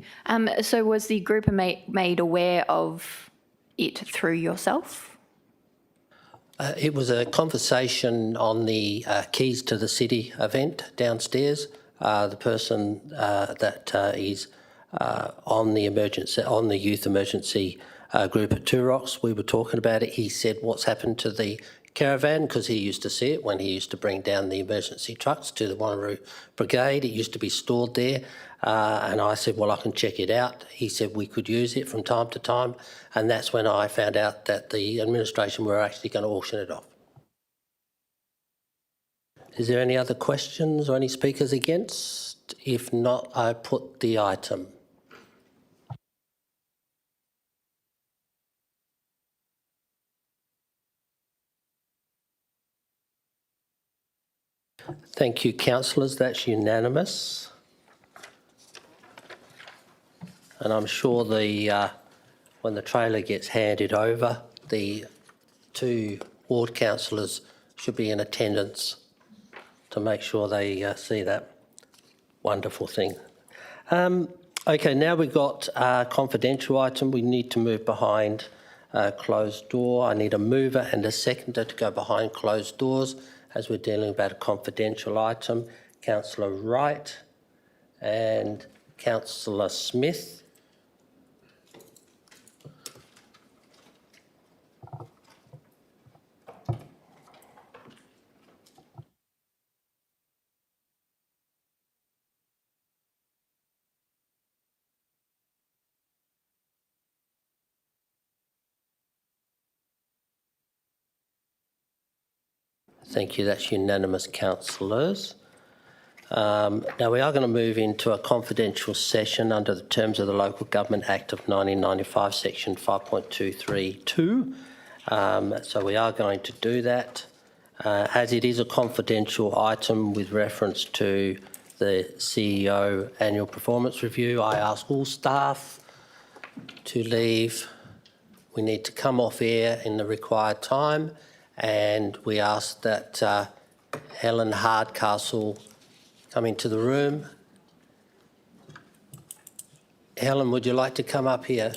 So was the group made aware of it through yourself? It was a conversation on the Keys to the City event downstairs. The person that is on the youth emergency group at Two Rocks, we were talking about it. He said, what's happened to the caravan? Because he used to see it when he used to bring down the emergency trucks to the Wanneroo Brigade. It used to be stored there. And I said, well, I can check it out. He said we could use it from time to time. And that's when I found out that the administration were actually going to auction it off. Is there any other questions or any speakers against? If not, I put the item. Thank you, councillors. That's unanimous. And I'm sure when the trailer gets handed over, the two ward councillors should be in attendance to make sure they see that wonderful thing. Okay, now we've got a confidential item. We need to move behind closed door. I need a mover and a seconder to go behind closed doors as we're dealing about a confidential item. Councillor Wright and Councillor Smith. Thank you. That's unanimous, councillors. Now we are going to move into a confidential session under the terms of the Local Government Act of 1995, section 5.232. So we are going to do that. As it is a confidential item with reference to the CEO annual performance review, I ask all staff to leave. We need to come off air in the required time. And we ask that Helen Hardcastle come into the room. Helen, would you like to come up here?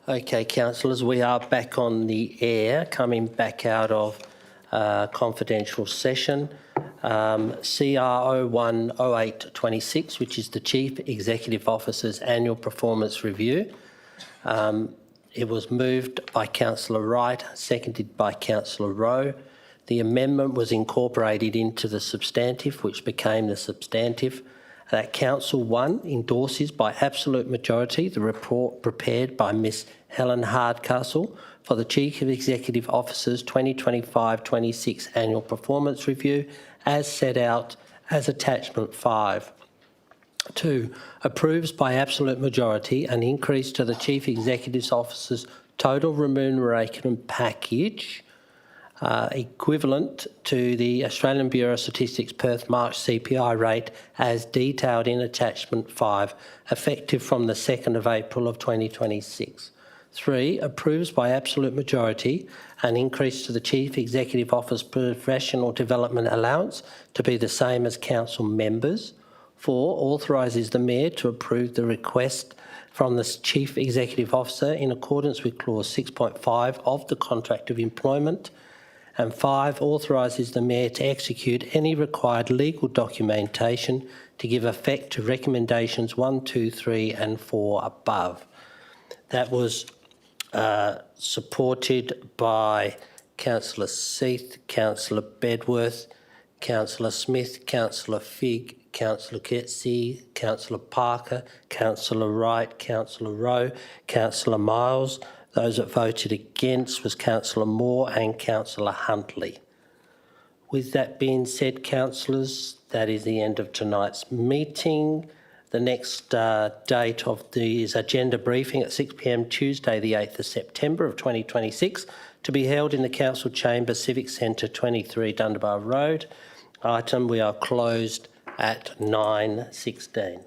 Okay, councillors, we are back on the air, coming back out of confidential session. CR 010826, which is the Chief Executive Officer's Annual Performance Review. It was moved by Councillor Wright, seconded by Councillor Rowe. The amendment was incorporated into the substantive, which became the substantive. That Council 1 endorses by absolute majority the report prepared by Ms Helen Hardcastle for the Chief Executive Officer's 2025-26 Annual Performance Review as set out as Attachment 5. 2. Approves by absolute majority an increase to the Chief Executive Officer's total remuneration package equivalent to the Australian Bureau of Statistics Perth March CPI rate as detailed in Attachment 5, effective from the 2nd of April of 2026. 3. Approves by absolute majority an increase to the Chief Executive Officer's professional development allowance to be the same as council members. 4. Authorises the Mayor to approve the request from the Chief Executive Officer in accordance with Clause 6.5 of the Contract of Employment. And 5. Authorises the Mayor to execute any required legal documentation to give effect to recommendations 1, 2, 3 and 4 above. That was supported by Councillor Seath, Councillor Bedworth, Councillor Smith, Councillor Figg, Councillor Ketsey, Councillor Parker, Councillor Wright, Councillor Rowe, Councillor Miles. Those that voted against was Councillor Moore and Councillor Huntley. With that being said, councillors, that is the end of tonight's meeting. The next date of is agenda briefing at 6 p.m. Tuesday, the 8th of September of 2026, to be held in the Council Chamber, Civic Centre, 23 Dundebar Road. We are closed at 9:16.